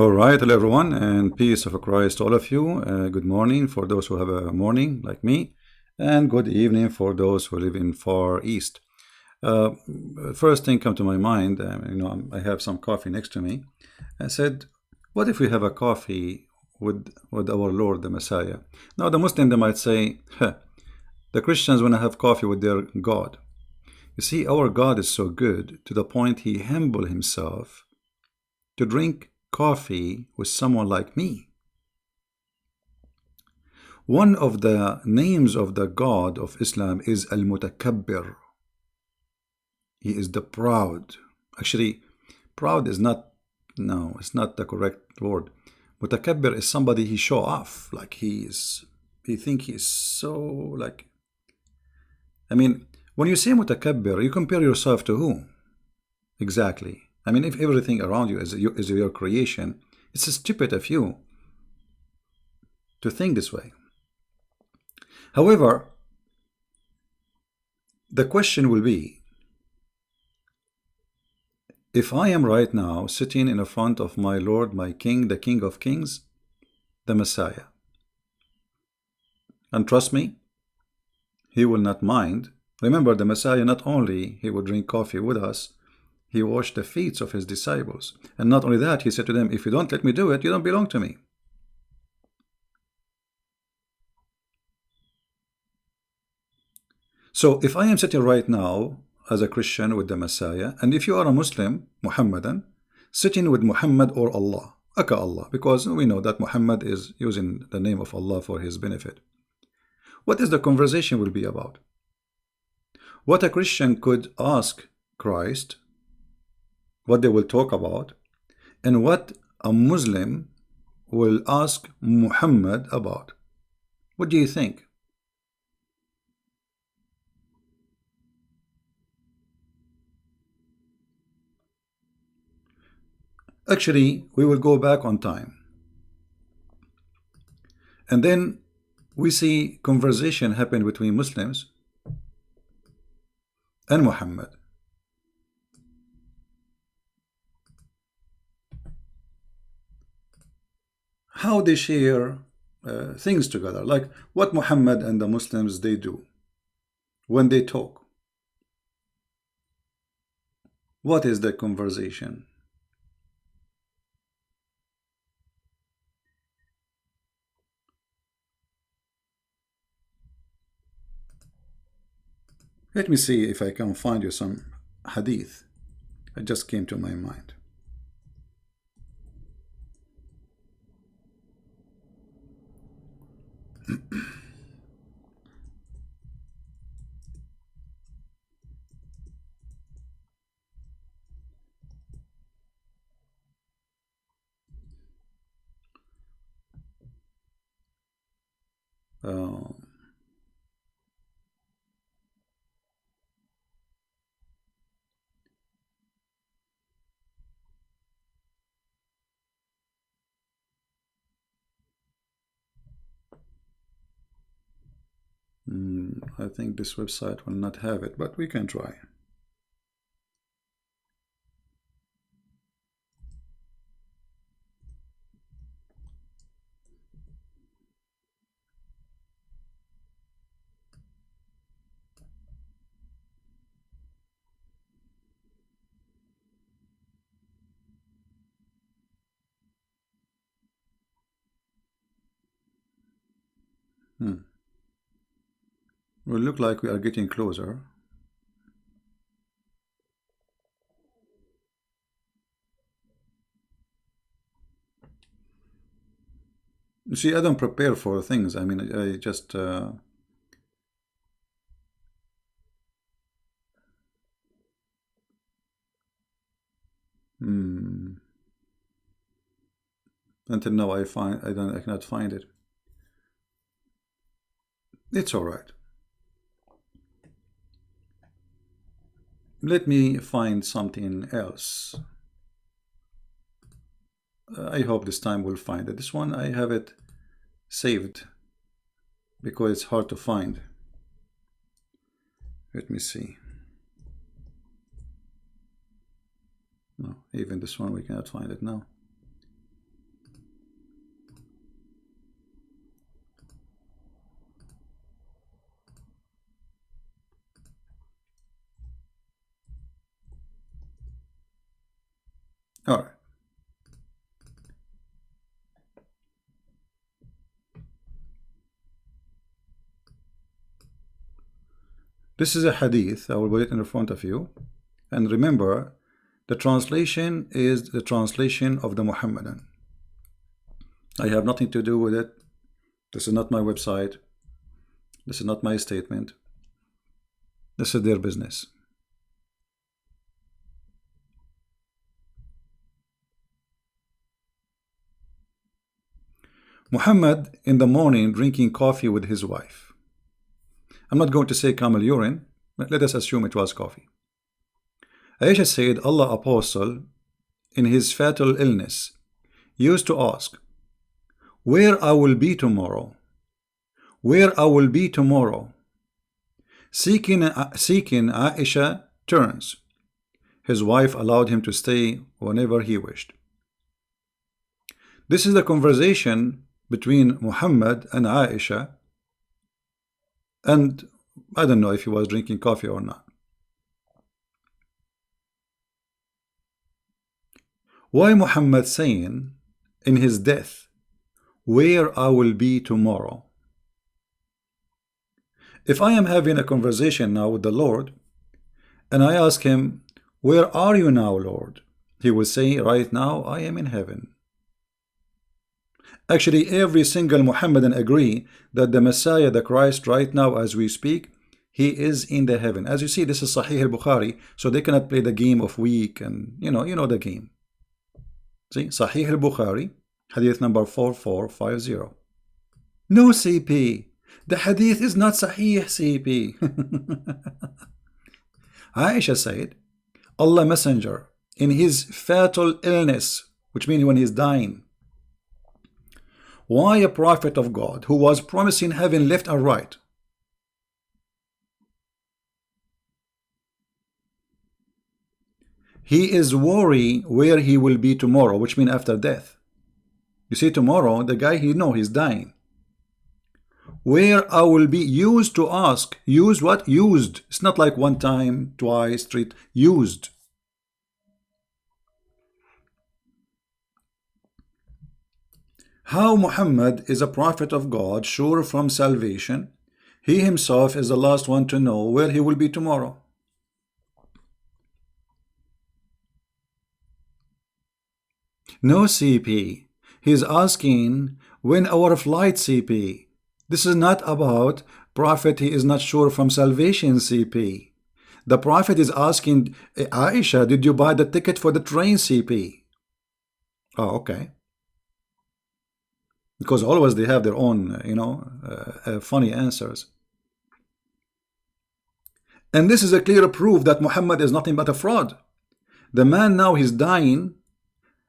All right, hello everyone, and peace of Christ to all of you. Good morning for those who have a morning like me, and good evening for those who live in Far East. Uh, First thing come to my mind, I have some coffee next to me. I said, what if we have a coffee with our Lord, the Messiah? Now, the Muslim, they might say, huh, the Christians want to have coffee with their God. You see, our God is so good to the point he humbled himself to drink coffee with someone like me. One of the names of the God of Islam is Al-Mutakabbir. He is the proud. Actually, proud is not, no, it's not the correct word. Mutakabbir is somebody he show off, like he think he is so, like, I mean, when you say Mutakabbir, you compare yourself to who? Exactly. I mean, if everything around you is your creation, it's stupid of you to think this way. However, the question will be, if I am right now sitting in front of my Lord, my King, the King of Kings, the Messiah, and trust me, he will not mind. Remember, the Messiah, not only he would drink coffee with us, he washed the feet of his disciples. And not only that, he said to them, if you don't let me do it, you don't belong to me. So if I am sitting right now as a Christian with the Messiah, and if you are a Muslim, Muhammadan, sitting with Muhammad or Allah, aka Allah, because we know that Muhammad is using the name of Allah for his benefit. What is the conversation will be about? What a Christian could ask Christ, what they will talk about, and what a Muslim will ask Muhammad about. What do you think? Actually, we will go back on time. And then we see conversation happen between Muslims and Muhammad. How they share things together, like what Muhammad and the Muslims they do when they talk. What is the conversation? Let me see if I can find you some hadith. It just came to my mind. Uh, I think this website will not have it, but we can try. Will look like we are getting closer. You see, I don't prepare for things. I mean, I just until now I cannot find it. It's all right. Let me find something else. I hope this time we'll find it. This one I have it saved because it's hard to find. Let me see. No, even this one we cannot find it now. All right. This is a hadith. I will put it in front of you. And remember, the translation is the translation of the Muhammadan. I have nothing to do with it. This is not my website. This is not my statement. This is their business. Muhammad in the morning drinking coffee with his wife. I'm not going to say camel urine, but let us assume it was coffee. Aisha said Allah Apostle in his fatal illness used to ask, where I will be tomorrow, where I will be tomorrow. Seeking Aisha turns. His wife allowed him to stay whenever he wished. This is the conversation between Muhammad and Aisha, and I don't know if he was drinking coffee or not. Why Muhammad saying in his death, where I will be tomorrow? If I am having a conversation now with the Lord, and I ask him, where are you now, Lord? He will say, right now I am in heaven. Actually, every single Muhammadan agree that the Messiah, the Christ, right now as we speak, he is in the heaven. As you see, this is Sahih al-Bukhari, so they cannot play the game of weak and you know the game. See, Sahih al-Bukhari, hadith number 4450. No CP. The hadith is not Sahih CP. Aisha said, Allah Messenger, in his fatal illness, which means when he's dying, why a prophet of God who was promising heaven left and right, he is worried where he will be tomorrow, which means after death. You see, tomorrow, the guy he know he's dying. Where I will be, used to ask. Used what? Used. It's not like one time, twice, three. Used. How Muhammad is a prophet of God, sure from salvation. He himself is the last one to know where he will be tomorrow. No CP. He's asking when our flight CP. This is not about prophet, he is not sure from salvation CP. The prophet is asking Aisha, did you buy the ticket for the train CP? Oh, okay. Because always they have their own, funny answers. And this is a clear proof that Muhammad is nothing but a fraud. The man now he's dying.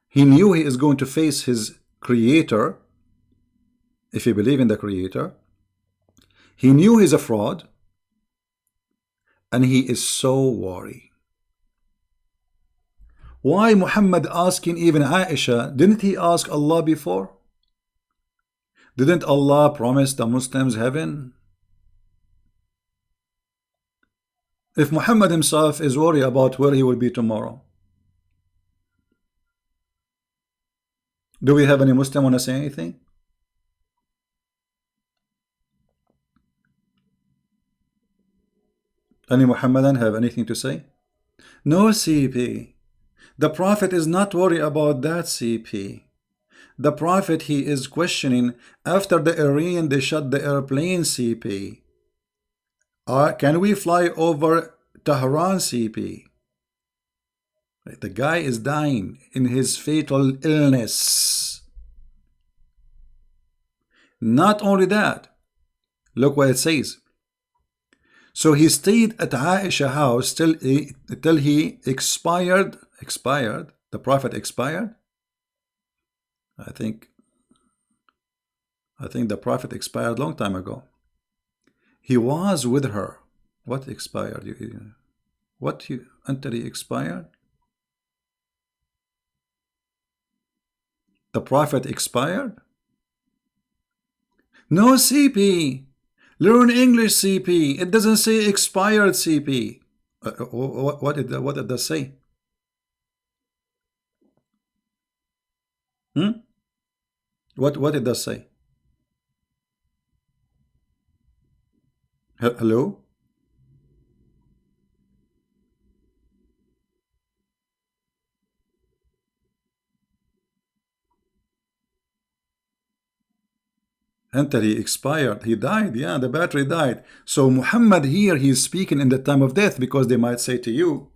He knew he is going to face his creator. If you believe in the creator, he knew he's a fraud, and he is so worried. Why Muhammad asking even Aisha? Didn't he ask Allah before? Didn't Allah promise the Muslims heaven? If Muhammad himself is worried about where he will be tomorrow, do we have any Muslim want to say anything? Any Muhammadan have anything to say? No CP. The Prophet is not worried about that CP. The Prophet, he is questioning after the Iran they shut the airplane CP. Can we fly over Tehran CP? The guy is dying in his fatal illness. Not only that, look what it says. So he stayed at Aisha house till he expired. The Prophet expired. I think the Prophet expired long time ago. He was with her. What expired? What until he expired? The Prophet expired? No CP. Learn English CP. It doesn't say expired CP. What did that say? Hmm? What it does say? Hello? Until he expired, he died. Yeah, the battery died. So Muhammad here, he's speaking in the time of death, because they might say to you,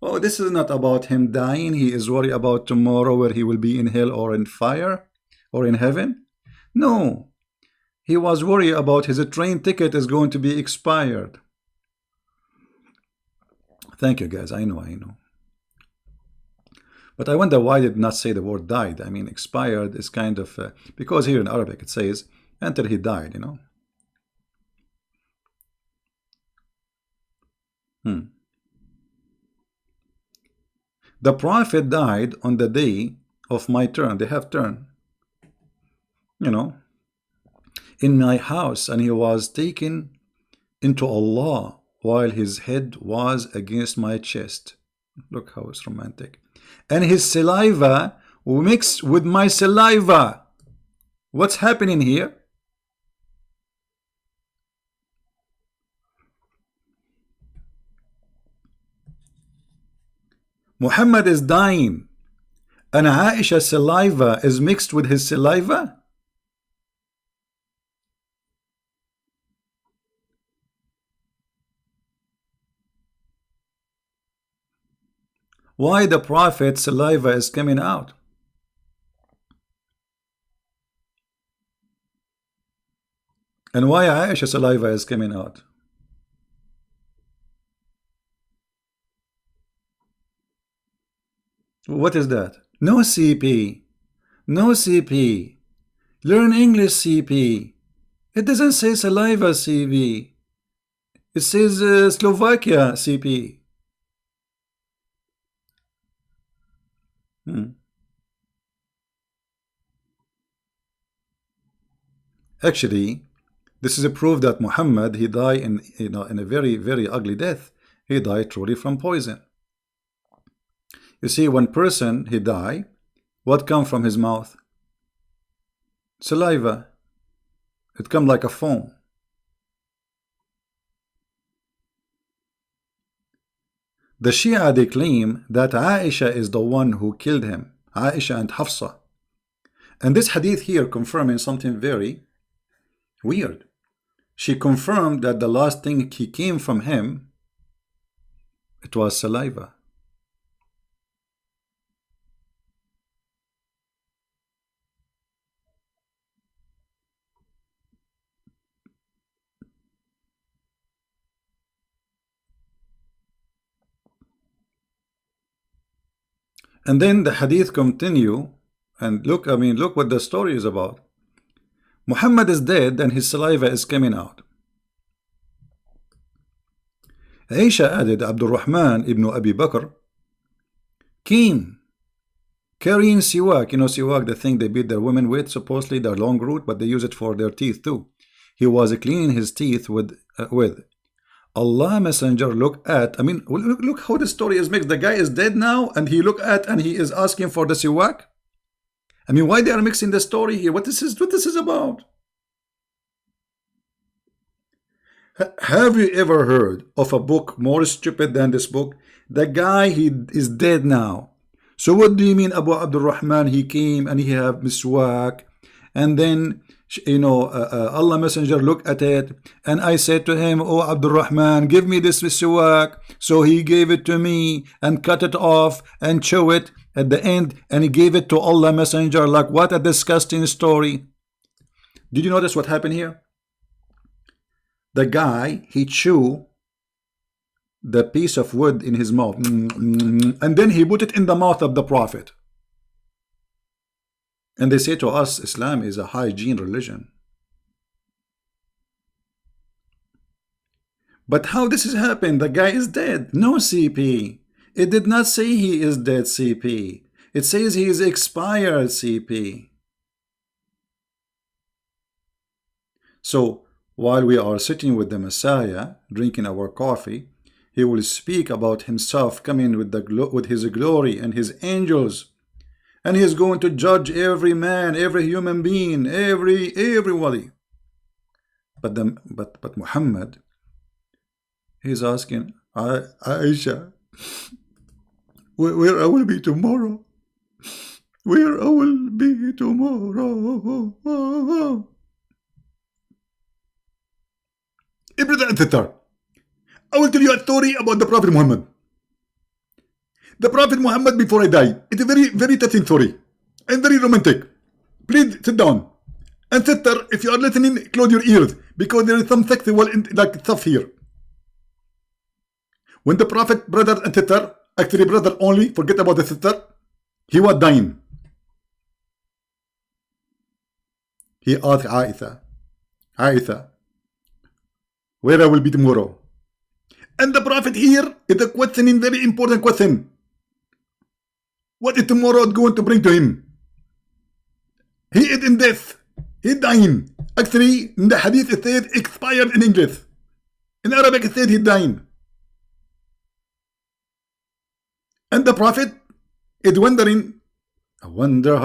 oh, this is not about him dying. He is worried about tomorrow, where he will be in hell or in fire or in heaven. No, he was worried about his train ticket is going to be expired. Thank you, guys. I know, I know. But I wonder why did not say the word died. I mean, expired is kind of, because here in Arabic it says, until he died, you know. The prophet died on the day of my turn. They have turn, you know, in my house, and he was taken into Allah while his head was against my chest. Look how it's romantic. And his saliva mixed with my saliva. What's happening here? Muhammad is dying, and Aisha's saliva is mixed with his saliva? Why the prophet's saliva is coming out? And why Aisha's saliva is coming out? What is that? No CP. No CP. Learn English CP. It doesn't say saliva CP. It says Slovakia CP. Actually, this is a proof that Muhammad, he died in, in a very, very ugly death. He died truly from poison. You see, one person, he died, what come from his mouth? Saliva. It come like a foam. The Shia, they claim that Aisha is the one who killed him. Aisha and Hafsa. And this hadith here confirming something very weird. She confirmed that the last thing he came from him, it was saliva. And then the hadith continue, and look, I mean, look what the story is about. Muhammad is dead and his saliva is coming out. Aisha added, Abdul Rahman ibn Abi Bakr came carrying siwak. You know, siwak, the thing they beat their women with, supposedly their long root, but they use it for their teeth too. He was cleaning his teeth with. Allah Messenger look at, I mean, look how the story is mixed. The guy is dead now, and he look at, and he is asking for the siwak. I mean, why they are mixing the story here? What this is about? Have you ever heard of a book more stupid than this book? The guy, he is dead now. So what do you mean, Abu Abdul Rahman? He came and he have miswak, and then, you know, Allah Messenger look at it, and I said to him, oh Abdul Rahman, give me this miswak. So he gave it to me and cut it off and chew it at the end, and he gave it to Allah Messenger. Like, what a disgusting story. Did you notice what happened here? The guy, he chew the piece of wood in his mouth, and then he put it in the mouth of the prophet. And they say to us, Islam is a hygiene religion. But how this has happened? The guy is dead. No CP. It did not say he is dead, CP. It says he is expired, CP. So, while we are sitting with the Messiah, drinking our coffee, he will speak about himself coming with his glory and his angels, and he's going to judge every man, every human being, everybody. But Muhammad, he's asking Aisha, where I will be tomorrow? Where I will be tomorrow? Brother and sister, I will tell you a story about the Prophet Muhammad. The Prophet Muhammad before I die. It's a very touching story and very romantic. Please sit down. And sister, if you are listening, close your ears because there is some sexual like stuff here. When the Prophet, brother and sister, actually brother only, forget about the sister, he was dying. He asked Aisha, where I will be tomorrow? And the Prophet here is a questioning, very important question. What is tomorrow going to bring to him? He is in death. He's dying. Actually, in the hadith it says expired in English. In Arabic it says he's dying. And the Prophet is wondering, I wonder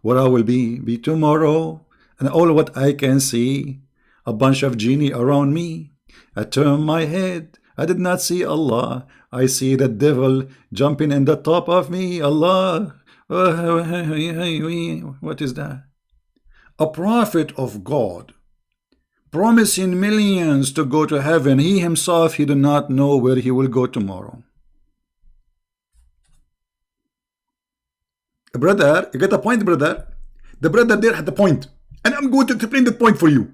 where I will be tomorrow, and all what I can see, a bunch of genie around me. I turn my head, I did not see Allah. I see the devil jumping in the top of me. Allah. What is that? A prophet of God promising millions to go to heaven. He himself, he do not know where he will go tomorrow. Brother, you get a point, brother? The brother there had the point. And I'm going to explain the point for you.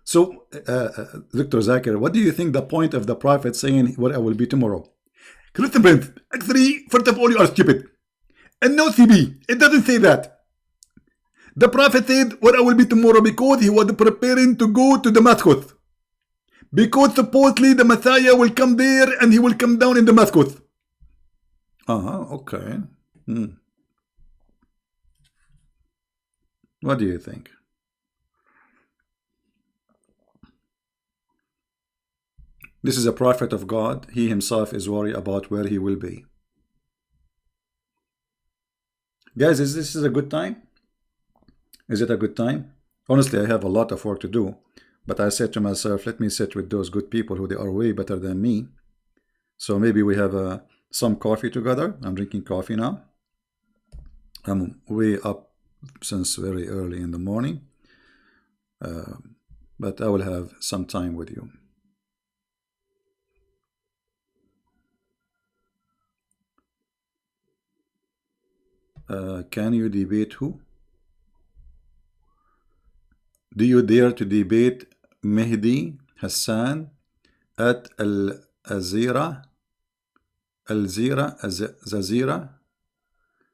So, Dr. Zakir, what do you think the point of the Prophet saying where I will be tomorrow? Listen, friends, actually, first of all, you are stupid. And no CB, it doesn't say that. The Prophet said where I will be tomorrow because he was preparing to go to Damascus. Because supposedly the Messiah will come there and he will come down in Damascus. Okay. What do you think? This is a prophet of God. He himself is worried about where he will be. Guys, is this a good time? Is it a good time? Honestly, I have a lot of work to do. But I said to myself, let me sit with those good people who they are way better than me. So maybe we have some coffee together. I'm drinking coffee now. I'm way up since very early in the morning. But I will have some time with you. Can you debate who? Do you dare to debate Mehdi Hassan at Al-Azira? Al-Zazira?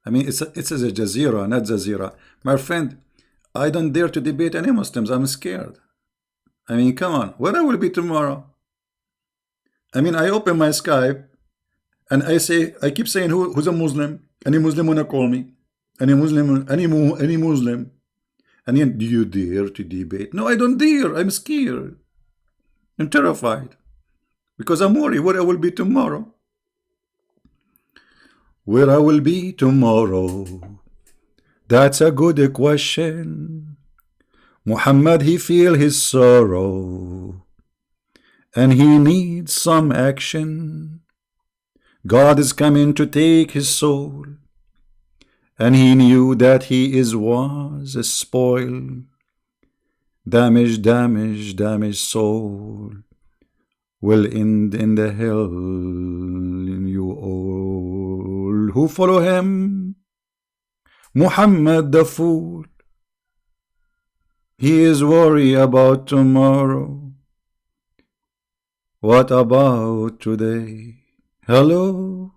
I mean, it's a Jazeera, not Zazira. My friend, I don't dare to debate any Muslims. I'm scared. I mean, come on. Where I will be tomorrow? I mean, I open my Skype and I keep saying who's a Muslim? Any Muslim wanna call me? Any Muslim? Any Muslim? And then, do you dare to debate? No, I don't dare. I'm scared. I'm terrified. Because I'm worried where I will be tomorrow. Where I will be tomorrow? That's a good question. Muhammad, he feel his sorrow. And he needs some action. God is coming to take his soul. And he knew that he was a spoiled, damaged soul will end in the hell in you all who follow him. Muhammad the fool, he is worried about tomorrow. What about today? Hello?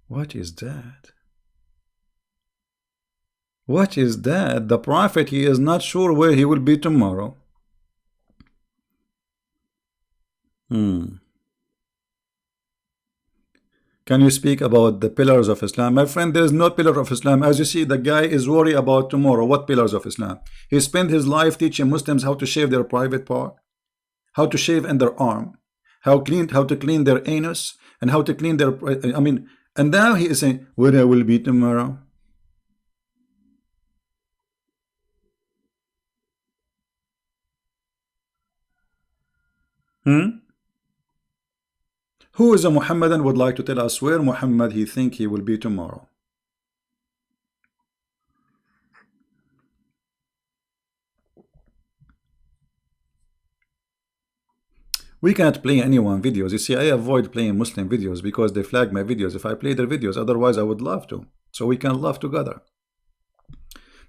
What is that? What is that? The prophet, he is not sure where he will be tomorrow. Can you speak about the pillars of Islam? My friend, there is no pillar of Islam. As you see, the guy is worried about tomorrow. What pillars of Islam? He spent his life teaching Muslims how to shave their private part, how to shave in their arm, how to clean their anus and how to clean their, I mean, and now he is saying, where I will be tomorrow. Who is a Muhammadan would like to tell us where Muhammad he think he will be tomorrow? We can't play anyone videos. You see, I avoid playing Muslim videos because they flag my videos if I play their videos. Otherwise, I would love to. So we can laugh together.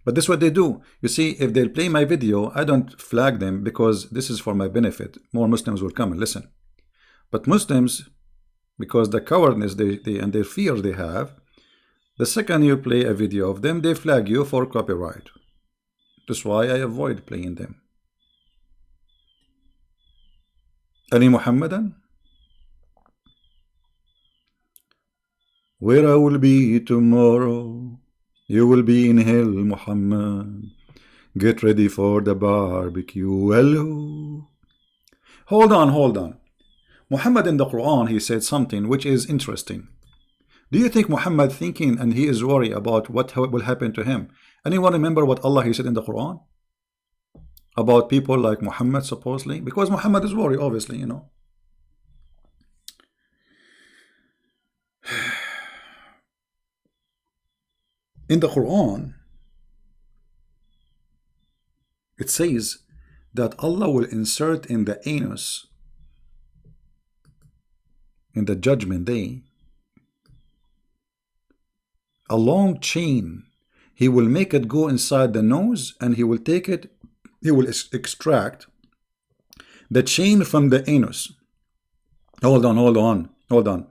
But this is what they do. You see, if they'll play my video, I don't flag them because this is for my benefit. More Muslims will come and listen. But Muslims, because the cowardness and their fear they have, the second you play a video of them, they flag you for copyright. That's why I avoid playing them. Any Muhammadan? Where I will be tomorrow, you will be in hell, Muhammad. Get ready for the barbecue. Hello. Hold on. Muhammad in the Quran, he said something which is interesting. Do you think Muhammad thinking and he is worried about what will happen to him? Anyone remember what Allah he said in the Quran? About people like Muhammad supposedly? Because Muhammad is worried, obviously, you know. In the Quran, it says that Allah will insert in the anus in the judgment day a long chain. He will make it go inside the nose and he will take it, he will extract the chain from the anus. Hold on.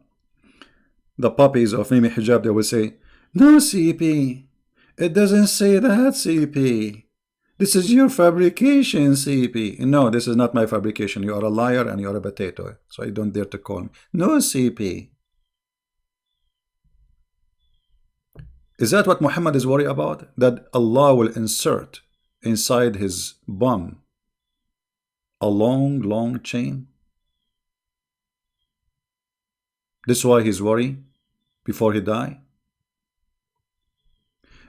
The puppies of Mimi Hijab, they will say, no, CP, it doesn't say that, CP. This is your fabrication, CP. No, this is not my fabrication. You are a liar and you are a potato. So you don't dare to call me. No, CP. Is that what Muhammad is worried about? That Allah will insert inside his bum a long chain? This is why he's worried before he die?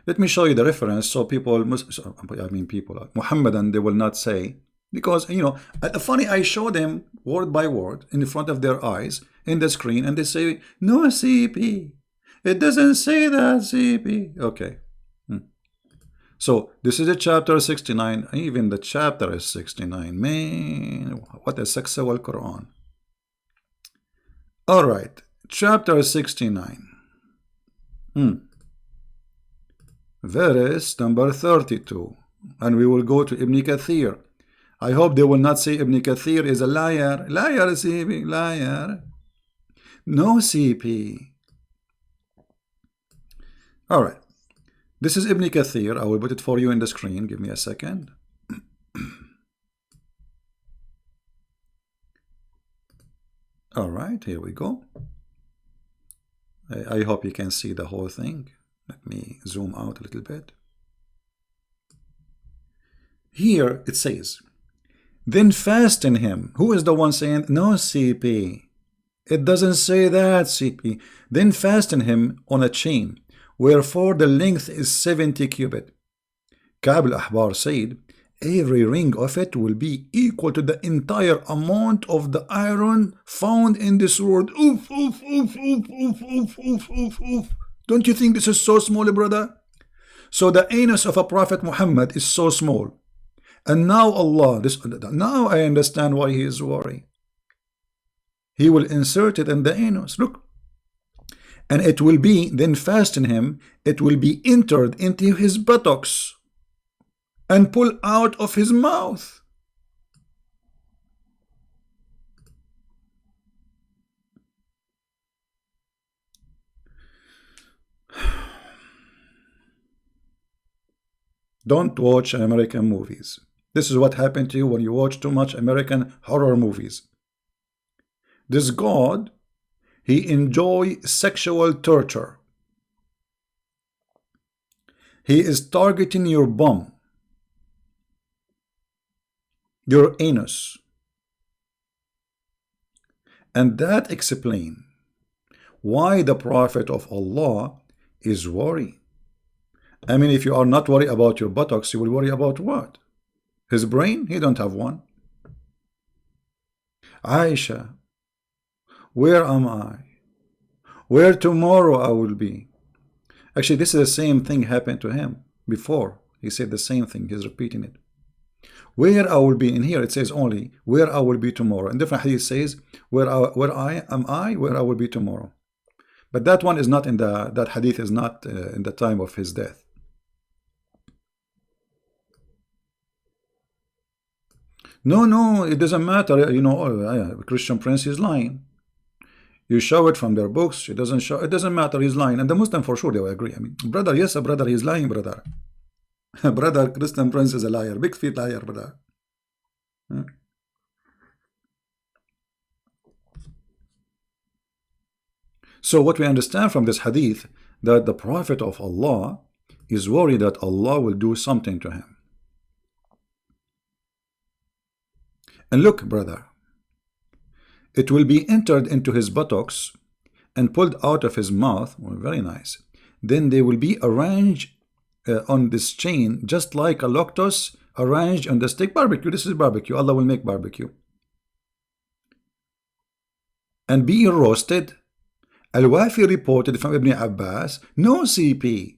Let me show you the reference so people, Muhammadan, they will not say, because, you know, funny, I show them word by word in front of their eyes in the screen and they say, no, CP. It doesn't say that, CP. Okay. So this is a chapter 69. Even the chapter is 69. Man, what a sexual Quran. All right. Chapter 69. Verse number 32. And we will go to Ibn Kathir. I hope they will not say Ibn Kathir is a liar. Liar, CP. Liar. No, CP. All right. This is Ibn Kathir. I will put it for you in the screen. Give me a second. All right, here we go. I hope you can see the whole thing. Let me zoom out a little bit. Here it says, then fasten him. Who is the one saying, no, CP? It doesn't say that, CP. Then fasten him on a chain, wherefore the length is 70 cubit. Ka'b al-Ahbar said, every ring of it will be equal to the entire amount of the iron found in this world. Oof, oof, oof, oof, oof, oof, oof, oof, oof. Don't you think this is so small, brother? So the anus of a Prophet Muhammad is so small. And now Allah, now I understand why he is worried. He will insert it in the anus. Look. And it will be, then fasten him, it will be entered into his buttocks and pull out of his mouth. Don't watch American movies. This is what happened to you when you watch too much American horror movies. This God, he enjoys sexual torture. He is targeting your bum, your anus. And that explains why the Prophet of Allah is worried. I mean, if you are not worried about your buttocks, you will worry about what? His brain? He don't have one. Aisha, where am I? Where tomorrow I will be? Actually, this is the same thing happened to him before. He said the same thing. He's repeating it. Where I will be. In here it says only where I will be tomorrow. In different hadith says where I will be tomorrow. But that one is not in that hadith is not in the time of his death. No, it doesn't matter. You know, Christian Prince is lying. You show it from their books. It doesn't show. It doesn't matter. He's lying, and the Muslim for sure they will agree. I mean, brother, yes, brother, he's lying, brother. Brother, Christian Prince is a liar, big feet liar, brother. So what we understand from this hadith, that the Prophet of Allah is worried that Allah will do something to him. And look, brother, it will be entered into his buttocks and pulled out of his mouth. Well, very nice. Then they will be arranged on this chain, just like a loctus arranged on the stick. Barbecue. This is barbecue. Allah will make barbecue. And be roasted. Al-Wafi reported from Ibn Abbas, no CP.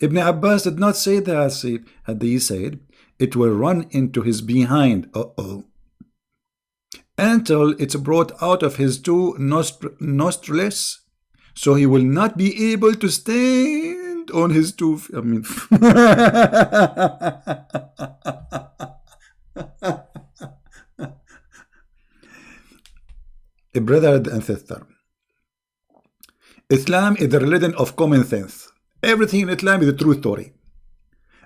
Ibn Abbas did not say that. He said, it will run into his behind. Until it's brought out of his two nostrils, so he will not be able to stand on his two. I mean, a brother and sister, Islam is the religion of common sense. Everything in Islam is a true story.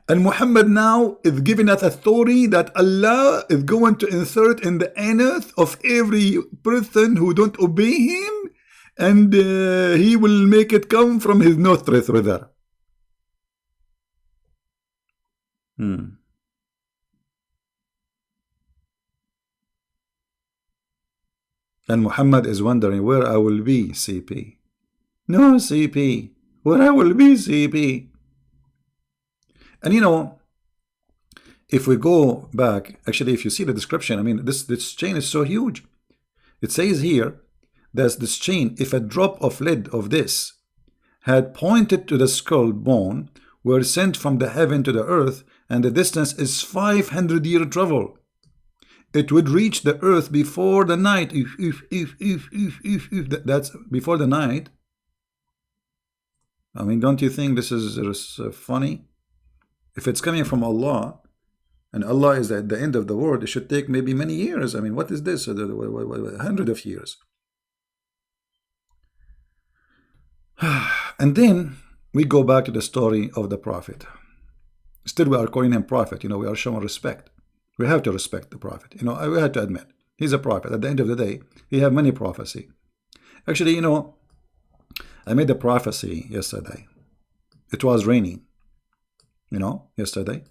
And Muhammad now is giving us a story that Allah is going to insert in the anus of every person who don't obey him, and he will make it come from his nostrils, brother. And Muhammad is wondering where I will be, CP. No, CP. Where I will be, CP. And you know, if we go back, actually, if you see the description, I mean, this chain is so huge. It says here, there's this chain, if a drop of lead of this had pointed to the skull bone, were sent from the heaven to the earth, and the distance is 500-year travel, it would reach the earth before the night. If that's before the night. I mean, don't you think this is funny? If it's coming from Allah, and Allah is at the end of the world, it should take maybe many years. I mean, what is this? 100 of years. And then we go back to the story of the Prophet. Still, we are calling him Prophet. You know, we are showing respect. We have to respect the Prophet. You know, we have to admit, he's a prophet. At the end of the day, he have many prophecy. Actually, you know, I made a prophecy yesterday. It was raining. You know, yesterday,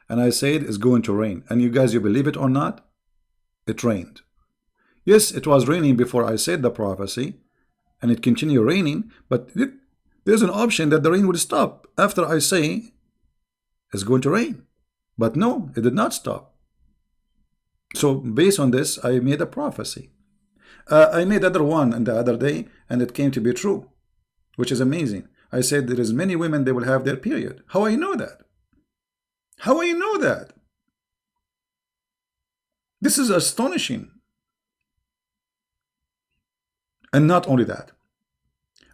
and I said it's going to rain, and you guys, you believe it or not, it rained. Yes, it was raining before I said the prophecy, and it continued raining, but there's an option that the rain would stop after I say it's going to rain. But no, it did not stop. So based on this, I made a prophecy. I made other one and the other day, and it came to be true, which is amazing. I said there is many women, they will have their period. How I know that? How do you know that? This is astonishing. And not only that,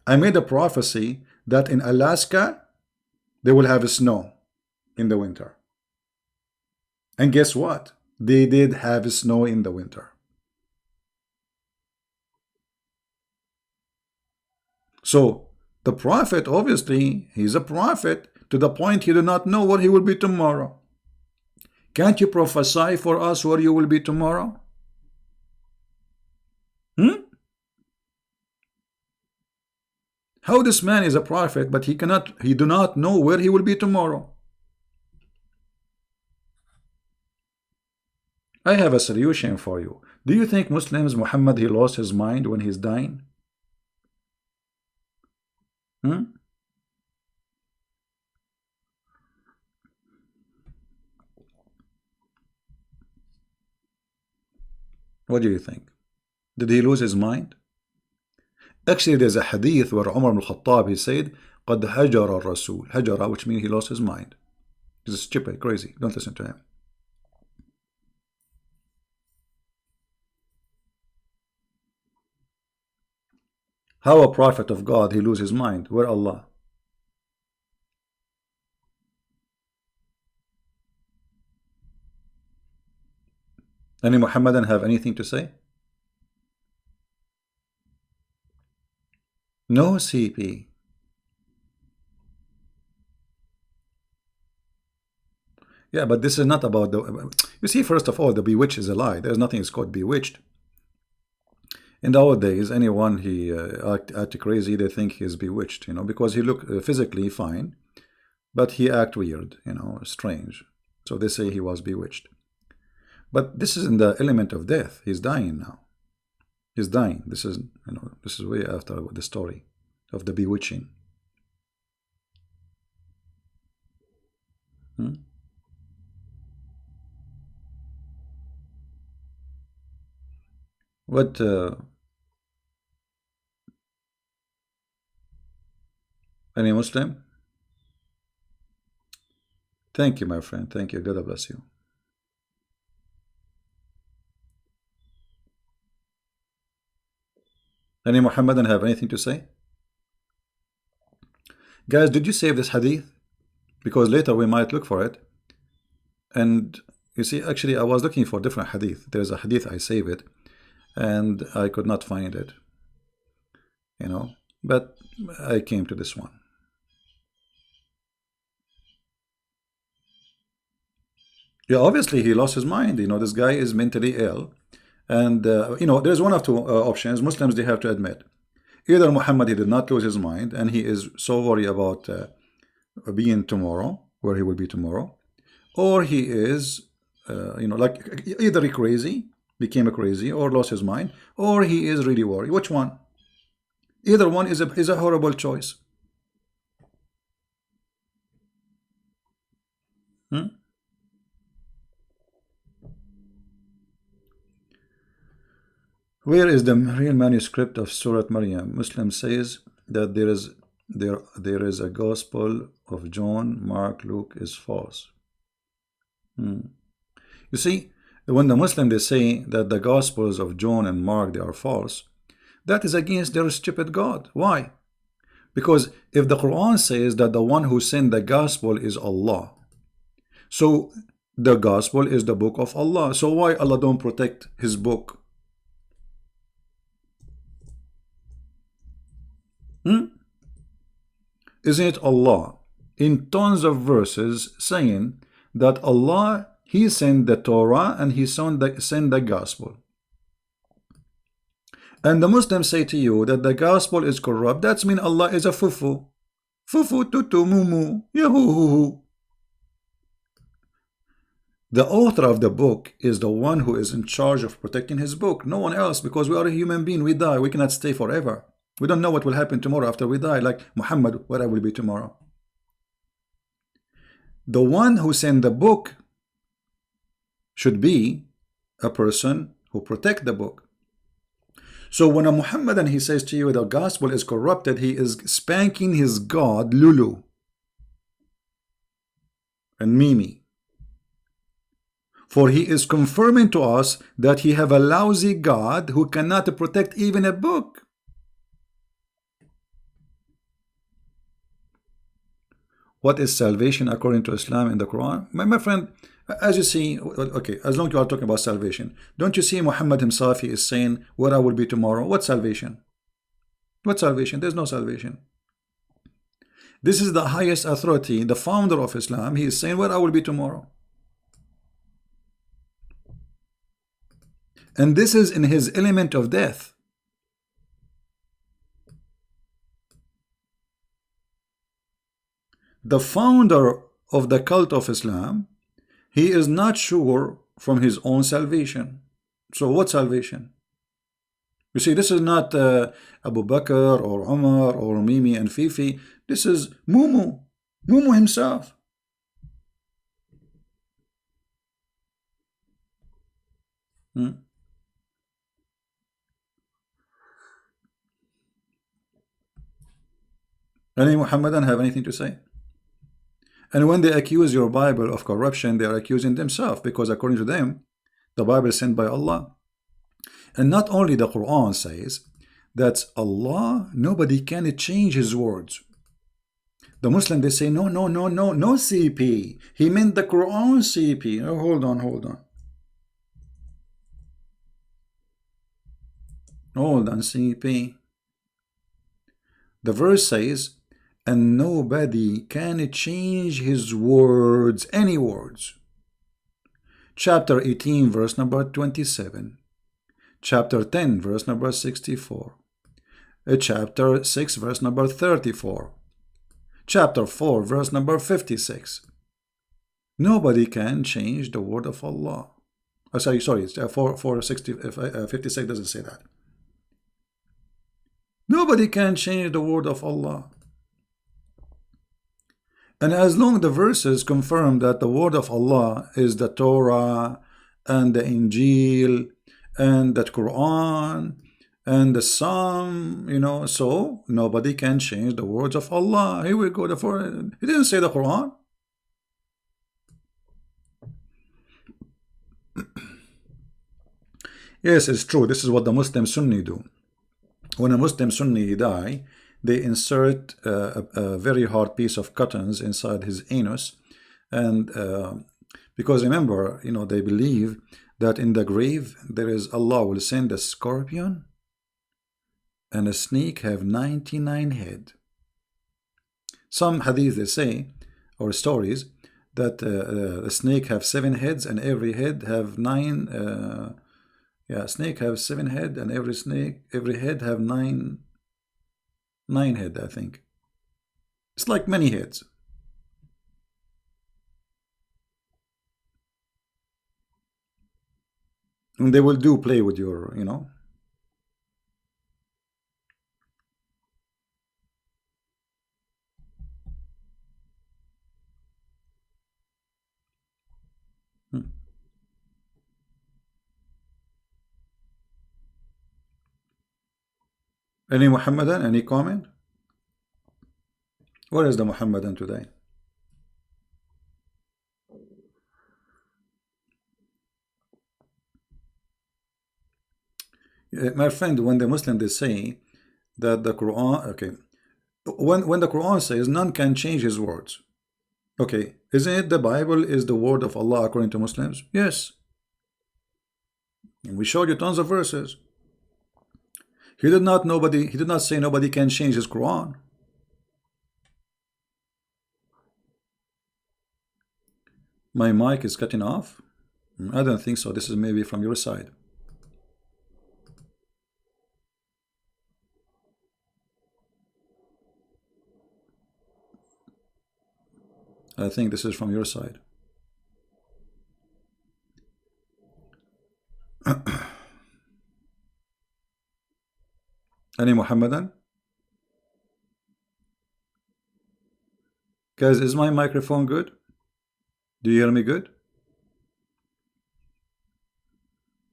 I made a prophecy that in Alaska, they will have snow in the winter. And guess what? They did have snow in the winter. So, the prophet, obviously, he's a prophet, to the point he do not know what he will be tomorrow. Can't you prophesy for us where you will be tomorrow? How this man is a prophet, but he do not know where he will be tomorrow? I have a solution for you. Do you think Muslims, Muhammad, he lost his mind when he's dying? Hmm? What do you think? Did he lose his mind? Actually, there's a hadith where Umar ibn al-Khattab, he said, قَدْ هَجَرَ الرَّسُولِ. Hajara, which means he lost his mind. He's stupid, crazy. Don't listen to him. How a prophet of God, he lose his mind? Where Allah? Any Muhammadan have anything to say? No CP. Yeah, but this is not about the... You see, first of all, the bewitched is a lie. There's nothing is called bewitched. In nowadays, anyone he act crazy, they think he's bewitched, because he look physically fine, but he act weird, strange. So they say he was bewitched. But this is in the element of death. He's dying now. He's dying. This is, this is way after the story of the bewitching. What? Any Muslim? Thank you, my friend. Thank you. God bless you. Any Muhammadan have anything to say? Guys, did you save this hadith? Because later we might look for it. And you see, actually, I was looking for different hadith. There's a hadith, I save it, and I could not find it. But I came to this one. Yeah, obviously he lost his mind. This guy is mentally ill. And, there's one of two options. Muslims, they have to admit. Either Muhammad, he did not lose his mind, and he is so worried about being tomorrow, where he will be tomorrow. Or he is, like either he crazy, became a crazy, or lost his mind, or he is really worried. Which one? Either one is a horrible choice. Where is the real manuscript of Surah Maryam? Muslim says that there is a gospel of John, Mark, Luke is false. You see, when the Muslim they say that the gospels of John and Mark they are false, that is against their stupid God. Why? Because if the Quran says that the one who sent the gospel is Allah, so the gospel is the book of Allah. So why Allah don't protect his book? Isn't it Allah in tons of verses saying that Allah, he sent the Torah and he sent the gospel? And the Muslims say to you that the gospel is corrupt. That means Allah is a fufu. Fufu tutu mumu. Yahuhu. The author of the book is the one who is in charge of protecting his book. No one else, because we are a human being. We die. We cannot stay forever. We don't know what will happen tomorrow after we die, like Muhammad, where I will be tomorrow. The one who sent the book should be a person who protects the book. So when a Muhammadan, he says to you the gospel is corrupted, he is spanking his God, Lulu and Mimi. For he is confirming to us that he have a lousy God who cannot protect even a book. What is salvation according to Islam in the Quran? My friend, as you see, okay, as long as you are talking about salvation, don't you see Muhammad himself, he is saying, where I will be tomorrow? What salvation? What salvation? There's no salvation. This is the highest authority, the founder of Islam, he is saying, where I will be tomorrow. And this is in his element of death. The founder of the cult of Islam, he is not sure from his own salvation. So what salvation? You see, this is not Abu Bakr or Umar or Mimi and Fifi. This is Mumu. Mumu himself. Any Muhammadan have anything to say? And when they accuse your Bible of corruption, they are accusing themselves, because according to them, the Bible is sent by Allah. And not only the Quran says that Allah, nobody can change his words. The Muslim, they say, no, no, no, no, no CP. He meant the Quran CP. Oh, hold on, hold on. Hold on, CP. The verse says, and nobody can change his words, any words. Chapter 18, verse number 27. Chapter 10, verse number 64. Chapter 6, verse number 34. Chapter 4, verse number 56. Nobody can change the word of Allah. Oh, sorry, 56 doesn't say that. Nobody can change the word of Allah. And as long the verses confirm that the word of Allah is the Torah and the Injil and the Quran and the Psalm, you know, so nobody can change the words of Allah. Here we go. He didn't say the Quran. Yes, it's true. This is what the Muslim Sunni do. When a Muslim Sunni die, they insert a very hard piece of cottons inside his anus, and because remember, you know, they believe that in the grave there is Allah will send a scorpion and a snake have 99 head. Some hadith they say, or stories, that a snake have 7 heads and every head have 9. Snake have 7 head and every head have 9 head, I think. It's like many heads. And they will do play with your, you know. Any Muhammadan? Any comment? Where is the Muhammadan today? My friend, when the Muslim they say that the Quran, okay, when the Quran says none can change his words, okay, isn't it the Bible is the word of Allah according to Muslims? Yes. And we showed you tons of verses. He did not say nobody can change his Quran. My mic is cutting off? I don't think so. This is maybe from your side. I think this is from your side. Any Muhammadan? Guys, is my microphone good? Do you hear me good?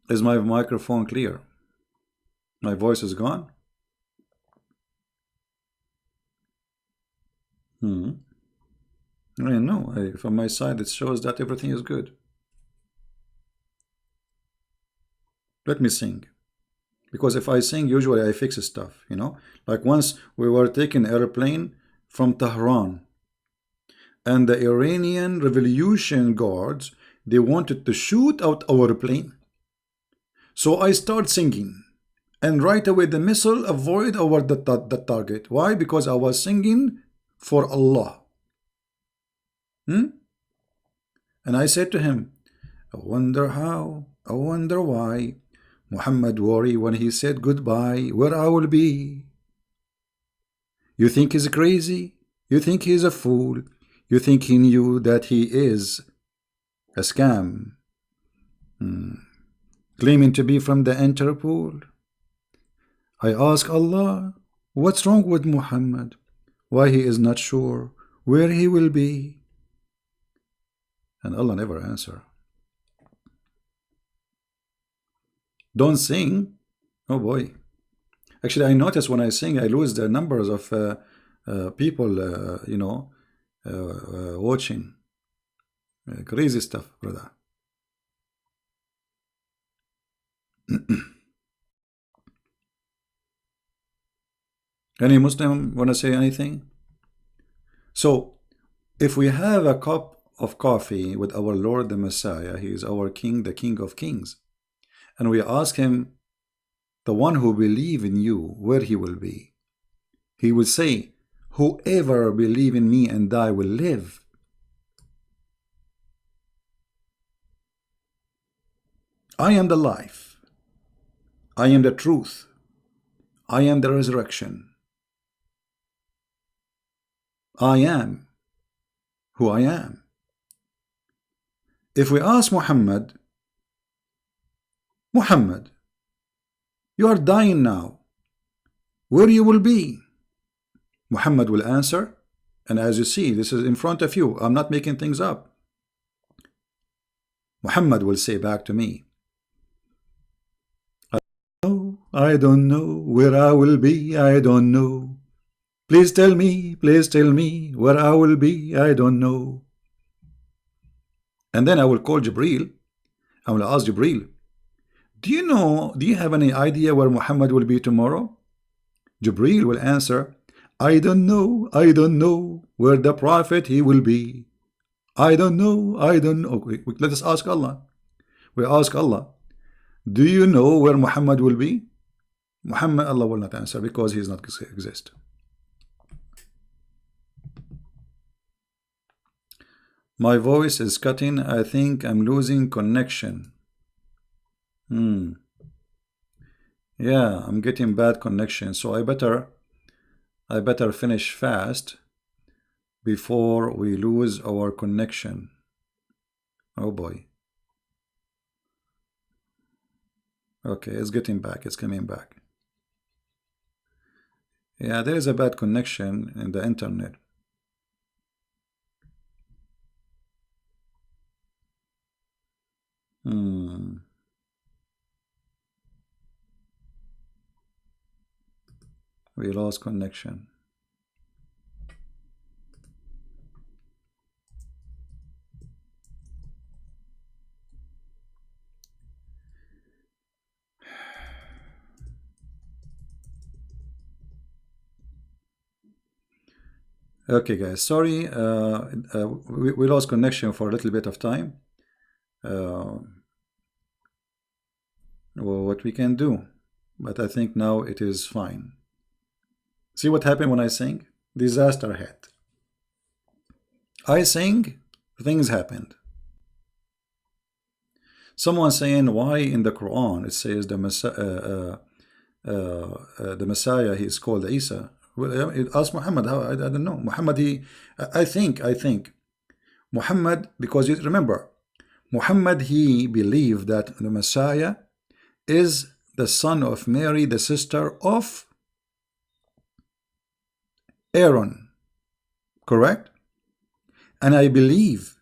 Is my microphone clear? My voice is gone? I know. From my side, it shows that everything is good. Let me sing. Because if I sing, usually I fix stuff, you know. Like once we were taking an airplane from Tehran, and the Iranian Revolution Guards, they wanted to shoot out our plane. So I start singing, and right away the missile avoid the target. Why? Because I was singing for Allah. And I said to him, I wonder how, I wonder why Muhammad worry when he said goodbye, where I will be. You think he's crazy? You think he's a fool? You think he knew that he is a scam? claiming to be from the Interpol. I ask Allah, what's wrong with Muhammad? Why he is not sure where he will be? And Allah never answer. Don't sing. Oh boy. Actually, I notice when I sing, I lose the numbers of people, watching. Crazy stuff, brother. Any Muslim want to say anything? So, if we have a cup of coffee with our Lord the Messiah, he is our King, the King of Kings, and we ask him, the one who believe in you, where he will be, he will say, whoever believe in me and die will live. I am the life. I am the truth. I am the resurrection. I am who I am. If we ask Muhammad, Muhammad, you are dying now, where you will be? Muhammad will answer, and as you see, this is in front of you, I'm not making things up. Muhammad will say back to me, I don't know where I will be, I don't know. Please tell me where I will be, I don't know. And then I will call Jibreel. I will ask Jibreel, do you have any idea where Muhammad will be tomorrow? Jibreel will answer, I don't know where the prophet he will be. I don't know. Okay, let us ask Allah. We ask Allah, do you know where Muhammad will be? Muhammad, Allah will not answer because he does not exist. My voice is cutting. I think I'm losing connection. Yeah, I'm getting bad connection, so I better finish fast before we lose our connection. Oh boy. Okay, it's getting back. It's coming back. Yeah, there is a bad connection in the internet. We lost connection. Okay, guys, sorry, we lost connection for a little bit of time. What we can do, but I think now it is fine. See what happened when I sing? Disaster hit. I sing, things happened. Someone saying, why in the Quran it says the Messiah he is called Isa? Well, ask Muhammad. How I don't know. Muhammad, I think Muhammad, because you remember, Muhammad he believed that the Messiah is the son of Mary, the sister of Aaron, correct? And I believe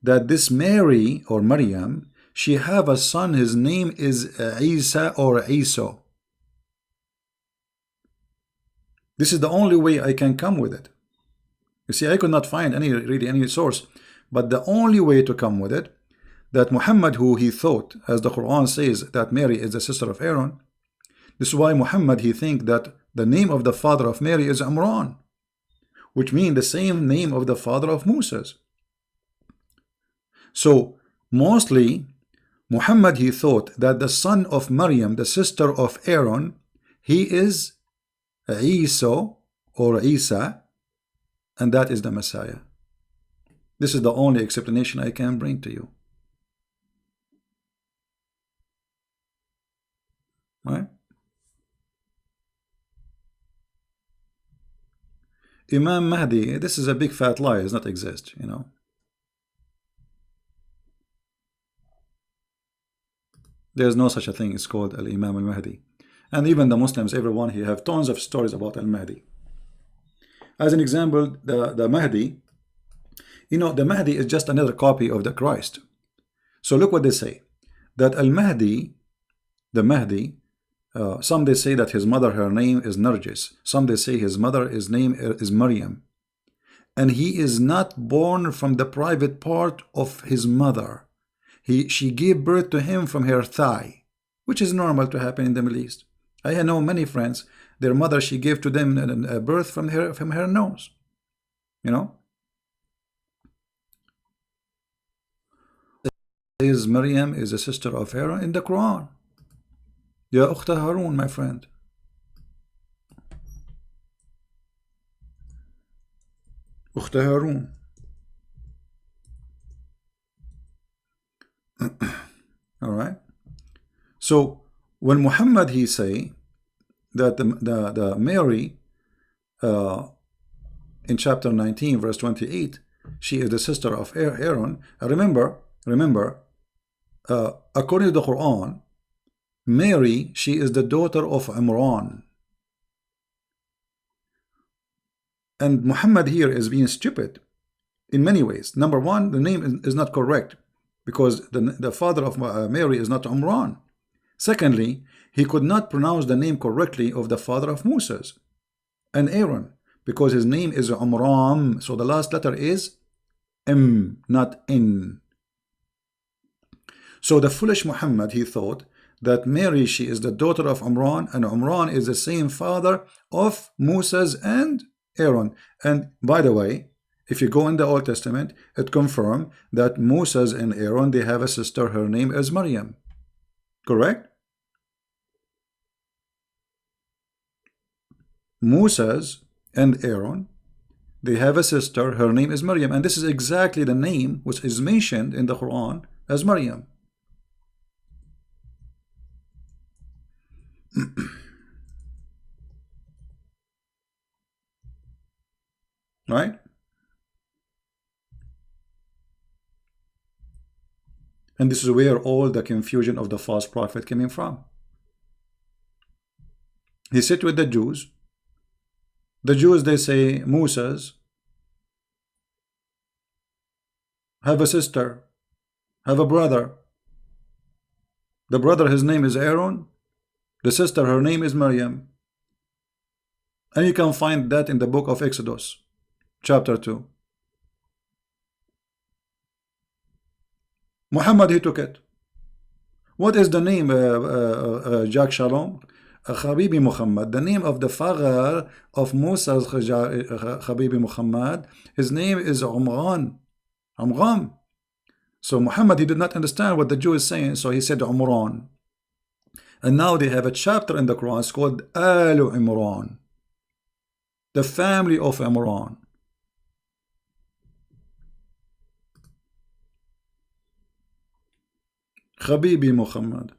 that this Mary or Maryam, she have a son, his name is Isa or Isa. This is the only way I can come with it. You see, I could not find really any source, but the only way to come with it, that Muhammad, who he thought, as the Quran says, that Mary is the sister of Aaron, this is why Muhammad, he think that the name of the father of Mary is Imran, which means the same name of the father of Moses. So, mostly, Muhammad, he thought that the son of Maryam, the sister of Aaron, he is Isa or Isa, and that is the Messiah. This is the only explanation I can bring to you. Right? Imam Mahdi, this is a big fat lie, does not exist, you know. There's no such a thing. It's called Al-Imam al-Mahdi. And even the Muslims, everyone here, have tons of stories about Al-Mahdi. As an example, the Mahdi, you know, the Mahdi is just another copy of the Christ. So look what they say, that Al-Mahdi, the Mahdi, some they say that his mother, her name is Nargis. Some they say his mother, his name is Maryam. And he is not born from the private part of his mother. She gave birth to him from her thigh, which is normal to happen in the Middle East. I know many friends, their mother, she gave to them a birth from her nose. You know? Is Maryam is a sister of Aaron in the Quran. Ya Ukhta Harun, my friend. Ukhta Harun. All right. So when Muhammad he say that the Mary in chapter 19 verse 28, she is the sister of Aaron. Remember, according to the Quran, Mary, she is the daughter of Imran. And Muhammad here is being stupid in many ways. Number one, the name is not correct, because the father of Mary is not Imran. Secondly, he could not pronounce the name correctly of the father of Moses and Aaron, because his name is Amram. So the last letter is M, not N. So the foolish Muhammad, he thought that Mary, she is the daughter of Imran, and Imran is the same father of Moses and Aaron. And by the way, if you go in the Old Testament, it confirms that Moses and Aaron, they have a sister, her name is Maryam. Correct? Moses and Aaron, they have a sister, her name is Maryam, and this is exactly the name which is mentioned in the Quran as Maryam. Right? And this is where all the confusion of the false prophet came from. He sit with the Jews. The Jews, they say, Moses have a sister, have a brother. The brother, his name is Aaron. The sister, her name is Maryam. And you can find that in the book of Exodus, chapter 2. Muhammad, he took it. What is the name, Jack Shalom? Habibi Muhammad. The name of the father of Musa's Habibi Muhammad, his name is Umran. Umran. So Muhammad, he did not understand what the Jew is saying, so he said Umran. And now they have a chapter in the Quran, it's called Al Imran, the family of Imran. Habibi Muhammad,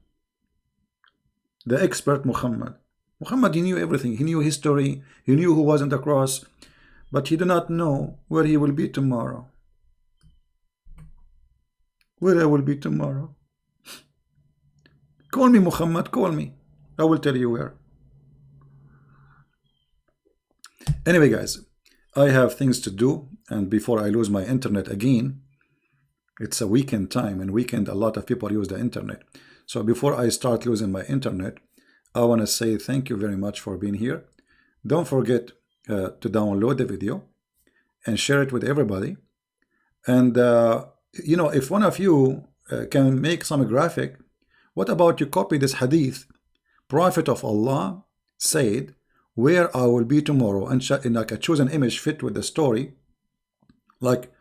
the expert Muhammad. Muhammad, he knew everything. He knew history. He knew who was on the cross. But he did not know where he will be tomorrow. Where I will be tomorrow. Call me, Muhammad, call me. I will tell you where. Anyway, guys, I have things to do. And before I lose my internet again, it's a weekend time, and weekend a lot of people use the internet. So before I start losing my internet, I want to say thank you very much for being here. Don't forget to download the video and share it with everybody. And you know, if one of you can make some graphic, what about you copy this hadith? Prophet of Allah said, where I will be tomorrow, and like choose an image fit with the story. Like,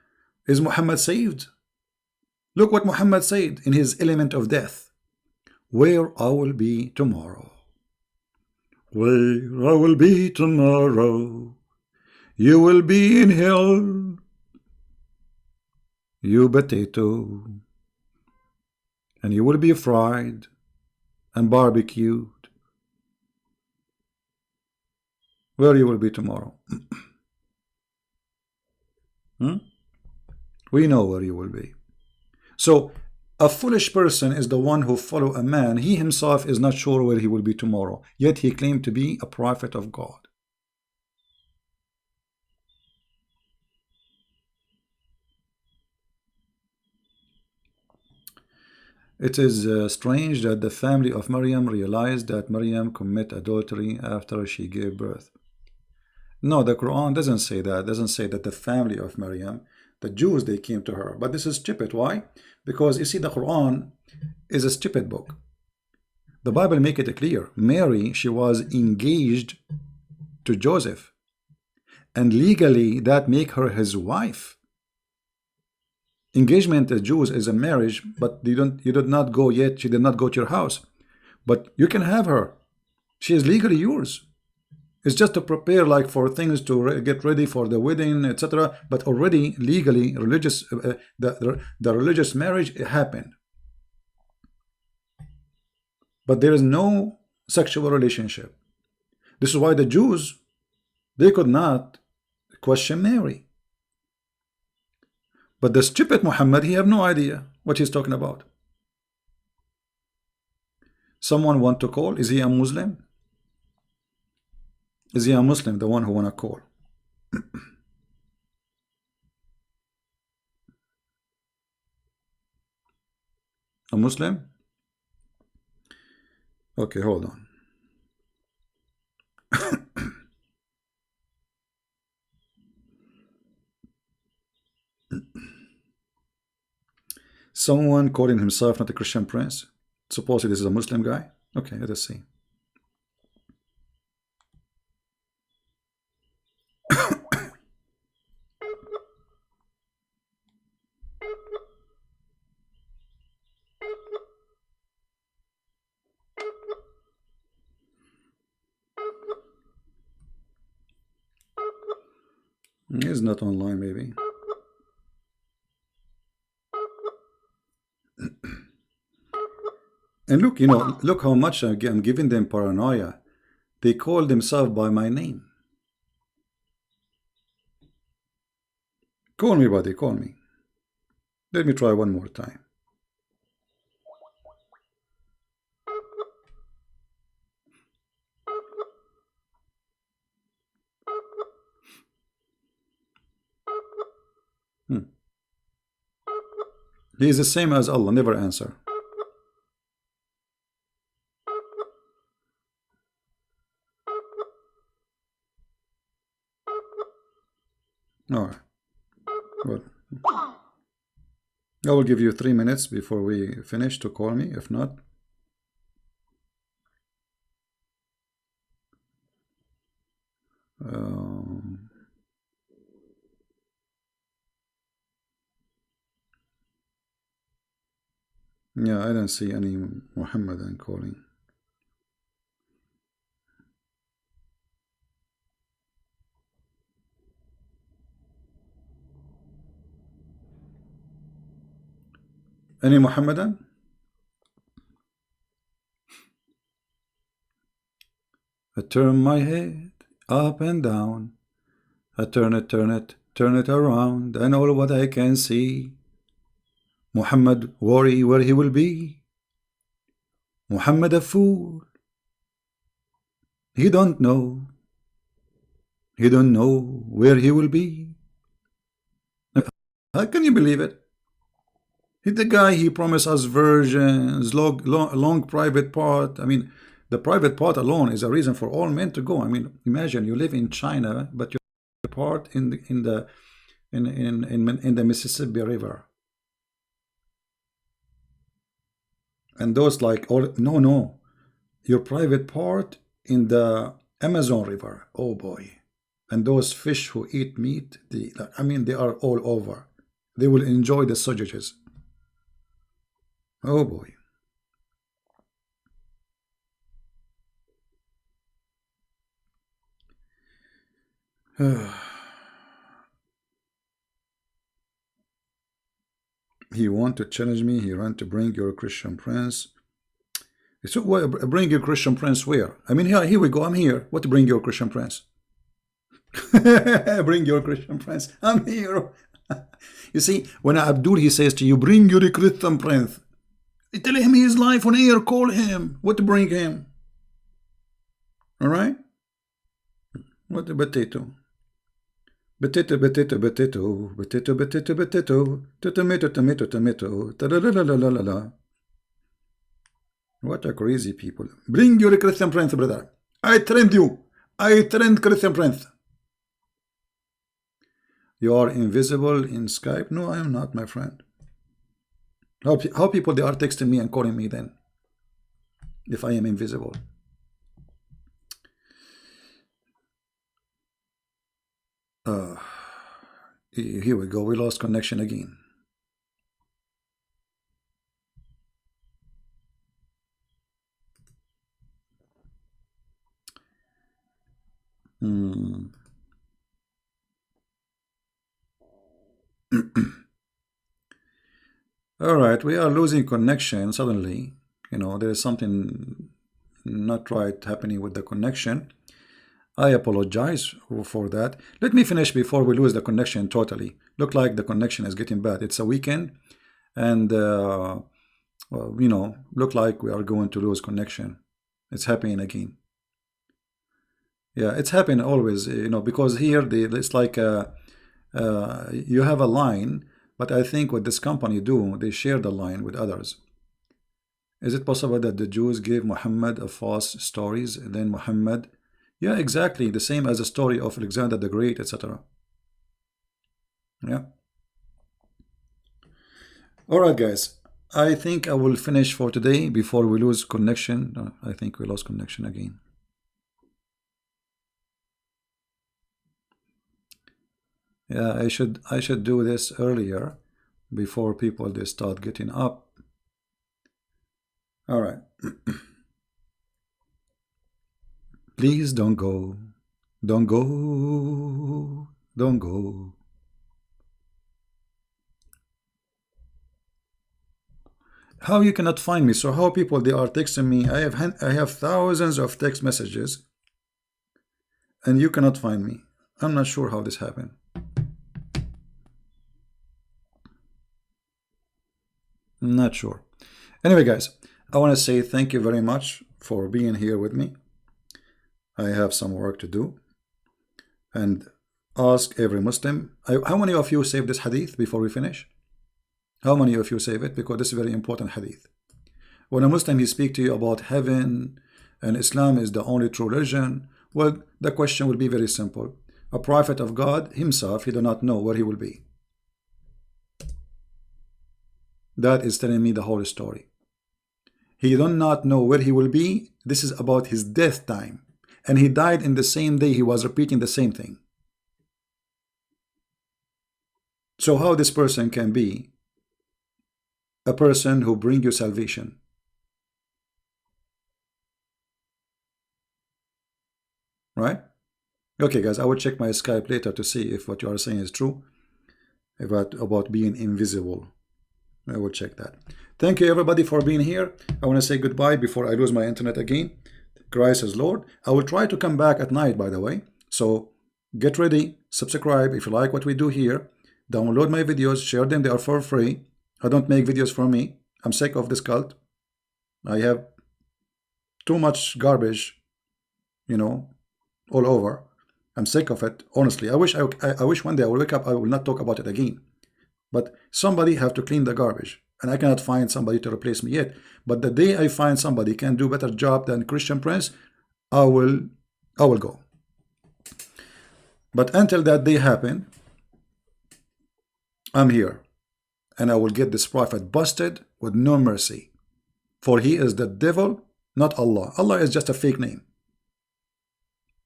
is Muhammad saved? Look what Muhammad said in his element of death. Where I will be tomorrow. Where I will be tomorrow. You will be in hell. You potato. And you will be fried and barbecued. Where you will be tomorrow. We know where you will be. So A foolish person is the one who follow a man. He himself is not sure where he will be tomorrow, yet he claimed to be a prophet of God. It is strange that the family of Maryam realized that Maryam committed adultery after she gave birth. No, the Quran doesn't say that. It doesn't say that the family of Maryam, the Jews, they came to her. But this is stupid. Why? Because you see, the Quran is a stupid book. The Bible make it clear. Mary, she was engaged to Joseph, and legally that make her his wife. Engagement to Jews is a marriage, but you did not go yet. She did not go to your house, but you can have her. She is legally yours. It's just to prepare, like, for things to get ready for the wedding, etc. But already legally, the religious marriage happened. But there is no sexual relationship. This is why the Jews, they could not question Mary. But the stupid Muhammad, he have no idea what he's talking about. Someone want to call? Is he a Muslim? Is he a Muslim, the one who want to call? A Muslim? Okay, hold on. Someone calling himself not a Christian prince. Supposedly this is a Muslim guy. Okay, let us see. He's not online, maybe. And look, look how much I'm giving them paranoia. They call themselves by my name. Call me, buddy, call me. Let me try one more time. He is the same as Allah, never answer. All right. Well, I will give you 3 minutes before we finish to call me. If not, yeah, I don't see any Muhammadan calling. Any Muhammadan? I turn my head up and down. I turn it around, and all what I can see. Muhammad worry where he will be. Muhammad a fool. He don't know. He don't know where he will be. How can you believe it? The guy, he promised us virgins, long private part. I mean, the private part alone is a reason for all men to go. I mean, imagine you live in China, but you're part in the Mississippi River, and those like all no, your private part in the Amazon River. Oh boy, and those fish who eat meat, I mean, they are all over. They will enjoy the sausages. Oh boy. He want to challenge me. He want to bring your Christian prince. So what, bring your Christian prince where? I mean, here we go. I'm here. What to bring your Christian prince? Bring your Christian prince. I'm here. You see, when Abdul, he says to you, bring your Christian prince. Tell him his life on air. Call him. What to bring him? All right. What the potato? Potato, potato, potato, potato, potato, potato, tomato, tomato, tomato, ta la la la la la la. What a crazy people. Bring your Christian Prince, brother. I trained you. I trained Christian Prince. You are invisible in Skype? No, I am not, my friend. How people they are texting me and calling me then? If I am invisible. Here we go. We lost connection again. All right, we are losing connection suddenly. You know, there is something not right happening with the connection. I apologize for that. Let me finish before we lose the connection totally. Look like the connection is getting bad. It's a weekend, and well, you know, look like we are going to lose connection. It's happening again. Yeah, it's happening always, you know, because here it's like you have a line, but I think what this company do, they share the line with others. Is it possible that the Jews gave Muhammad a false stories, and then Muhammad? Yeah, exactly, the same as the story of Alexander the Great, etc. Yeah. All right, guys. I think I will finish for today before we lose connection. I think we lost connection again. Yeah, I should do this earlier before people they start getting up. All right. Please don't go. Don't go. Don't go. How you cannot find me? So how people they are texting me? I have thousands of text messages, and you cannot find me. I'm not sure how this happened. I'm not sure. Anyway, guys, I want to say thank you very much for being here with me. I have some work to do, and ask every Muslim. How many of you save this hadith before we finish? How many of you save it? Because this is a very important hadith. When a Muslim he speak to you about heaven and Islam is the only true religion, well, the question will be very simple. A prophet of God himself, he do not know where he will be. That is telling me the whole story. He do not know where he will be. This is about his death time. And he died in the same day. He was repeating the same thing. So how this person can be a person who bring you salvation? Right? Okay, guys, I will check my Skype later to see if what you are saying is true about being invisible. I will check that. Thank you, everybody, for being here. I want to say goodbye before I lose my internet again. Christ is Lord. I will try to come back at night, by the way. So get ready, subscribe if you like what we do here. Download my videos, share them. They are for free. I don't make videos for me. I'm sick of this cult. I have too much garbage, you know, all over. I'm sick of it. Honestly, I wish one day I will wake up. I will not talk about it again. But somebody have to clean the garbage, and I cannot find somebody to replace me yet. But the day I find somebody can do better job than Christian Prince, I will go. But until that day happen, I'm here, and I will get this prophet busted with no mercy, for he is the devil, not Allah. Allah is just a fake name.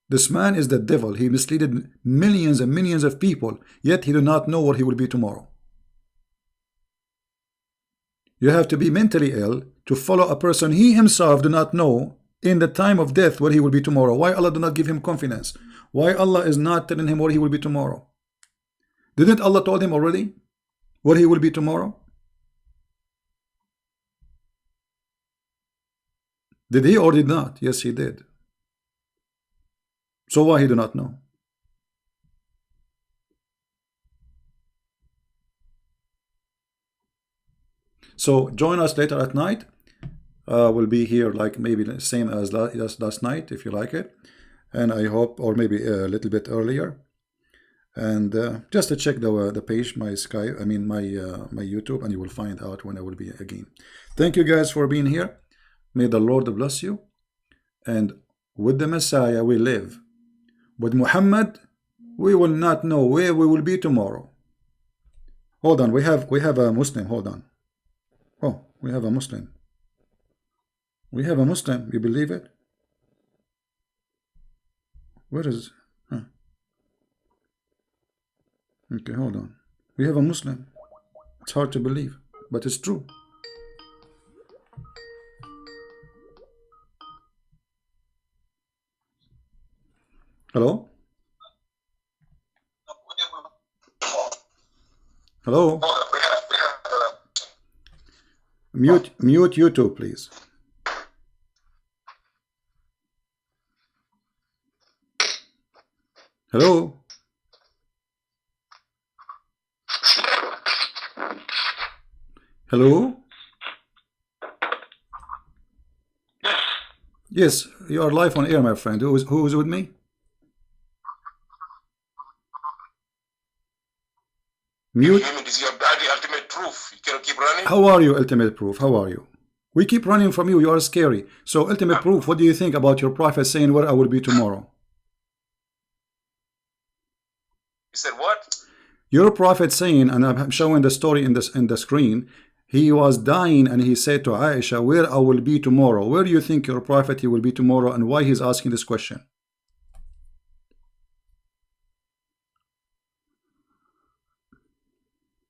This man is the devil. He misled millions and millions of people, yet he do not know what he will be tomorrow. You have to be mentally ill to follow a person he himself do not know in the time of death where he will be tomorrow. Why Allah do not give him confidence? Why Allah is not telling him where he will be tomorrow? Didn't Allah told him already where he will be tomorrow? Did he or did not? Yes, he did. So why he do not know? So join us later at night. We'll be here like maybe the same as last night if you like it, and I hope, or maybe a little bit earlier. And just to check the page, my Skype, I mean my YouTube, and you will find out when I will be again. Thank you guys for being here. May the Lord bless you. And with the Messiah we live. With Muhammad we will not know where we will be tomorrow. Hold on, we have a Muslim. Hold on. Oh, we have a Muslim. We have a Muslim. You believe it? Where is? Huh. Okay, hold on. We have a Muslim. It's hard to believe, but it's true. Hello? Hello? Mute YouTube, please. Hello? Hello? Yes, you are live on air, my friend. Who is with me? Mute. Is your daddy ultimate proof? You cannot keep running. How are you, ultimate proof? How are you? We keep running from you. You are scary. So, ultimate proof, what do you think about your prophet saying where I will be tomorrow? You said what? Your prophet saying, and I'm showing the story in the screen. He was dying and he said to Aisha, where I will be tomorrow. Where do you think your prophet he will be tomorrow, and why he's asking this question?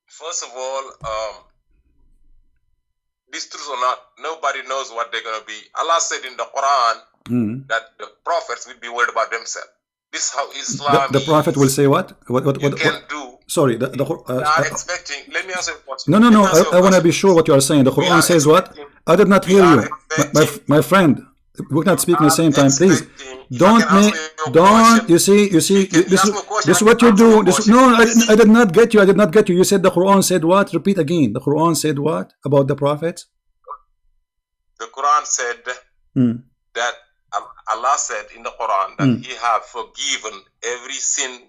First of all, this truth or not, nobody knows what they're going to be. Allah said in the Quran that the prophets will be worried about themselves. This is how Islam. The prophet will say what? What can do. Sorry, not expecting. Let me answer your question. No. I want to be sure what you are saying. The Quran says what? I did not hear you, my friend. We're not speaking at the same time, please. Don't. You see. This is what you do. No, I did not get you. I did not get you. You said the Quran said what? Repeat again. The Quran said what about the prophets? The Quran said that Allah said in the Quran that He have forgiven every sin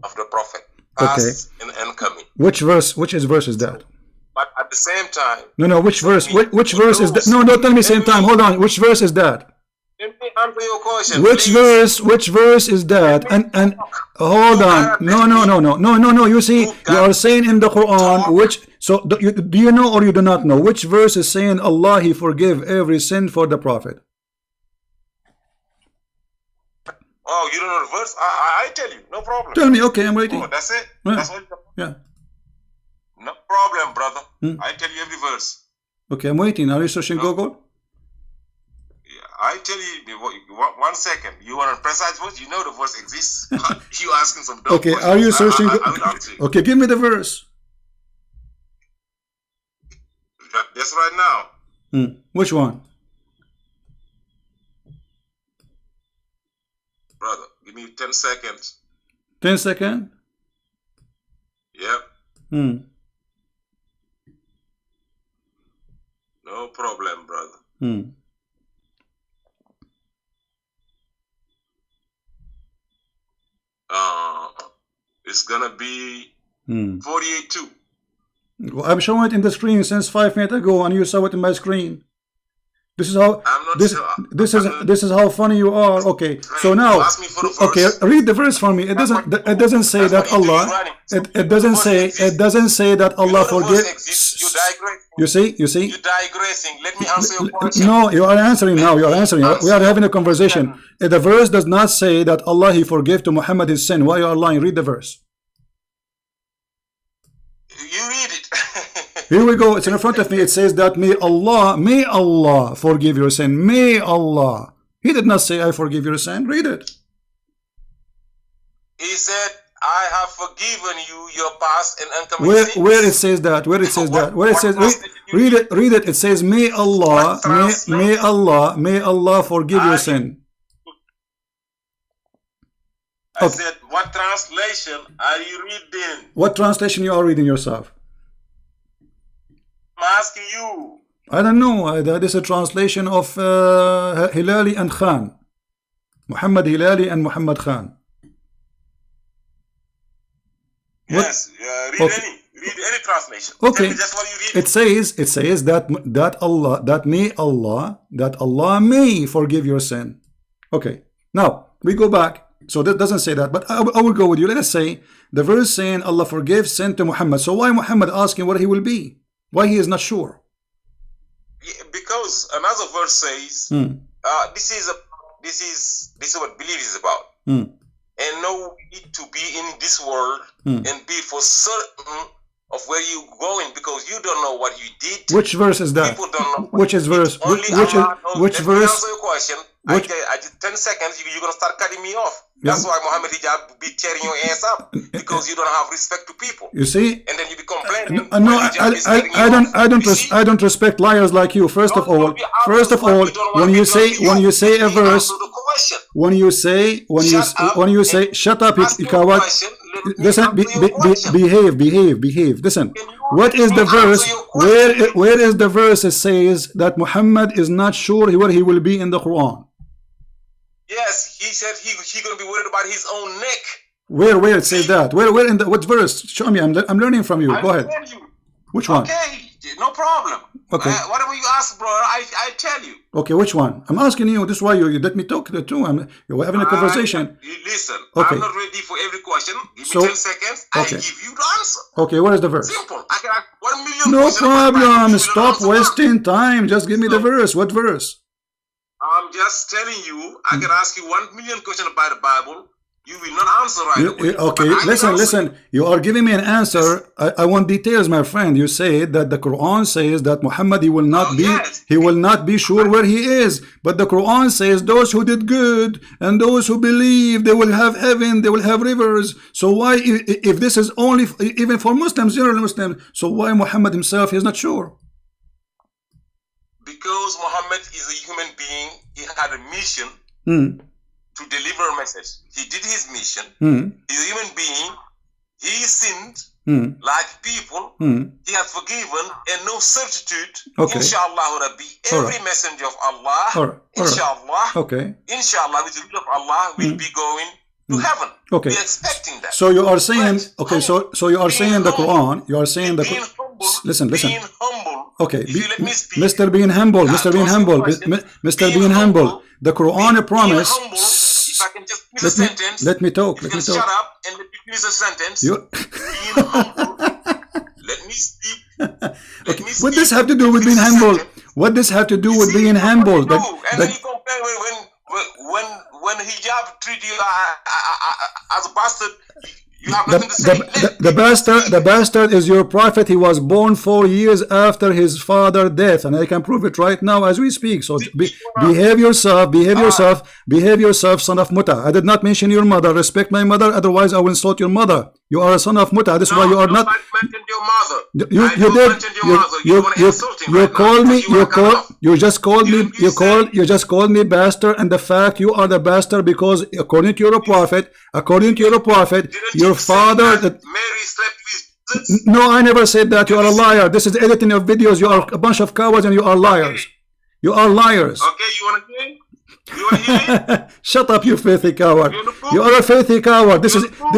of the prophet, past and coming. Which verse? Which verse is that? But at the same time, no. Which verse? Which verse is that? No, don't tell me same time. Hold on. Which verse is that? Let me answer your question. Which verse? Which verse is that? And hold on. No. You see, you are saying in the Quran which. So do you know or you do not know which verse is saying Allah He forgive every sin for the prophet? Oh, you don't know the verse? I tell you, no problem. Tell me. Okay, I'm waiting. Oh, that's it. Yeah. That's what. Yeah. No problem, brother. I tell you every verse. Okay, I'm waiting. Are you searching Google? Yeah, I tell you. 1 second. You want a precise verse? You know the verse exists. You asking some dumb Okay, questions. are you searching? I will answer you. Okay, give me the verse. That's right now. Which one? Brother, give me 10 seconds. 10 seconds? Yep. No problem, brother. It's gonna be 48-2. Well, I'm showing it in the screen since 5 minutes ago, and you saw it in my screen. This is how this is how funny you are. Okay, so now okay, read the verse for me. It doesn't say that Allah. It doesn't say that Allah forgives. You see. You're digressing. Let me answer your question. No, you are answering now. You are answering. We are having a conversation. The verse does not say that Allah He forgave to Muhammad his sin. Why you are lying? Read the verse. You read it. Here we go. It's in front of me. It says that may Allah forgive your sin. May Allah. He did not say I forgive your sin. Read it. He said, I have forgiven you your past and uncommitted sins. Where it says that? Where it says that? Where it says read it. Read it. It says may Allah may Allah forgive your sin. I said, what translation are you reading? What translation you are reading yourself? I'm asking you. I don't know. That is a translation of Hilali and Khan. Muhammad Hilali and Muhammad Khan. Yes, read any translation. Okay. Tell me just what you read. It says that Allah may forgive your sin. Okay. Now we go back. So that doesn't say that, but I will go with you. Let us say the verse saying Allah forgives sin to Muhammad. So why Muhammad asking what he will be? Why he is not sure? Yeah, because another verse says, this is what belief is about. And no need to be in this world and be for certain of where you going, because you don't know what you did. Which verse is that? People don't know. Which is verse? Which verse? Answer your question. I did 10 seconds. You're gonna start cutting me off. That's why Muhammad Hijab will be tearing your ass up, because you don't have respect to people. You see? And then you be complaining. No, I don't respect liars like you. First of all, when you say a verse, when you say shut up, you coward. Listen, behave. Listen, what is the verse? Where is the verse that says that Muhammad is not sure where he will be in the Quran? Yes, he said he gonna be worried about his own neck. Where it says that? Where in the what verse? Show me. I'm learning from you. Go ahead. Which one? Okay, no problem. Okay. Whatever you ask, bro, I tell you. Okay, which one? I'm asking you. This is why you let me talk to the two. You're having a conversation. Listen, okay. I'm not ready for every question. Give me 10 seconds. Okay. I give you the answer. Okay, what is the verse? Simple. I can ask 1 million no questions. problem. Stop wasting time. Just give me the verse. What verse? I'm just telling you, I can ask you 1 million questions about the Bible. You will not answer right away. Okay, listen. You are giving me an answer. I want details, my friend. You say that the Quran says that Muhammad he will not be sure where he is. But the Quran says those who did good and those who believe, they will have heaven, they will have rivers. So why, if this is only even for Muslims, general Muslims, so why Muhammad himself is not sure? Because Muhammad is a human being. He had a mission. To deliver a message. He did his mission. He's a human being. He sinned like people. He has forgiven and no substitute. Okay. Inshallah, Rabbi. Every messenger of Allah, inshallah, inshallah, with the will of Allah, will be going to heaven. Okay. We're expecting that. So you are saying, okay, so you are saying the Quran, you are saying the Quran. Listen. Being humble. Okay, if you let me speak, Mr. Being humble, Mr. Being humble. The Quran promise. If I can just finish a sentence. Let me talk. Shut up and let me finish a sentence. Being humble. Let me speak. Okay. What does have to do with being humble? What does have to do with being humble? And then you compare when hijab treat you as a bastard. You have nothing to say. The bastard is your prophet. He was born 4 years after his father's death, and I can prove it right now as we speak. So behave yourself, son of Muta. I did not mention your mother. Respect my mother, otherwise I will insult your mother. You are a son of Muta. This is why you are not. Mentioned your mother. You did. You called me. You just called me bastard, and the fact you are the bastard because according to your prophet, your father. Mary slept with Jesus. No, I never said that. You are a liar. This is editing of videos. You are a bunch of cowards, and you are liars. You are liars. Okay, you want to hear? You want to hear me? Shut up, you filthy coward. You are a filthy coward. This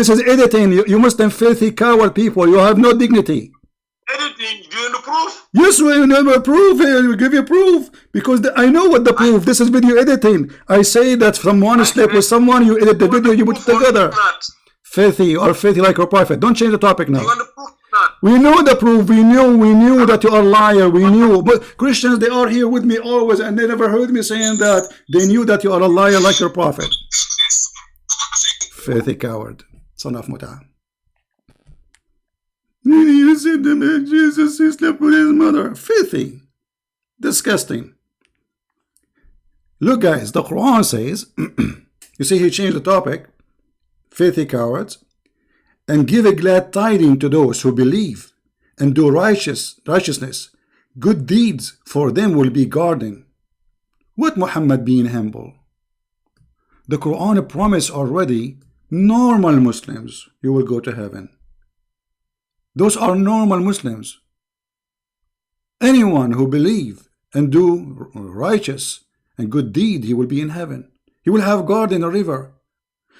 is editing. You Muslim filthy coward people. You have no dignity. Editing? Do you know the proof? Yes, we never proof. We give you proof because I know what the proof. This is video editing. I say that someone slept with someone. You edit the video. You put it together. Filthy or filthy like your prophet. Don't change the topic now. You want the proof? We know the proof. We knew that you are a liar. We knew. But Christians, they are here with me always, and they never heard me saying that. They knew that you are a liar like your prophet. Filthy coward, son of Muta. You said that Jesus he slept with his mother. Filthy, disgusting. Look, guys, the Quran says. You see, he changed the topic. Filthy cowards. And give a glad tidings to those who believe and do righteousness. Good deeds for them will be guarding. What Muhammad being humble? The Quran promised already normal Muslims you will go to heaven. Those are normal Muslims. Anyone who believe and do righteous and good deed, he will be in heaven. He will have guard in a river.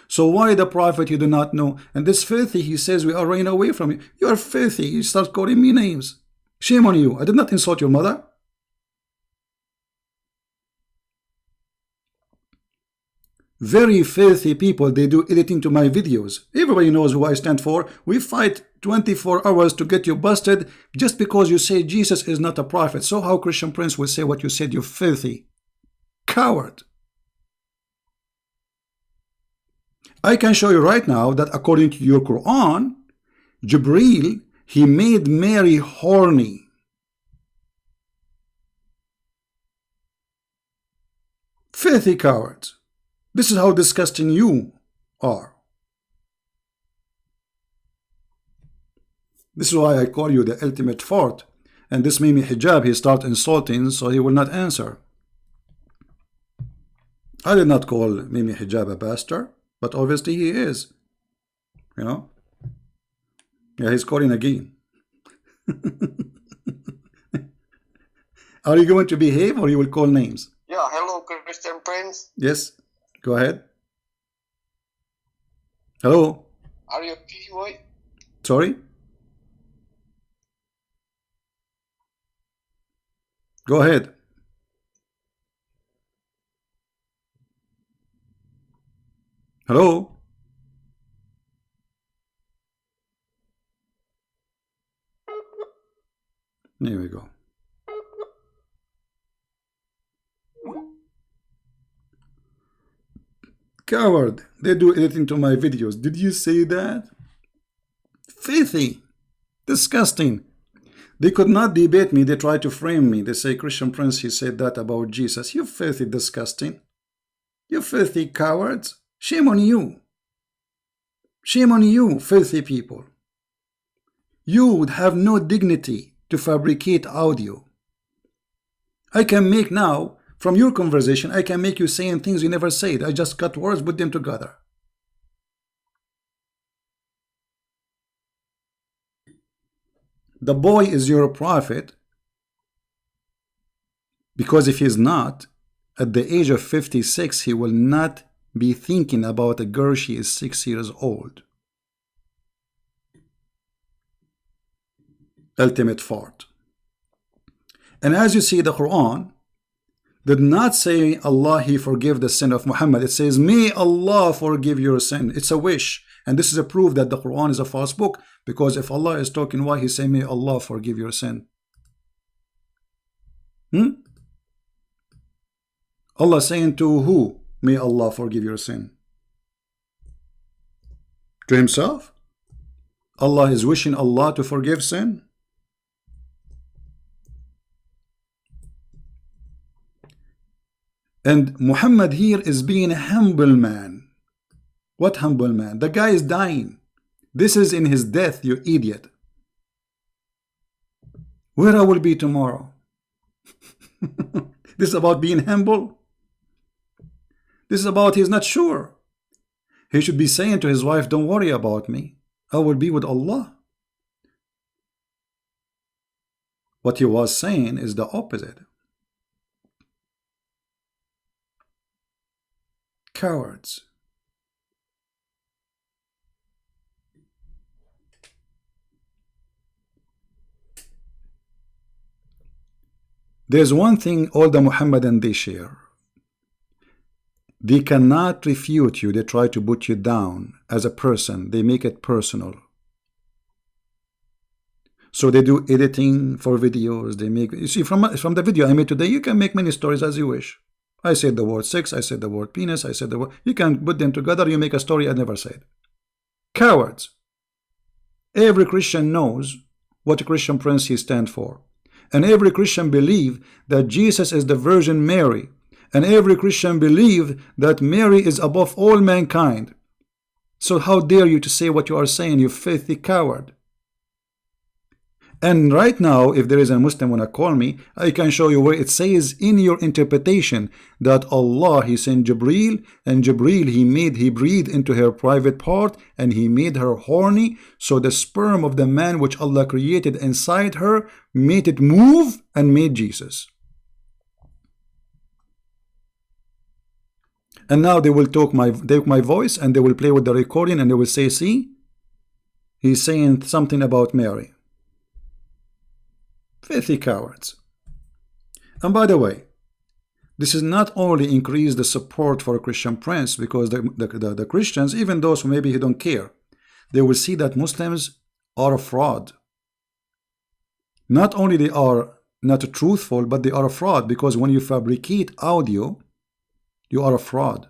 So why the prophet you do not know? And this filthy, he says, we are running away from you. You are filthy. You start calling me names. Shame on you. I did not insult your mother. Very filthy people, they do editing to my videos. Everybody knows who I stand for. We fight 24 hours to get you busted just because you say Jesus is not a prophet. So how Christian Prince will say what you said, you filthy coward? I can show you right now that according to your Quran, Jibreel, he made Mary horny. Filthy cowards. This is how disgusting you are. This is why I call you the ultimate fart. And this Mimi Hijab, he start insulting, so he will not answer. I did not call Mimi Hijab a bastard, but obviously he is. You know? Yeah, he's calling again. Are you going to behave or you will call names? Yeah, hello, Christian Prince. Yes, go ahead. Hello. Are you okay, boy? Sorry? Go ahead. Hello? There we go. Coward, they do editing to my videos. Did you say that? Filthy. Disgusting. They could not debate me. They try to frame me. They say, Christian Prince, he said that about Jesus. You filthy disgusting. You filthy cowards. Shame on you. Shame on you, filthy people. You would have no dignity to fabricate audio. I can make now, from your conversation, I can make you saying things you never said. I just cut words, put them together. The boy is your prophet, because if he's not, at the age of 56, he will not be thinking about a girl she is 6 years old. Ultimate fart. And as you see, the Quran did not say Allah he forgive the sin of Muhammad. It says may Allah forgive your sin. It's a wish. And this is a proof that the Quran is a false book, because if Allah is talking, why he say may Allah forgive your sin? Allah saying to who? May Allah forgive your sin. To himself? Allah is wishing Allah to forgive sin? And Muhammad here is being a humble man. What humble man? The guy is dying. This is in his death, you idiot. Where I will be tomorrow? This is about being humble. This is about he's not sure. He should be saying to his wife, don't worry about me. I will be with Allah. What he was saying is the opposite. Cowards. There's one thing all the Muhammadan they share. They cannot refute you. They try to put you down as a person. They make it personal. So they do editing for videos. They make, you see, from the video I made today, you can make many stories as you wish. I said the word sex, I said the word penis, I said the word, you can put them together, you make a story I never said. Cowards. Every Christian knows what Christian Prince he stands for. And every Christian believe that Jesus is the Virgin Mary. And every Christian believe that Mary is above all mankind. So how dare you to say what you are saying, you filthy coward? And right now, if there is a Muslim wanna call me, I can show you where it says in your interpretation that Allah, He sent Jibreel, and Jibreel, He breathed into her private part, and He made her horny, so the sperm of the man which Allah created inside her made it move and made Jesus. And now they will take my voice and they will play with the recording and they will say, see, he's saying something about Mary. Filthy cowards. And by the way, this is not only increase the support for a Christian Prince, because the Christians, even those who maybe don't care, they will see that Muslims are a fraud. Not only they are not truthful, but they are a fraud, because when you fabricate audio, you are a fraud.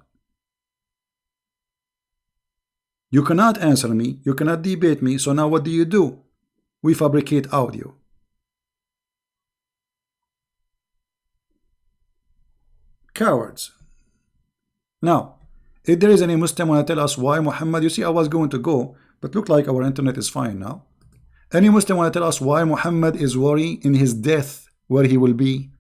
You cannot answer me, you cannot debate me, so now what do? We fabricate audio. Cowards. Now, if there is any Muslim want to tell us why Muhammad, you see I was going to go, but look like our internet is fine now. Any Muslim want to tell us why Muhammad is worried in his death where he will be?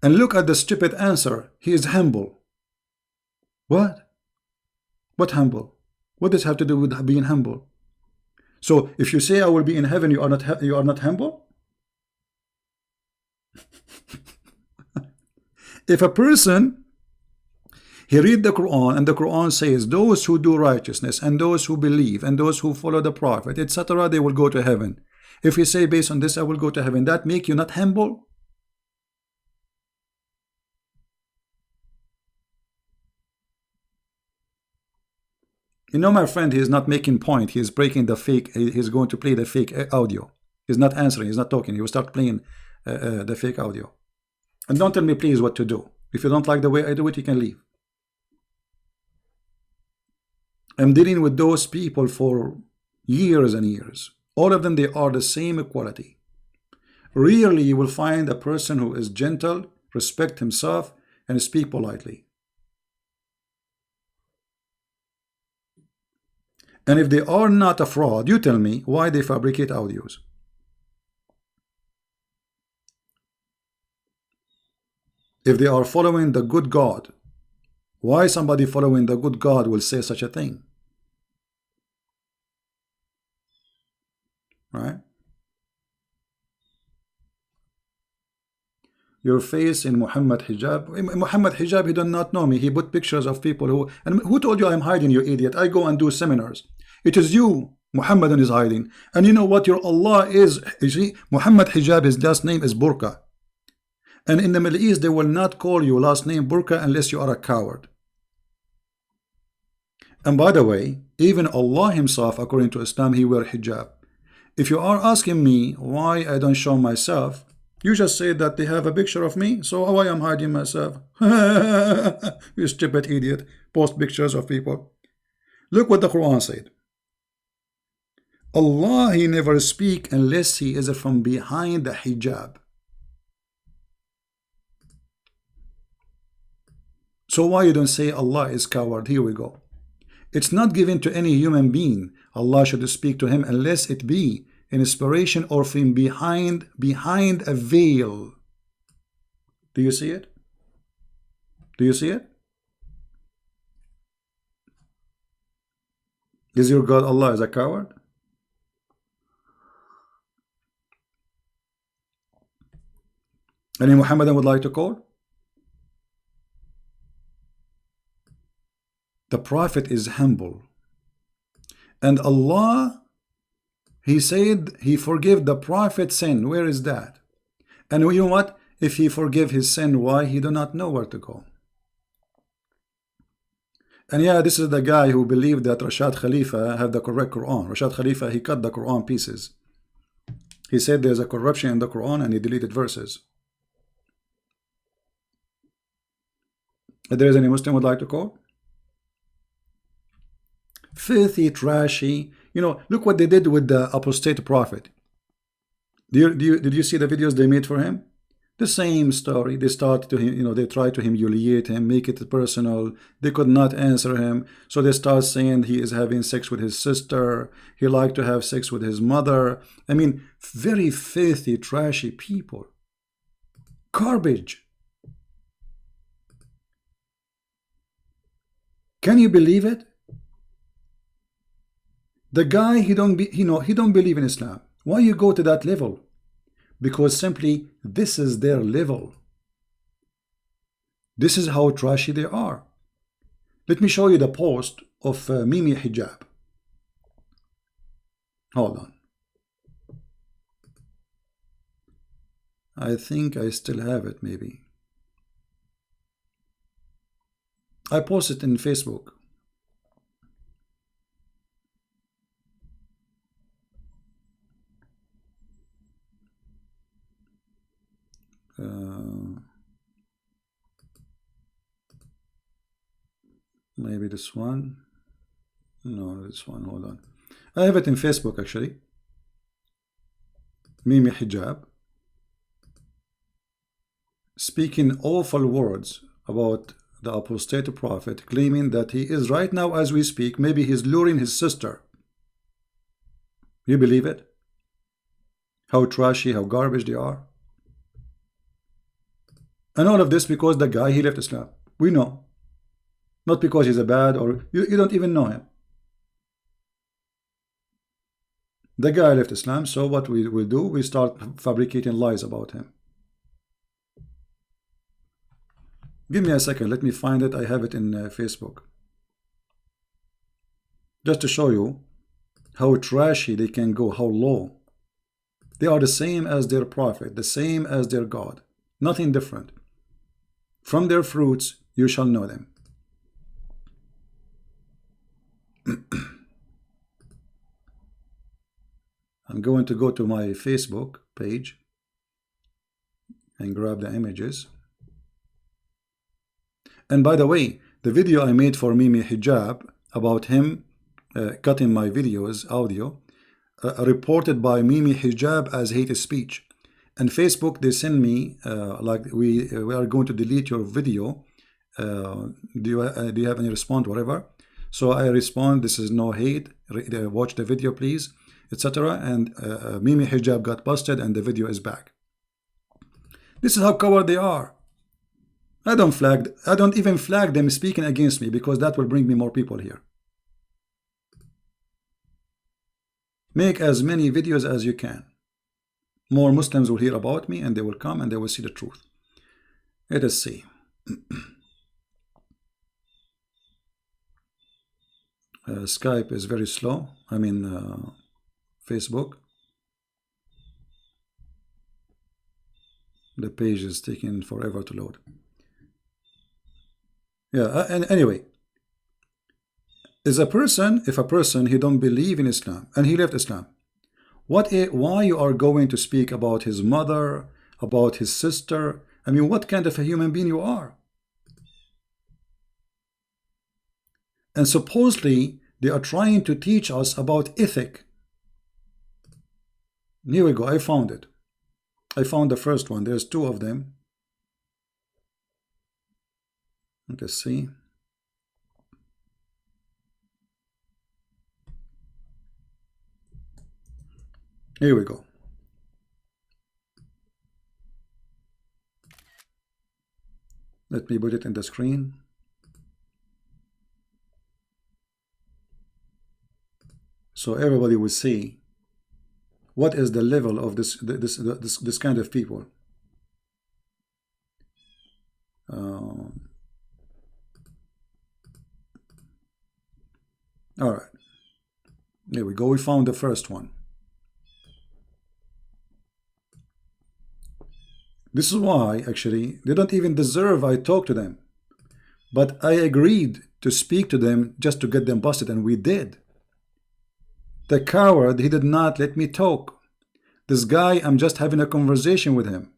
And look at the stupid answer. He is humble. What? What humble? What does it have to do with being humble? So if you say I will be in heaven, you are not humble? If a person, he read the Quran and the Quran says those who do righteousness and those who believe and those who follow the Prophet, etc., they will go to heaven. If you say based on this I will go to heaven, that make you not humble? You know, my friend, he is not making point. He is breaking the fake. He is going to play the fake audio. He's not answering. He's not talking. He will start playing the fake audio. And don't tell me, please, what to do. If you don't like the way I do it, you can leave. I'm dealing with those people for years and years. All of them, they are the same quality. Rarely you will find a person who is gentle, respect himself, and speak politely. And if they are not a fraud, you tell me why they fabricate audios. If they are following the good God, why somebody following the good God will say such a thing? Right? Your face in Muhammad hijab. Muhammad hijab, he does not know me. He put pictures of people who... And who told you I'm hiding, you idiot? I go and do seminars. It is you, Muhammadan, is hiding. And you know what your Allah is? You see, Muhammad hijab, his last name is Burqa. And in the Middle East, they will not call you last name Burqa unless you are a coward. And by the way, even Allah himself, according to Islam, he wear hijab. If you are asking me why I don't show myself, you just say that they have a picture of me, so why I'm hiding myself? You stupid idiot. Post pictures of people. Look what the Quran said. Allah, he never speak unless he is from behind the hijab. So why you don't say Allah is coward? Here we go. It's not given to any human being. Allah should speak to him unless it be an inspiration or from behind a veil. Do you see it? Do you see it? Is your God Allah is a coward? Any Muhammadan would like to call? The Prophet is humble. And Allah, he said he forgive the Prophet's sin. Where is that? And you know what? If he forgive his sin, why? He do not know where to go. And yeah, this is the guy who believed that Rashad Khalifa had the correct Quran. Rashad Khalifa, he cut the Quran pieces. He said there's a corruption in the Quran and he deleted verses. If there is any Muslim would like to call? Filthy, trashy. You know, look what they did with the apostate prophet. Did you see the videos they made for him? The same story. They start to, they try to humiliate him, make it personal. They could not answer him, so they start saying he is having sex with his sister. He liked to have sex with his mother. I mean, very filthy, trashy people. Garbage. Can you believe it? The guy, he don't believe in Islam. Why you go to that level? Because simply this is their level. This is how trashy they are. Let me show you the post of Mimi Hijab. Hold on. I think I still have it, maybe. I posted in Facebook. Maybe this one. No, this one. Hold on. I have it in Facebook actually. Mimi Hijab speaking awful words about the apostate prophet, claiming that he is right now as we speak, maybe he's luring his sister. You believe it? How trashy, how garbage they are. And all of this because the guy, he left Islam. We know. Not because he's a bad, or you don't even know him. The guy left Islam, so what we will do, we start fabricating lies about him. Give me a second, let me find it. I have it in Facebook. Just to show you how trashy they can go, how low. They are the same as their prophet, the same as their God. Nothing different. From their fruits you shall know them. I'm going to go to my Facebook page and grab the images. And by the way, the video I made for Mimi Hijab about him cutting my videos, audio, reported by Mimi Hijab as hate speech. And Facebook, they send me like we are going to delete your video. Do you have any response, whatever? So I respond, this is no hate, watch the video please, etc. And Mimi Hijab got busted and the video is back. This is how coward they are. I don't even flag them speaking against me, because that will bring me more people here. Make as many videos as you can. More Muslims will hear about me and they will come and they will see the truth. Let us see. Skype is very slow. I mean Facebook. The page is taking forever to load. Yeah, and anyway, if a person he don't believe in Islam and he left Islam, why you are going to speak about his mother, about his sister? I mean, what kind of a human being you are? And supposedly they are trying to teach us about ethic. Here we go. I found it. I found the first one. There's two of them. Let's see. Here we go. Let me put it in the screen. So everybody will see what is the level of this kind of people. All right, there we go. We found the first one. This is why actually they don't even deserve I talk to them, but I agreed to speak to them just to get them busted, and we did. The coward, he did not let me talk. This guy, I'm just having a conversation with him.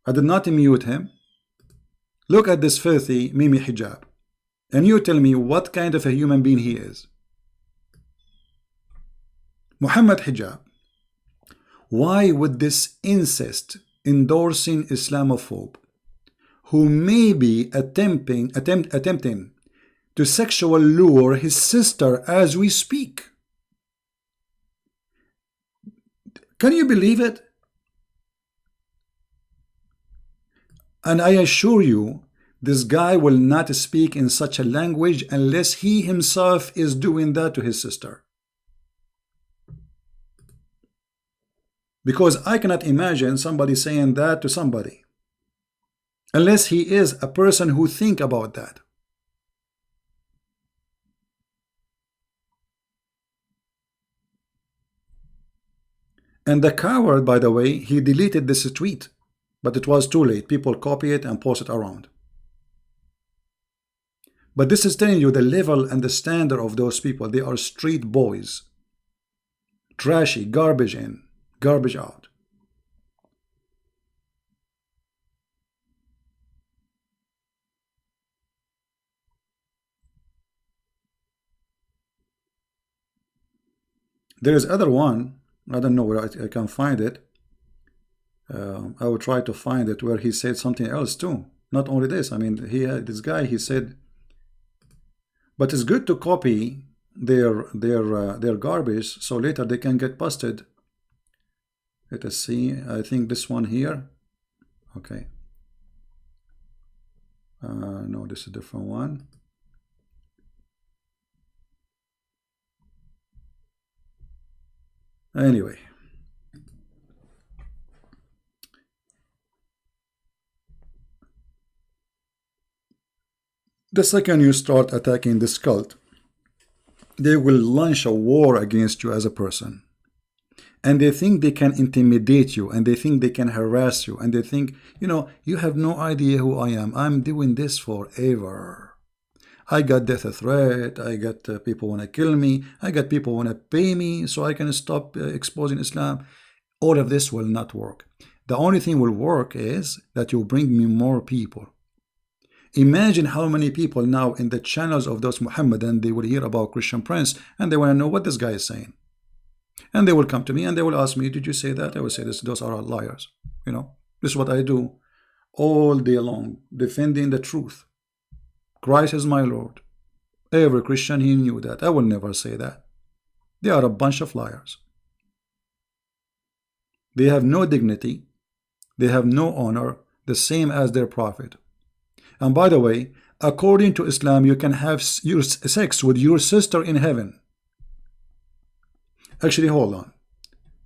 I did not mute him. Look at this filthy Mimi Hijab, and you tell me what kind of a human being he is. Muhammad Hijab. Why would this incest endorsing Islamophobe who may be attempting to sexual lure his sister as we speak. Can you believe it? And I assure you, this guy will not speak in such a language unless he himself is doing that to his sister. Because I cannot imagine somebody saying that to somebody unless he is a person who think about that. And the coward, by the way, he deleted this tweet, but it was too late. People copy it and post it around. But this is telling you the level and the standard of those people. They are street boys. Trashy, garbage in, garbage out. There is other one. I don't know where I can find it. I will try to find it where he said something else too. Not only this. I mean, this guy, he said, but it's good to copy their garbage so later they can get busted. Let us see. I think this one here. Okay. No, this is a different one. Anyway, the second you start attacking this cult, they will launch a war against you as a person. And they think they can intimidate you, and they think they can harass you, and they think, you know, you have no idea who I am. I'm doing this forever. I got death threat, I got people want to kill me, I got people want to pay me so I can stop exposing Islam. All of this will not work. The only thing will work is that you bring me more people. Imagine how many people now in the channels of those Muhammadan, they will hear about Christian Prince and they want to know what this guy is saying. And they will come to me and they will ask me, did you say that? I will say this, those are all liars. You know, this is what I do all day long, defending the truth. Christ is my Lord. Every Christian, he knew that. I will never say that. They are a bunch of liars. They have no dignity. They have no honor, the same as their prophet. And by the way, according to Islam, you can have your sex with your sister in heaven. Actually, hold on.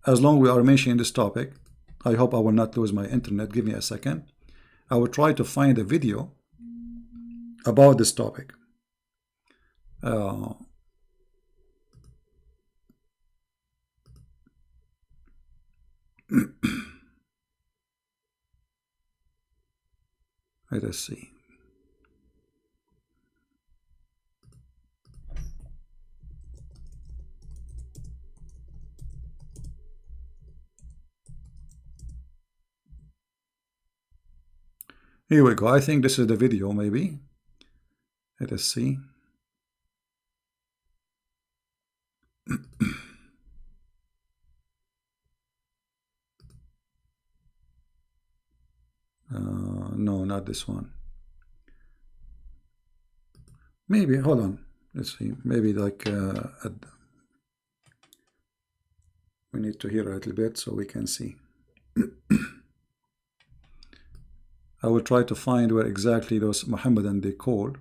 As long as we are mentioning this topic, I hope I will not lose my internet. Give me a second. I will try to find a video about this topic. Let us see. Here we go. I think this is the video, maybe. Let us see. No, not this one. Maybe, hold on. Let's see. Maybe like we need to hear a little bit so we can see. I will try to find where exactly those Muhammadan they called.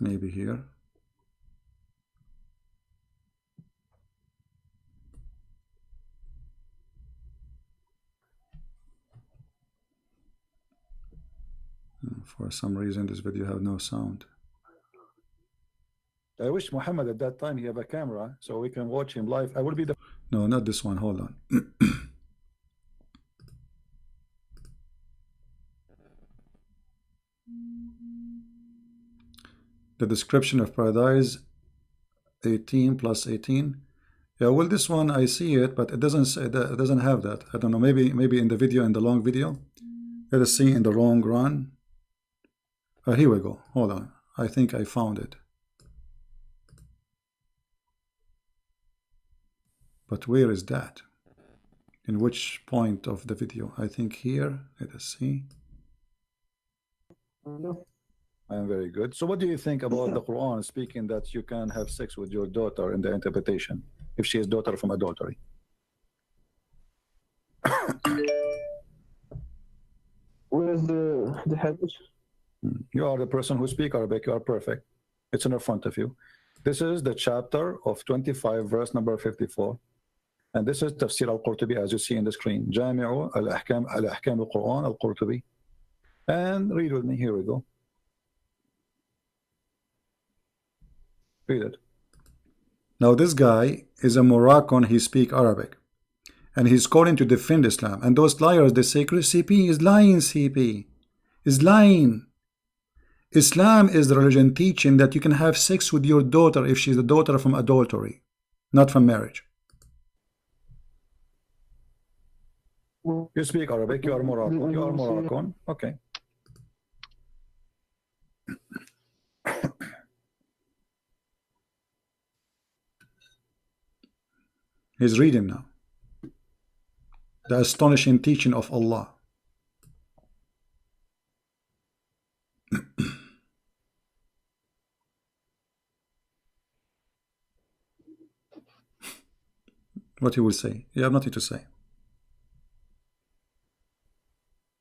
Maybe here. For some reason, this video have no sound. I wish Muhammad at that time he have a camera so we can watch him live. I will be the... No, not this one. Hold on. The description of paradise 18 plus 18. Yeah, well, this one I see it, but it doesn't say that. It doesn't have that. I don't know. Maybe in the video, in the long video, Let us see in the long run. Here we go. Hold on. I think I found it. But where is that? In which point of the video? I think here. Let us see. I am very good. So what do you think about the Quran speaking that you can have sex with your daughter in the interpretation if she is daughter from adultery? Where's the hadith? You are the person who speaks Arabic. You are perfect. It's in front of you. This is the chapter of 25, verse number 54. And this is Tafsir al-Qurtubi, as you see in the screen. Jami'u al-Ahkam al-Quran al-Qurtubi. And read with me. Here we go. Read it. Now this guy is a Moroccan. He speaks Arabic. And he's calling to defend Islam. And those liars, they say, CP is lying, CP is lying. Islam is the religion teaching that you can have sex with your daughter if she's a daughter from adultery, not from marriage. You speak Arabic, you are Moroccan. You are Moroccan. Okay. He's reading now. The astonishing teaching of Allah. What he will say? You have nothing to say.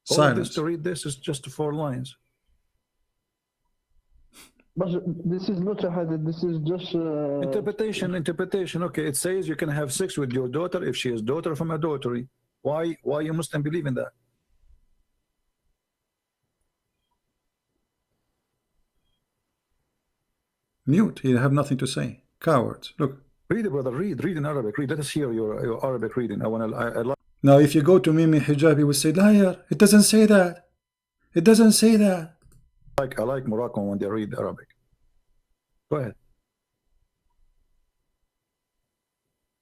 Silence. To read this is just 4 lines. But this is not a hadith. This is just interpretation. Interpretation. Okay, it says you can have sex with your daughter if she is daughter from adultery. Why you Muslim believe in that? Mute. You have nothing to say. Cowards. Look. Read it, brother. Read in Arabic. Read. Let us hear your Arabic reading. I like. Now, if you go to Mimi Hijab, he will say, liar. It doesn't say that. It doesn't say that. I like Moroccan when they read Arabic. Go ahead.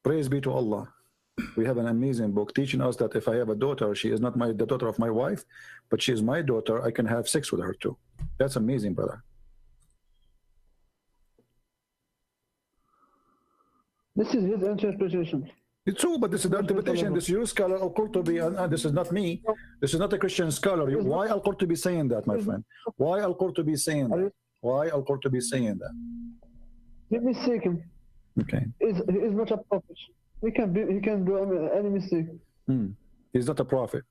Praise be to Allah. We have an amazing book teaching us that if I have a daughter, she is not the daughter of my wife, but she is my daughter, I can have sex with her too. That's amazing, brother. This is his interpretation. It's true, but this is the interpretation. This is your scholar Al-Qurtubi, and this is not me. This is not a Christian scholar. Why Al-Qurtubi saying that, my friend? Why Al-Qurtubi saying that? Why Al-Qurtubi saying that? He mistaken. Okay. He is not a prophet. He can do any mistake. He's not a prophet.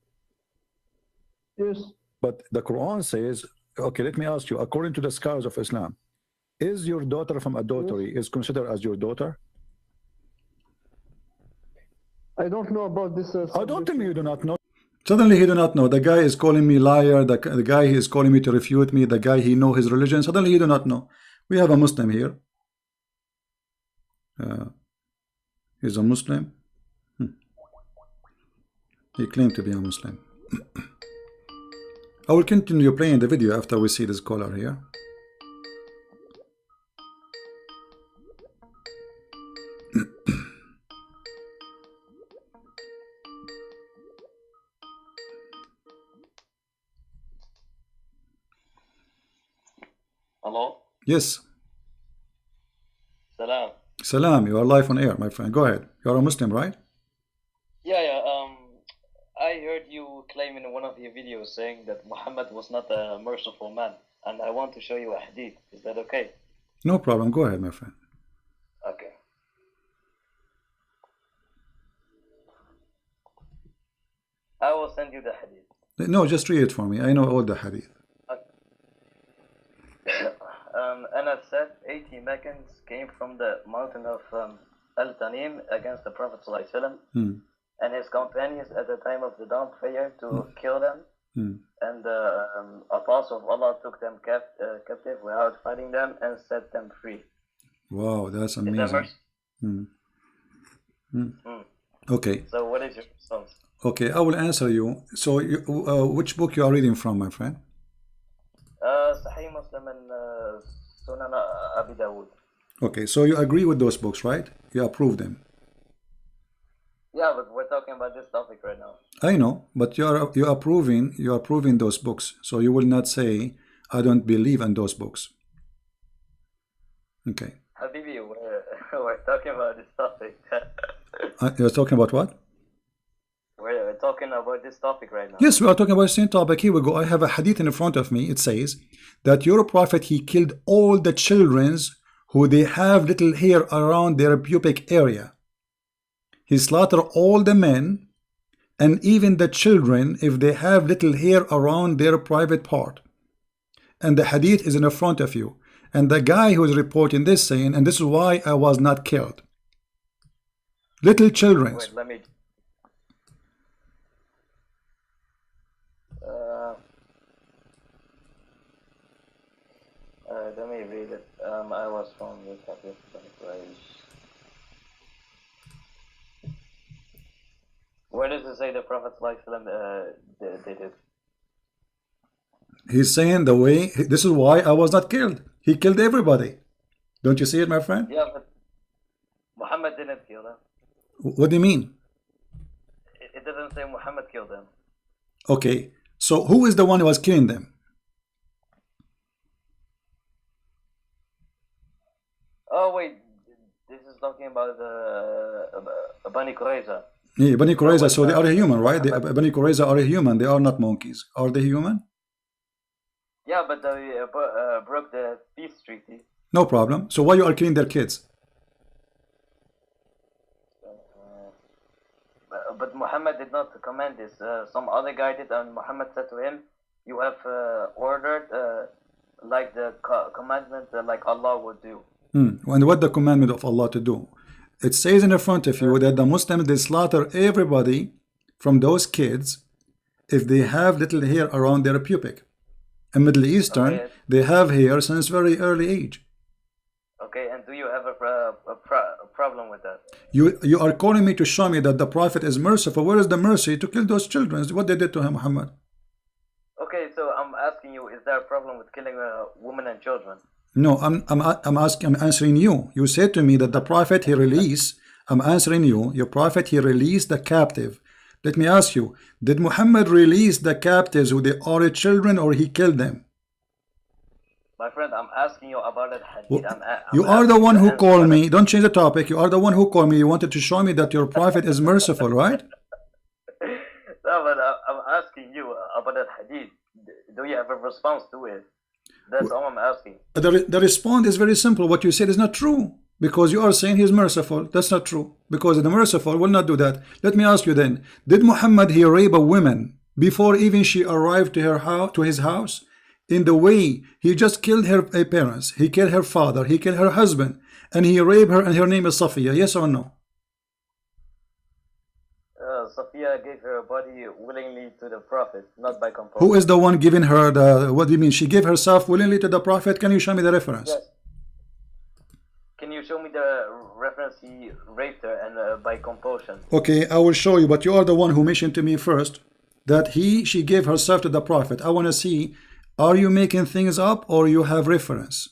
Yes. But the Quran says, okay, let me ask you, according to the scholars of Islam, is your daughter from adultery is considered as your daughter? I don't know about this. I don't tell me you do not know. Suddenly he do not know. The guy is calling me liar. The guy he is calling me to refute me. The guy he know his religion. Suddenly he do not know. We have a Muslim here. He's a Muslim. He claimed to be a Muslim. I will continue playing the video after we see this caller here. Hello? Yes. Salam. Salam, you are live on air, my friend. Go ahead. You are a Muslim, right? Yeah. I heard you claim in one of your videos saying that Muhammad was not a merciful man, and I want to show you a hadith. Is that okay? No problem. Go ahead, my friend. Okay. I will send you the hadith. No, just read it for me. I know all the hadith. Anas said 80 Meccans came from the mountain of Al-Tanim against the Prophet ﷺ and his companions at the time of the dawn prayer to kill them. And the Apostle of Allah took them captive without fighting them and set them free. Wow, that's amazing. Okay. So what is your response? Okay, I will answer you. So which book you are reading from, my friend? Sahih Muslim and Sunan Abi Dawud. Okay, so you agree with those books, right? You approve them. Yeah, but we're talking about this topic right now. I know, but you are proving those books. So you will not say I don't believe in those books. Okay. Habibi, we're talking about this topic. You're talking about what? We're talking about this topic right now. Yes, we are talking about the same topic. Here we go. I have a hadith in front of me. It says that your prophet, he killed all the children who they have little hair around their pubic area. He slaughtered all the men and even the children if they have little hair around their private part. And the hadith is in front of you. And the guy who is reporting this saying, and this is why I was not killed. Little children. Wait, let me read it. I was from the topic. Where does it say the Prophet did it? He's saying the way, this is why I was not killed. He killed everybody. Don't you see it, my friend? Yeah, but Muhammad didn't kill them. What do you mean? It doesn't say Muhammad killed them. Okay, so who is the one who was killing them? Oh wait, this is talking about Bani Qurayza. Yeah, Bani Qurayza, so they are a human, right? Bani Qurayza are a human, they are not monkeys. Are they human? Yeah, but they broke the peace treaty. No problem. So why you are killing their kids? But Muhammad did not command this. Some other guy did, and Muhammad said to him, "You have ordered like the commandment like Allah would do." And what the commandment of Allah to do? It says in the front of you that the Muslims, they slaughter everybody from those kids if they have little hair around their pubic. In Middle Eastern, okay, they have hair since very early age. Okay, and do you have a problem with that? You are calling me to show me that the Prophet is merciful. Where is the mercy to kill those children? What they did to him, Muhammad? Okay, so I'm asking you, is there a problem with killing women and children? No, I'm answering you. You said to me that the Prophet he released. I'm answering you. Your Prophet he released the captive. Let me ask you, did Muhammad release the captives who they are children or he killed them? My friend, I'm asking you about that hadith. You are the one who called me. Don't change the topic. You are the one who called me. You wanted to show me that your Prophet is merciful, right? No, but I'm asking you about that hadith. Do you have a response to it? That's all I'm asking. The response is very simple. What you said is not true. Because you are saying he's merciful. That's not true. Because the merciful will not do that. Let me ask you then. Did Muhammad he rape a woman before even she arrived to her house, to his house? In the way he just killed her parents. He killed her father. He killed her husband. And he raped her and her name is Safiya. Yes or no? Safiya gave her body willingly to the Prophet, not by compulsion. Who is the one giving her the, what do you mean? She gave herself willingly to the Prophet? Can you show me the reference? Yes. Can you show me the reference he raped her and by compulsion? Okay, I will show you, but you are the one who mentioned to me first that she gave herself to the Prophet. I want to see, are you making things up or you have reference?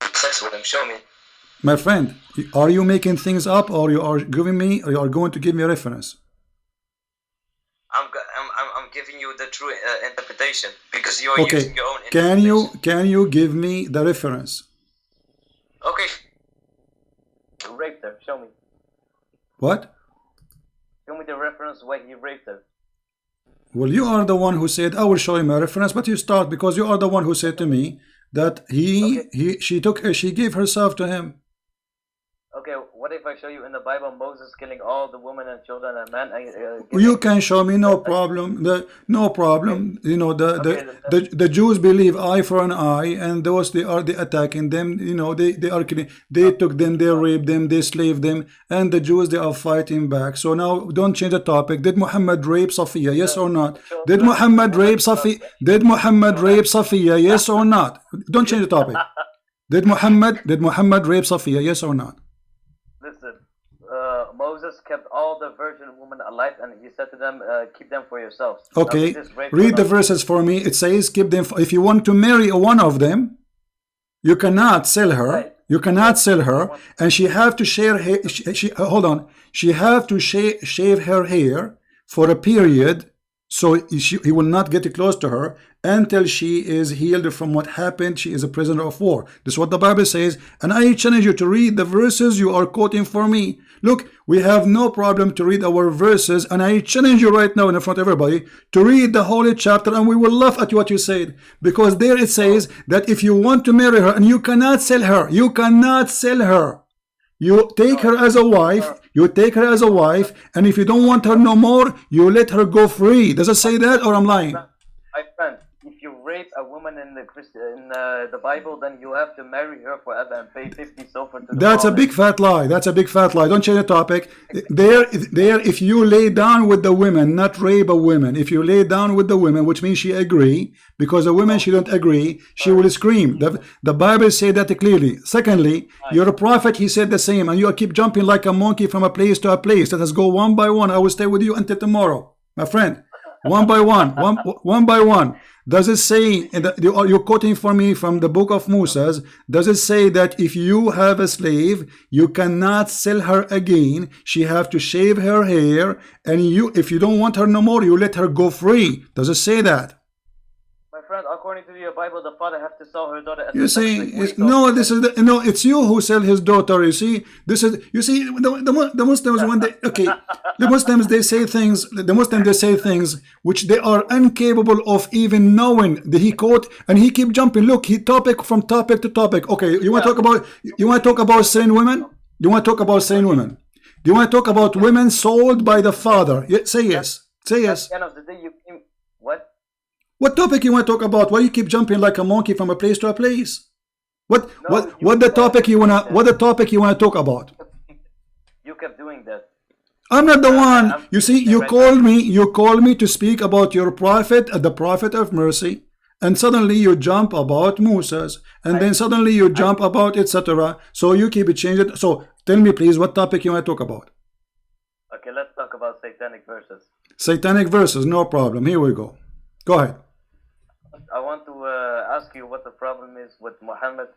That's what I'm showing me. My friend, are you making things up or you are giving me, or you are going to give me a reference? I'm giving you the true interpretation because you are using your own interpretation. Can you give me the reference? Okay. Raped her. Show me. What? Show me the reference where he raped her. Well, you are the one who said I will show him a reference, but you start because you are the one who said to me that she gave herself to him. Okay, what if I show you in the Bible Moses killing all the women and children and men? You can show me, no problem. No problem. You know, the Jews believe eye for an eye, and those they attacking them. You know, they are killing. They took them, they raped them, they slaved them, and the Jews they are fighting back. So now don't change the topic. Did Muhammad rape Safiya? Yes or not? Did Muhammad rape Safiya? Did Muhammad rape Safiya? Yes or not? Don't change the topic. Did Muhammad rape Safiya? Yes or not? Listen, Moses kept all the virgin women alive, and he said to them, "Keep them for yourselves." Okay, read the verses for me. It says, "Keep them. If you want to marry one of them, you cannot sell her. Right. You cannot sell her, and she have to share hold on. She have to shave her hair for a period, so he will not get close to her until she is healed from what happened. She is a prisoner of war. This is what the Bible says, and I challenge you to read the verses you are quoting for me. Look, we have no problem to read our verses, and I challenge you right now in front of everybody to read the holy chapter, and we will laugh at what you said, because there it says that if you want to marry her, and you cannot sell her, you cannot sell her. You take her as a wife, and if you don't want her no more, you let her go free. Does it say that, or I'm lying? My friend, if you rape a woman in the Bible, then you have to marry her forever and pay 50 silver to the That's a big fat lie. That's a big fat lie. Don't change the topic. There, if you lay down with the women, not rape a woman. If you lay down with the women, which means she agree, because the women she don't agree, she will scream. The Bible say that clearly. Secondly, you're a prophet. He said the same, and you keep jumping like a monkey from a place to a place. Let us go one by one. I will stay with you until tomorrow, my friend. One by one, one by one. Does it say, you're quoting for me from the book of Moses, does it say that if you have a slave, you cannot sell her again? She have to shave her hair, and if you don't want her no more, you let her go free. Does it say that? My friend, according to your Bible, the father have to sell her daughter. You see, no, this is no. It's you who sell his daughter. You see, this is the Muslims when they the Muslims they say things. The Muslims they say things which they are incapable of even knowing. He quote and he keep jumping. Look, he topic from topic to topic. Okay, you want to talk about selling women? You want to talk about selling women? Do you want to talk about women sold by the father? Say yes. Say yes. At the end of the day, you came, what? What topic you want to talk about? Why you keep jumping like a monkey from a place to a place? What the topic you wanna talk about? You kept doing that. I'm not the one. You see, you called me to speak about your prophet, the prophet of mercy, and suddenly you jump about Moses, and then suddenly you jump about etc. So you keep changing. So tell me please, what topic you want to talk about? Okay, let's talk about satanic verses. Satanic verses, no problem. Here we go. Go ahead. I want to ask you what the problem is with Muhammad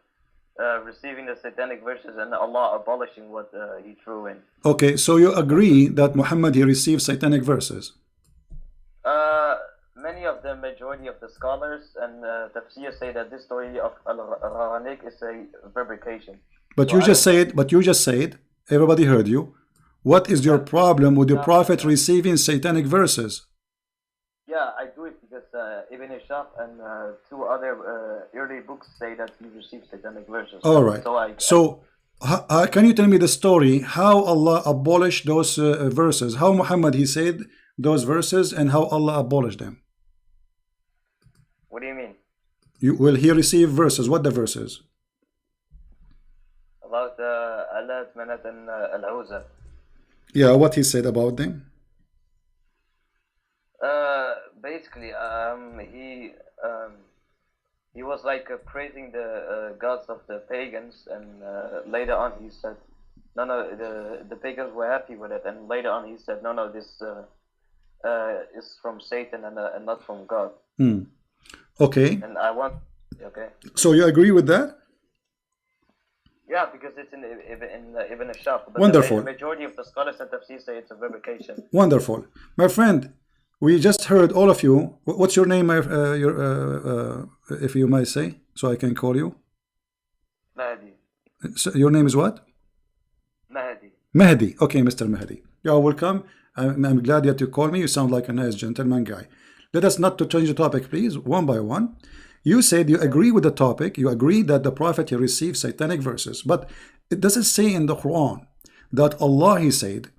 receiving the satanic verses and Allah abolishing what he threw in. Okay, so you agree that Muhammad he received satanic verses? Many of the majority of the scholars and tafsir say that this story of Al-Gharanik is a fabrication. But so you just said, everybody heard you. What is your problem with the prophet receiving satanic verses? Yeah, I do it because Ibn Ishaq and two other early books say that he received satanic verses. All right. So can you tell me the story how Allah abolished those verses? How Muhammad he said those verses and how Allah abolished them? What do you mean? Will he receive verses? What the verses? About Alat, Manat, and Al-Uzza. Yeah, what he said about them? Basically, he was like praising the gods of the pagans, and later on he said, no, the pagans were happy with it, and later on he said, no, this is from Satan and not from God. Okay. And I want, okay. So you agree with that? Yeah, because it's in Ibn Ishaq. But wonderful. The majority of the scholars and tafsir say it's a fabrication. Wonderful, my friend. We just heard all of you. What's your name? If you might say, so I can call you. Mahdi. So your name is what? Mahdi. Mahdi. Okay, Mr. Mahdi. You are welcome. I'm glad that you called me. You sound like a nice gentleman guy. Let us not to change the topic, please, one by one. You said you agree with the topic. You agree that the prophet he received satanic verses, but it doesn't say in the Quran that Allah he said,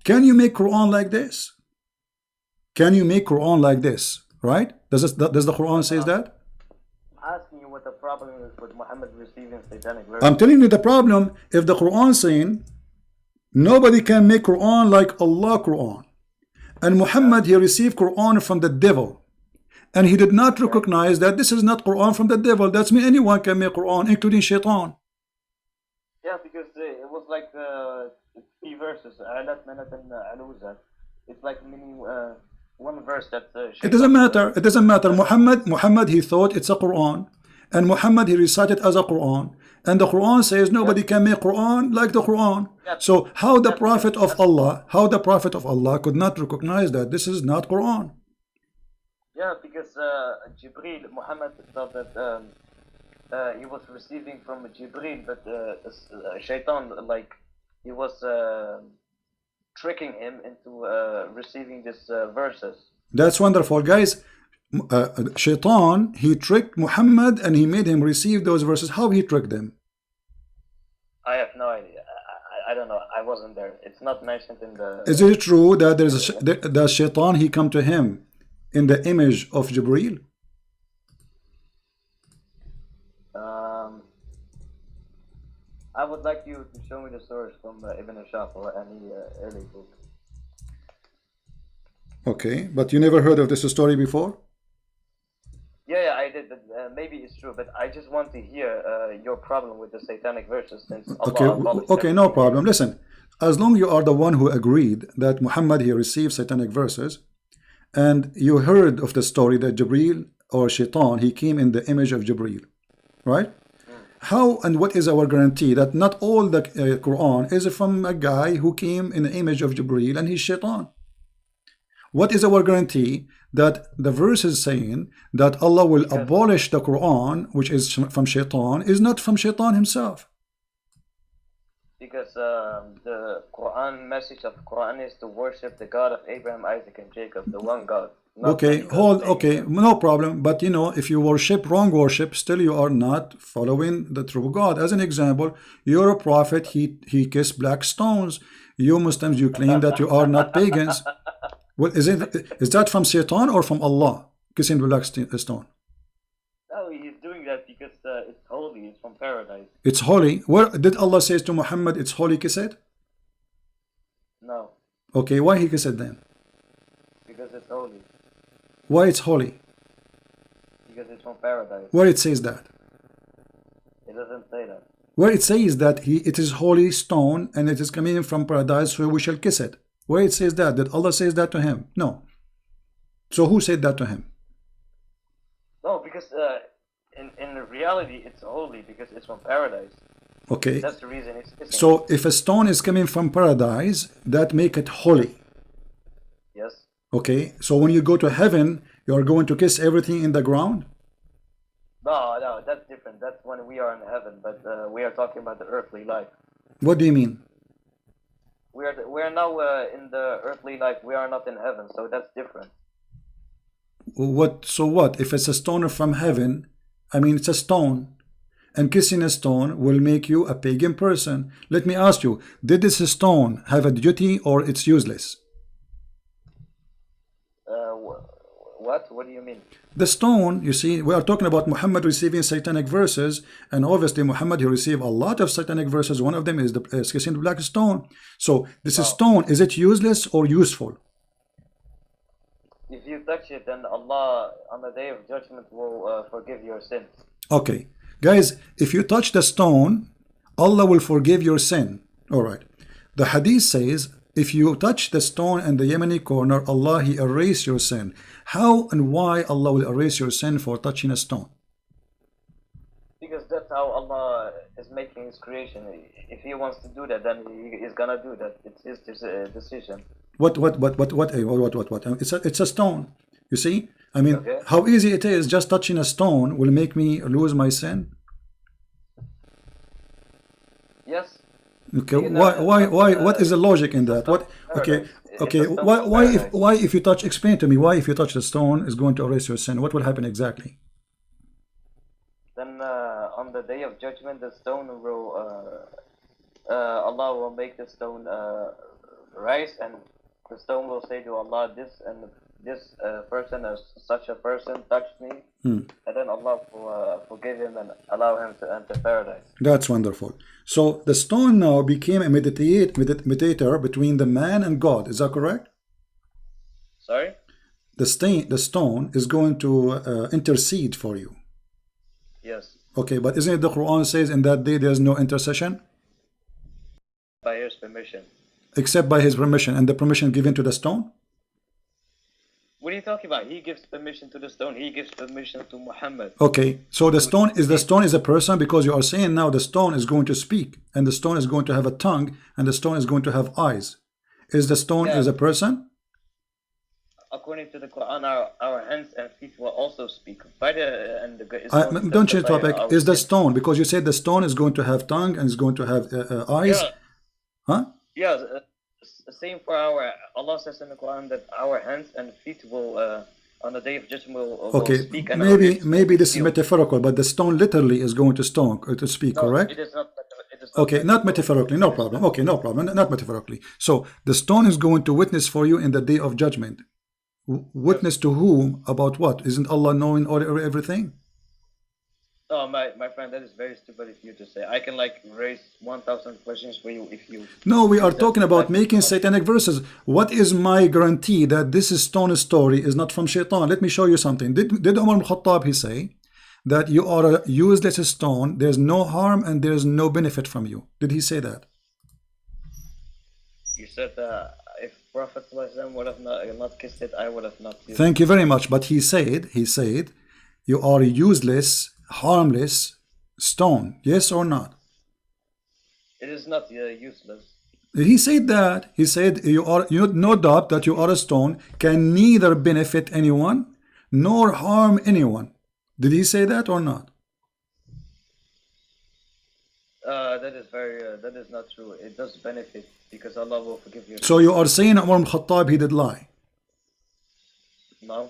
"Can you make Quran like this? Can you make Quran like this?" Right? Does the Quran says that? I'm asking you what the problem is with Muhammad receiving satanic verses. I'm telling you the problem. If the Quran saying nobody can make Quran like Allah Quran, and Muhammad he received Quran from the devil, and he did not recognize that this is not Quran from the devil. That's mean anyone can make Quran, including Shaitan. Yeah, because it was like 3 verses. Alat, Manat, and Al-Uzza. It's like meaning one verse that. It doesn't matter. It doesn't matter. Muhammad he thought it's a Quran, and Muhammad he recited as a Quran, And the Quran says nobody can make Quran like the Quran. So how the Prophet of Allah could not recognize that this is not Quran? Yeah, because Jibril, Muhammad thought that he was receiving from Jibril, but Shaitan, like, he was tricking him into receiving these verses. That's wonderful, guys. Shaitan, he tricked Muhammad and he made him receive those verses. How he tricked them? I have no idea. I don't know. I wasn't there. It's not mentioned in the... Is it true that that Shaitan, he come to him in the image of Jibril? I would like you to show me the source from Ibn Ashaf or any early book. Okay, but you never heard of this story before? Yeah, I did, but maybe it's true. But I just want to hear your problem with the satanic verses, since Allah okay, no problem. Listen, as long you are the one who agreed that Muhammad he received satanic verses, and you heard of the story that Jibril or Shaitan he came in the image of Jibril, right? How and what is our guarantee that not all the Quran is from a guy who came in the image of Jibril and he's Shaitan? What is our guarantee that the verse is saying that Allah will abolish the Quran, which is from Shaitan, is not from Shaitan himself? Because the Quran message of Quran is to worship the God of Abraham, Isaac, and Jacob, the one God. Okay, no problem. But you know, if you worship wrong worship, still you are not following the true God. As an example, you're a prophet, he kissed black stones. You Muslims, you claim that you are not pagans. Well, is that from Shaitan or from Allah kissing the black stone? No, he's doing that because it's holy. It's from paradise. It's holy. Where did Allah say to Muhammad, it's holy, kiss it? No. Okay, why he kiss it then? Because it's holy. Why it's holy? Because it's from paradise. Where it says that? It doesn't say that. Where it says that it is holy stone and it is coming from paradise, so we shall kiss it. Where it says that? Did Allah says that to him? No. So who said that to him? No, because in reality it's holy because it's from paradise. Okay. That's the reason it's kissing. So if a stone is coming from paradise, that make it holy. Yes. Okay. So when you go to heaven, you are going to kiss everything in the ground? No, that's different. That's when we are in heaven, but we are talking about the earthly life. What do you mean? We are now in the earthly life. We are not in heaven, so that's different. So what? If it's a stone from heaven, I mean it's a stone, and kissing a stone will make you a pagan person. Let me ask you, did this stone have a duty or it's useless? What do you mean? The stone, you see, we are talking about Muhammad receiving satanic verses, and obviously Muhammad he received a lot of satanic verses. One of them is the kissing the black stone. So this stone, is it useless or useful? If you touch it, then Allah on the day of judgment will forgive your sins. Okay, guys, if you touch the stone, Allah will forgive your sin. All right. The hadith says, if you touch the stone and the Yemeni corner, Allah he erase your sin. How and why Allah will erase your sin for touching a stone? Because that's how Allah is making His creation. If He wants to do that, then He is gonna do that. It's His decision. What? It's a stone. You see? I mean, how easy it is. Just touching a stone will make me lose my sin. Yes. Okay. Why? What is the logic in that? What? Okay. Okay. Why? If you touch? Explain to me. Why, if you touch the stone, is going to erase your sin? What will happen exactly? Then on the day of judgment, the stone will. Allah will make the stone rise, and the stone will say to Allah, this person, such a person, touched me, and then Allah will forgive him and allow him to enter paradise. That's wonderful. So the stone now became a mediator between the man and God. Is that correct? Sorry? The stone is going to intercede for you. Yes. Okay, but isn't it the Quran says in that day there's no intercession? By His permission. Except by His permission, and the permission given to the stone? What are you talking about? He gives permission to the stone. He gives permission to Muhammad. Okay, so the stone is a person, because you are saying now the stone is going to speak, and the stone is going to have a tongue, and the stone is going to have eyes. Is the stone is a person? According to the Quran, our hands and feet will also speak. Don't change topic. Is the stone, because you said the stone is going to have tongue and is going to have eyes? Yeah. Huh? Yeah. Same for Allah says in the Quran that our hands and feet will on the day of judgment will speak. And maybe this is metaphorical, but the stone literally is going to speak, correct? It is not. Okay, not metaphorically, no problem. Okay, no problem, not metaphorically. So the stone is going to witness for you in the day of judgment. Witness to whom? About what? Isn't Allah knowing everything? Oh, my friend, that is very stupid of you to say. I can raise 1,000 questions for you if you... No, we are talking about making satanic verses. What is my guarantee that this stone story is not from Shaitan? Let me show you something. Did Umar ibn Khattab, he say that you are a useless stone, there's no harm and there's no benefit from you? Did he say that? You said if Prophet would have not kissed it, I would have not used it. Thank you very much. But he said you are a useless, harmless stone. Yes or not? It is not useless. He said that. He said you no doubt that you are a stone, can neither benefit anyone nor harm anyone. Did he say that or not? That is not true. It does benefit because Allah will forgive you. So you are saying Umar ibn Khattab, he did lie? No.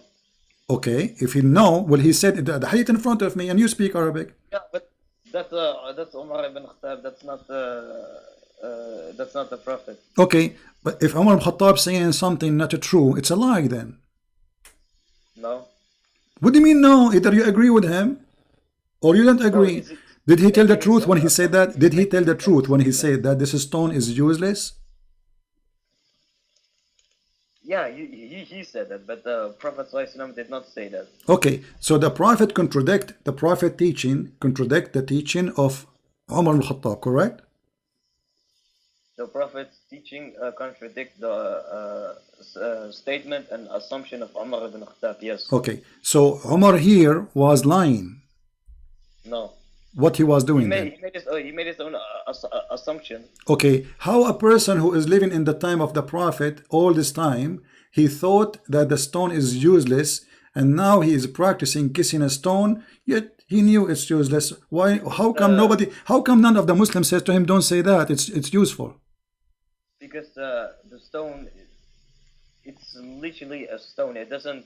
Okay, if he know, well, he said the hadith in front of me, and you speak Arabic. Yeah, but that's Umar ibn Khattab. That's not the Prophet. Okay, but if Umar ibn Khattab saying something not true, it's a lie then. No. What do you mean no? Either you agree with him or you don't agree. No, did he tell the truth when he said that? Did he tell the truth when he said that this stone is useless? Yeah, he said that, but the Prophet ﷺ did not say that. Okay, so the Prophet contradict the teaching of Umar ibn Khattab, correct? The Prophet's teaching contradict the statement and assumption of Umar ibn Khattab, yes. Okay, so Umar here was lying. No. What he was doing he made his own assumption. Okay, how a person who is living in the time of the Prophet all this time, he thought that the stone is useless, and now he is practicing kissing a stone, yet he knew it's useless. Why? How come none of the Muslims says to him, don't say that, it's useful? Because the stone, it's literally a stone. It doesn't,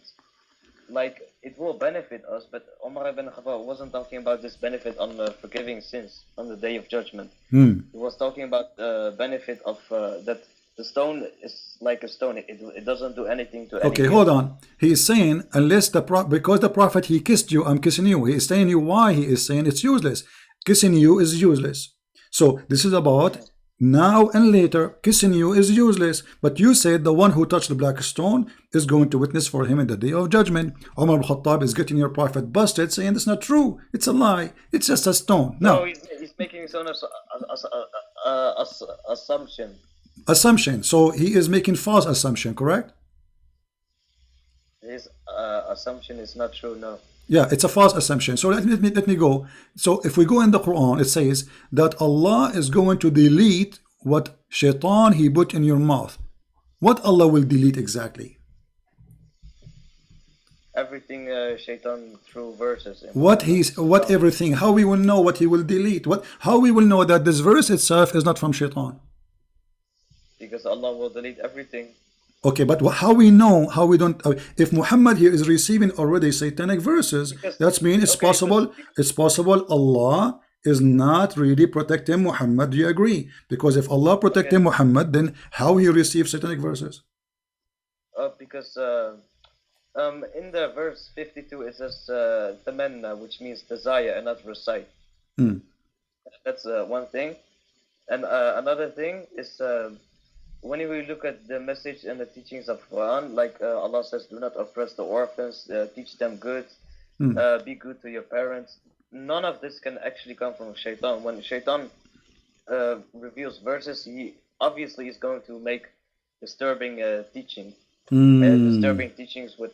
it will benefit us, but Umar ibn Khattab wasn't talking about this benefit on forgiving sins on the day of judgment. He was talking about the benefit of that the stone is like a stone. It doesn't do anything to anyone. Okay, hold on. He is saying, because the Prophet, he kissed you, I'm kissing you. He is telling you why he is saying it's useless. Kissing you is useless. So this is about now and later, kissing you is useless. But you said the one who touched the black stone is going to witness for him in the day of judgment. Umar ibn Khattab is getting your Prophet busted, saying it's not true, it's a lie, it's just a stone. No, he's making his own assumption. So he is making false assumption, correct? His assumption is not true, no. Yeah, it's a false assumption. So let me go. So if we go in the Quran, it says that Allah is going to delete what Shaitan he put in your mouth. What Allah will delete exactly? Everything Shaitan through verses. What everything? How we will know what he will delete? How we will know that this verse itself is not from Shaitan? Because Allah will delete everything. Okay, but how we know, how we don't, if Muhammad here is receiving already satanic verses, that means it's possible Allah is not really protecting Muhammad. Do you agree? Because if Allah protecting Muhammad, then how he receives satanic verses? Because in the verse 52 it says tamanna, which means desire and not recite. That's one thing. And another thing is when we look at the message and the teachings of Quran, Allah says, do not oppress the orphans, teach them good, be good to your parents. None of this can actually come from Shaitan. When Shaitan reveals verses, he obviously is going to make disturbing teaching. disturbing teachings with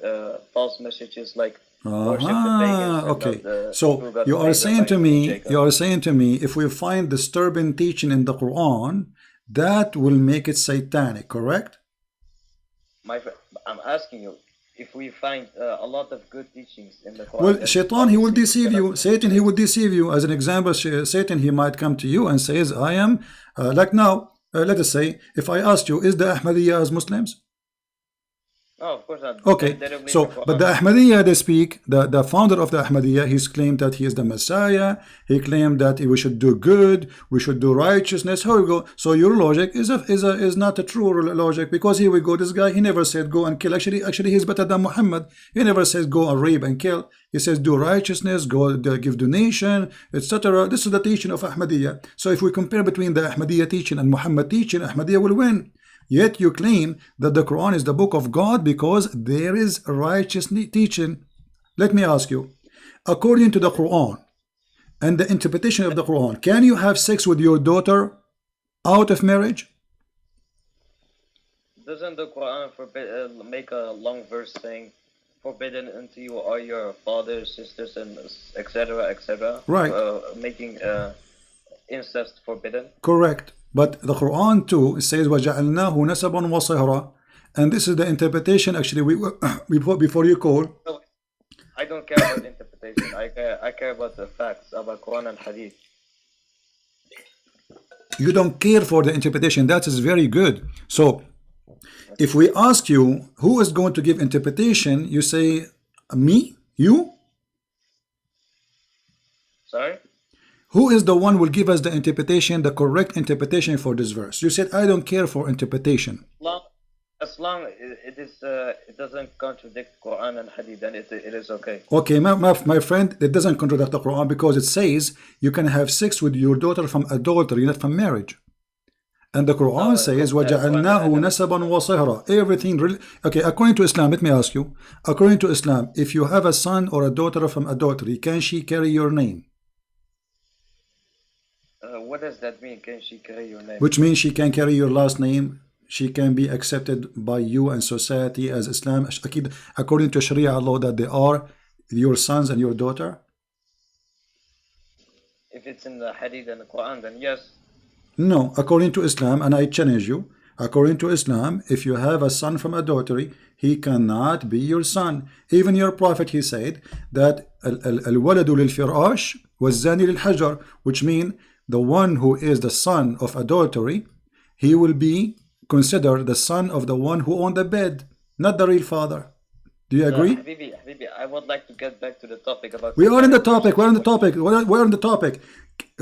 false messages like worship the pagans. Okay. So you are saying to me, if we find disturbing teaching in the Quran, that will make it satanic, correct? My friend, I'm asking you, if we find a lot of good teachings in the Quran, well, Shaitan, he will deceive you. Satan, he will deceive you. As an example, Satan, he might come to you and says, I am, like now, let us say, if I asked you, is the Ahmadiyya as Muslims? Oh, of course not. Okay, so, but the Ahmadiyya, they speak, the founder of the Ahmadiyya, he's claimed that he is the Messiah. He claimed that we should do good, we should do righteousness. How we go? So your logic is not a true logic, because here we go, this guy, he never said go and kill. Actually, he's better than Muhammad. He never says go and rape and kill. He says do righteousness, go give donation, etc. This is the teaching of Ahmadiyya. So if we compare between the Ahmadiyya teaching and Muhammad teaching, Ahmadiyya will win. Yet you claim that the Quran is the book of God because there is righteous teaching. Let me ask you, according to the Quran and the interpretation of the Quran, can you have sex with your daughter out of marriage? Doesn't the Quran make a long verse saying, forbidden unto you are your fathers, sisters, and etc., etc.? Right. Making incest forbidden? Correct. But the Quran too, it says وَجَعَلْنَاهُ نَسَبًا وَصِهْرًا, and this is the interpretation. Actually, before you call. No, I don't care about interpretation. I care about the facts about Quran and Hadith. You don't care for the interpretation. That is very good. So, if we ask you who is going to give interpretation, you say me, you. Sorry. Who is the one who will give us the interpretation, the correct interpretation for this verse? You said, I don't care for interpretation. As long it doesn't contradict Quran and Hadith, then it is okay. Okay, my friend, it doesn't contradict the Quran, because it says you can have sex with your daughter from adultery, not from marriage. And the Quran says, وَجَعَلْنَاهُ نَسَبًا وَصِهْرًا. Everything really. Okay, according to Islam, let me ask you. According to Islam, if you have a son or a daughter from adultery, can she carry your name? What does that mean? Can she carry your name? Which means she can carry your last name. She can be accepted by you and society as Islam, according to Sharia law, that they are your sons and your daughter. If it's in the Hadith and the Quran, then yes. No, according to Islam, and I challenge you, according to Islam, if you have a son from adultery, he cannot be your son. Even your prophet, he said that al-waladu lil-firash waz-zani lil-hajar, which means the one who is the son of adultery, he will be considered the son of the one who owned the bed, not the real father. Do you agree? Habibi, I would like to get back to the topic about. We are in the topic. We're on the topic. We're on the topic.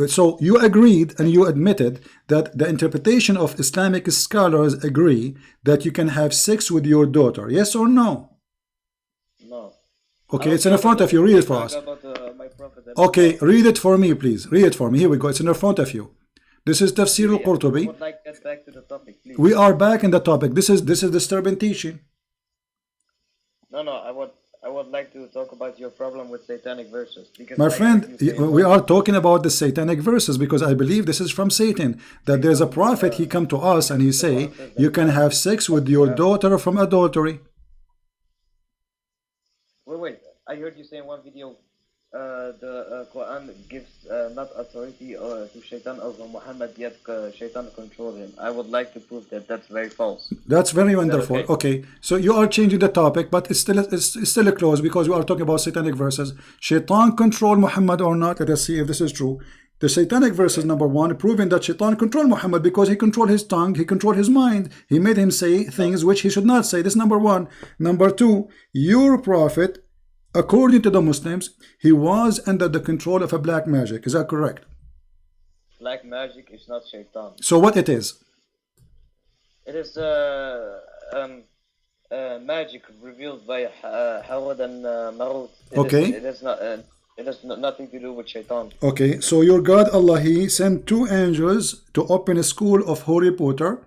So you agreed and you admitted that the interpretation of Islamic scholars agree that you can have sex with your daughter. Yes or no? No. Okay, it's in front of you. Read it for us. Okay, read it for me, please. Read it for me. Here we go. It's in front of you. This is Tafsir al-Qurtubi. I would like to get back to the topic, please. We are back in the topic. This is disturbing teaching. No, I would like to talk about your problem with satanic verses. Because my friend, we are talking about the satanic verses because I believe this is from Satan. That there's a prophet, he come to us and he say, you can have sex with your daughter from adultery. Wait. I heard you say in one video, the Quran gives not authority to Shaitan over Muhammad, yet Shaitan controls him. I would like to prove that that's very false. That's very wonderful. Okay, so you are changing the topic, but it's still close because we are talking about satanic verses. Shaitan control Muhammad or not? Let us see if this is true. The satanic verses, number one, proving that Shaitan controlled Muhammad because he controlled his tongue, he controlled his mind. He made him say things which he should not say. This is number one. Number two, your prophet, according to the Muslims, he was under the control of a black magic. Is that correct? Black magic is not Shaitan. So what it is? It is magic revealed by Harud and Marut. Okay. It has nothing to do with Shaitan. Okay, so your God Allah, he sent two angels to open a school of Harry Potter,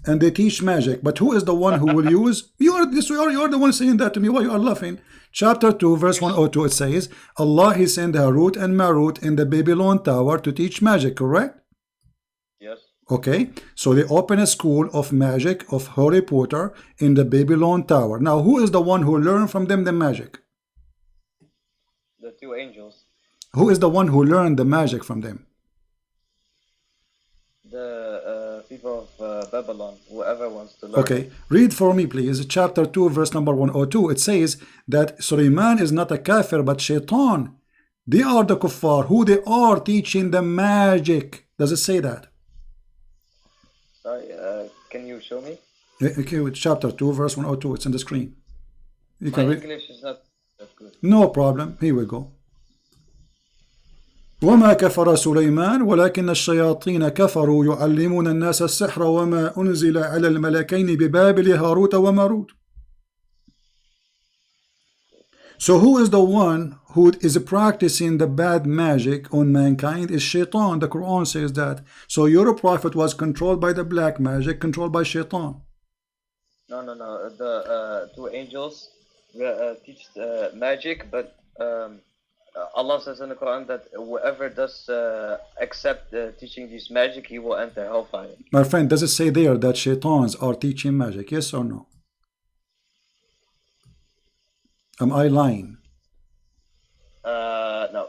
and they teach magic. But who is the one who will use? You are the one saying that to me. Why you are laughing? Chapter 2, verse 102, it says, Allah, he sent Harut and Marut in the Babylon tower to teach magic, correct? Yes. Okay, so they open a school of magic of Harry Potter in the Babylon Tower. Now, who is the one who learned from them the magic? The two angels. Who is the one who learned the magic from them? The people of Babylon, whoever wants to learn. Okay, read for me please, chapter 2, verse number 102. It says that Sulaiman is not a kafir but shaitan. They are the kuffar, who they are teaching the magic. Does it say that? Sorry, can you show me? Okay, with chapter 2, verse 102, it's on the screen. You can My read. English is not that good. No problem, here we go. وما كفر سليمان ولكن الشياطين كفروا يعلمون الناس السحر وما أنزل على الملكين ببابل هاروت وماروت. So who is the one who is practicing the bad magic on mankind? Is shaitan. The Quran says that. So your prophet was controlled by the black magic, controlled by shaitan. No. The two angels teach magic, but Allah says in the Quran that whoever does accept teaching this magic, he will enter hellfire. My friend, does it say there that shaitans are teaching magic? Yes or no? Am I lying? No.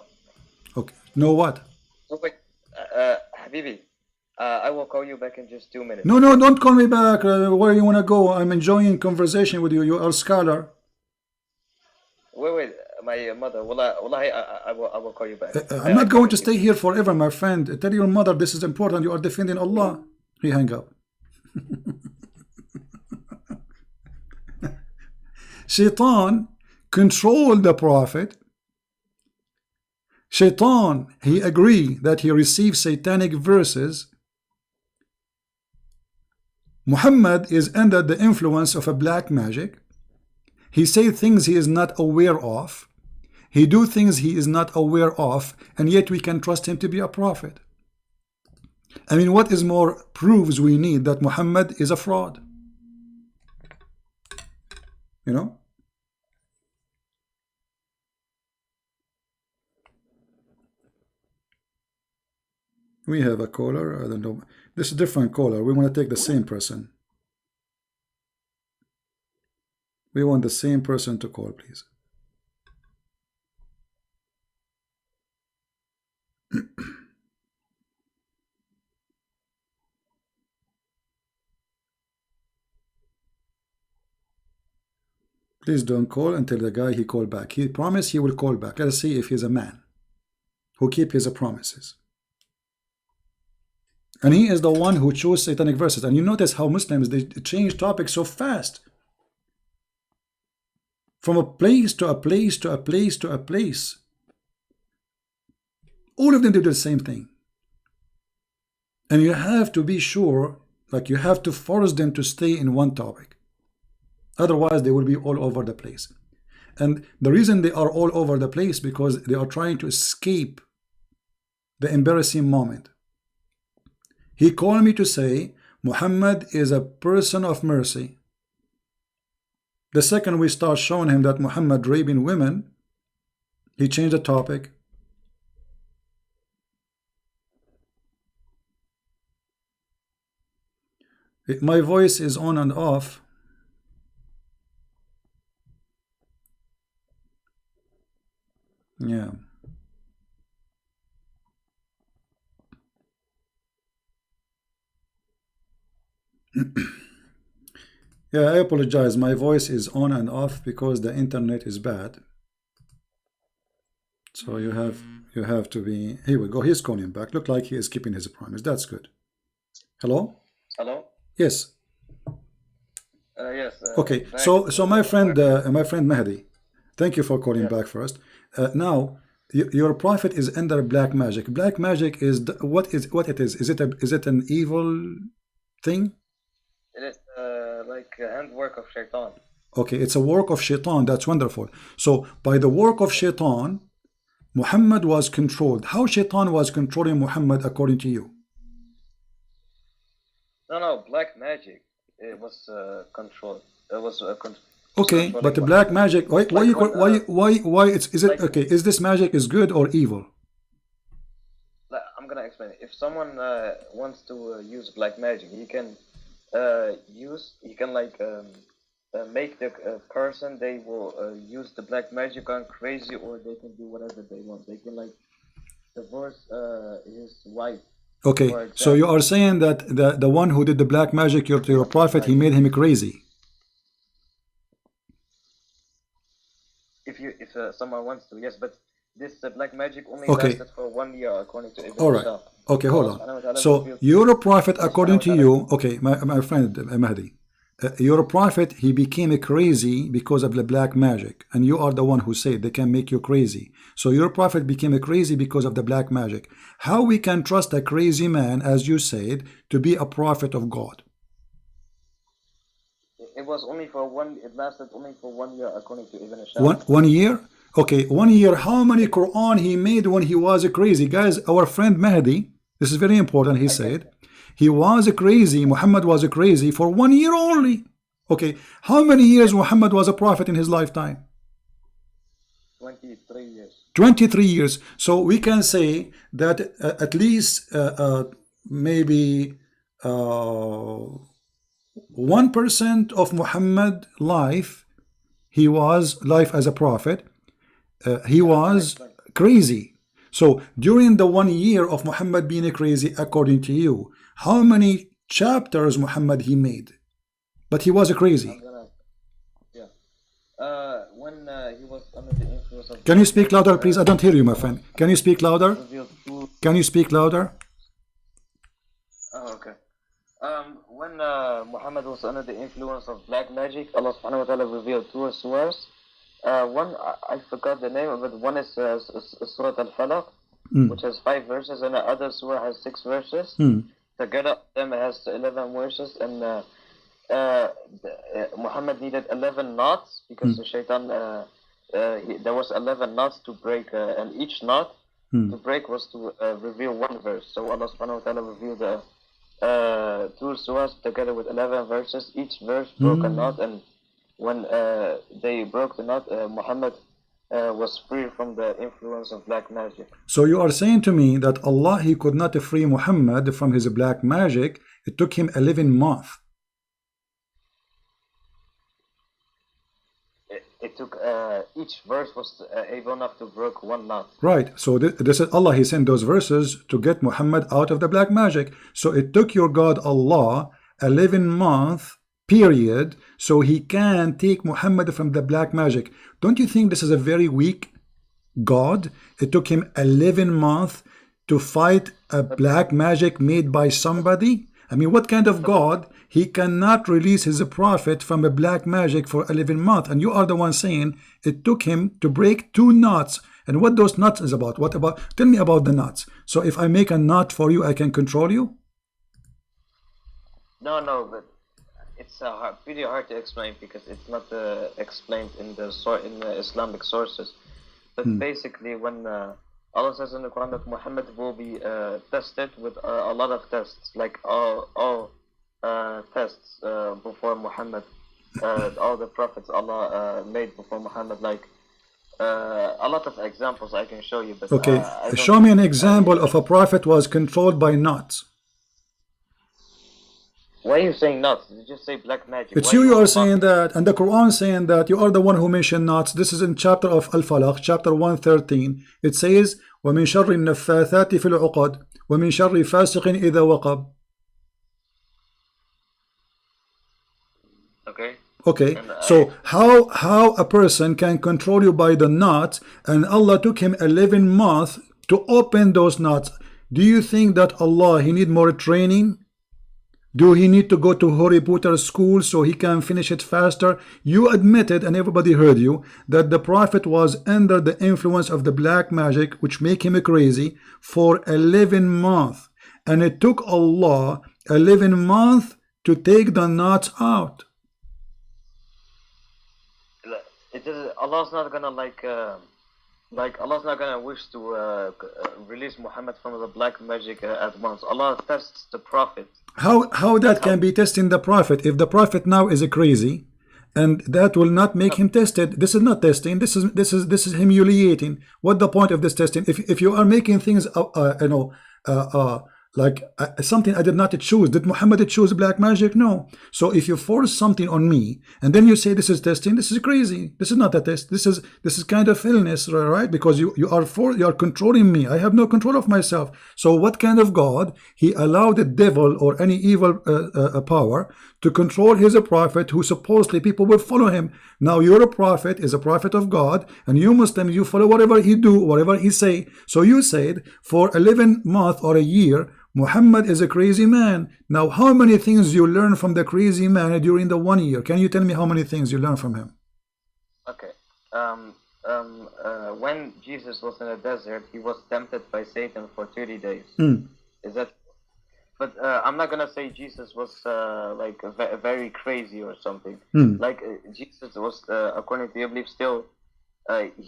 Okay. No what? So wait, Habibi, I will call you back in just 2 minutes. No, don't call me back. Where you want to go? I'm enjoying conversation with you. You are a scholar. Wait, my mother. Wallahi, I will call you back. I'm not going to stay here forever, my friend. Tell your mother this is important. You are defending Allah. He hang up. Shaitan controlled the Prophet. Shaitan, he agreed that he received satanic verses. Muhammad is under the influence of a black magic. He says things he is not aware of. He do things he is not aware of, and yet we can trust him to be a prophet. I mean, what is more proofs we need that Muhammad is a fraud? You know? We have a caller. I don't know. This is a different caller. We want to take the same person. We want the same person to call, please. Please don't call until the guy he called back. He promised he will call back. Let us see if he's a man who keep his promises. And he is the one who chose satanic verses. And you notice how Muslims, they change topics so fast. From a place to a place to a place to a place. All of them do the same thing. And you have to be sure, like you have to force them to stay in one topic. Otherwise, they will be all over the place. And the reason they are all over the place because they are trying to escape the embarrassing moment. He called me to say Muhammad is a person of mercy. The second we start showing him that Muhammad raping women, he changed the topic. My voice is on and off. Yeah. Yeah, I apologize. My voice is on and off because the internet is bad. So you have to be. Here we go. He's calling back. Look like he is keeping his promise. That's good. Hello? Hello? Yes. Yes. Okay. So my friend Mahdi, thank you for calling back first. Now your prophet is under black magic. Black magic is what it is? Is it an evil thing? It is like a handwork of shaitan. Okay, it's a work of shaitan. That's wonderful. So by the work of shaitan, Muhammad was controlled. How shaitan was controlling Muhammad according to you? No, black magic. It was controlled. It was okay, but the black magic. Why is it okay? Is this magic is good or evil? I'm gonna explain it. If someone wants to use black magic, he can make the person they will use the black magic on crazy, or they can do whatever they want. They can like divorce his wife. Okay, so you are saying that the one who did the black magic, your prophet, he made him crazy. If someone wants to, yes, but this black magic only lasted for 1 year, according to Ibn. All right. Okay, hold on. So your prophet, according to you, okay, my friend Mahdi, your prophet, he became crazy because of the black magic, and you are the one who said they can make you crazy. So your prophet became crazy because of the black magic. How we can trust a crazy man, as you said, to be a prophet of God? It was only for it lasted only for 1 year, according to Ibn. One year? Okay, 1 year. How many Quran he made when he was crazy? Guys, our friend Mahdi, this is very important, he said, he was crazy, Muhammad was crazy for 1 year only. Okay, how many years Muhammad was a prophet in his lifetime? 23 years. 23 years. So we can say that at least maybe 1% of Muhammad life, he was life as a prophet, he was crazy. So during the 1 year of Muhammad being crazy, according to you, how many chapters Muhammad he made? But he was crazy. When he was under the influence of... Can you speak louder, please? I don't hear you, my friend. Can you speak louder? Can you speak louder? Oh, okay. When Muhammad was under the influence of black magic, Allah subhanahu wa ta'ala revealed 2 surahs. One, I forgot the name of it. One is Surah Al-Falaq, which has 5 verses, and the other surah has 6 verses. Together, them has 11 verses, and Muhammad needed 11 knots because the shaitan, there was 11 knots to break, and each knot to break was to reveal 1 verse. So Allah subhanahu wa ta'ala revealed 2 surahs together with 11 verses. Each verse broke a knot, and when they broke the knot, Muhammad was free from the influence of black magic. So you are saying to me that Allah, he could not free Muhammad from his black magic. It took him 11 months. It took each verse was able enough to break 1 knot. Right. So this is Allah, he sent those verses to get Muhammad out of the black magic. So it took your God Allah 11 months period so he can take Muhammad from the black magic. Don't you think this is a very weak God? It took him 11 months to fight a black magic made by somebody. I mean, what kind of God? He cannot release his prophet from a black magic for 11 months. And you are the one saying it took him to break 2 knots. And what those knots is about? What about? Tell me about the knots. So if I make a knot for you, I can control you? No, but it's pretty hard to explain because it's not explained in the Islamic sources. But basically, when Allah says in the Quran that Muhammad will be tested with a lot of tests, like all tests before Muhammad, all the prophets Allah made before Muhammad, like a lot of examples I can show you. But okay, show me an example of a prophet was controlled by knots. Why are you saying knots? You just say black magic. It's you are saying that, and the Quran saying that. You are the one who mentioned knots. This is in chapter of Al-Falaq, chapter 113. It says, وَمِن شَرِّ النَّفَّاثَاتِ فِي الْعُقَدِ وَمِن شَرِّ فَاسِقٍ إِذَا وَقَبَ. Okay, so how a person can control you by the knots, and Allah took him 11 months to open those knots. Do you think that Allah, he need more training? Do he need to go to Harry Potter school so he can finish it faster? You admitted, and everybody heard you, that the prophet was under the influence of the black magic, which make him crazy, for 11 months. And it took Allah 11 months to take the knots out. Allah's not gonna Allah's not gonna wish to release Muhammad from the black magic at once. Allah tests the prophet. How that can be testing the prophet? If the prophet now is crazy and that will not make him tested. This is not testing. This is humiliating. What the point of this testing? If you are making things like something I did not choose. Did Muhammad choose black magic? No. So if you force something on me and then you say this is testing, this is crazy. This is not a test. This is kind of illness, right? Because you are controlling me. I have no control of myself. So what kind of God? He allowed the devil or any evil power to control his prophet, who supposedly people will follow him. Now your prophet is a prophet of God, and you Muslims, you follow whatever he do, whatever he say. So you said for 11 months or a year, Muhammad is a crazy man. Now, how many things you learn from the crazy man during the 1 year? Can you tell me how many things you learn from him? Okay. When Jesus was in the desert, he was tempted by Satan for 30 days. Is that? But I'm not gonna say Jesus was like very crazy or something. Like Jesus was, according to your belief, still.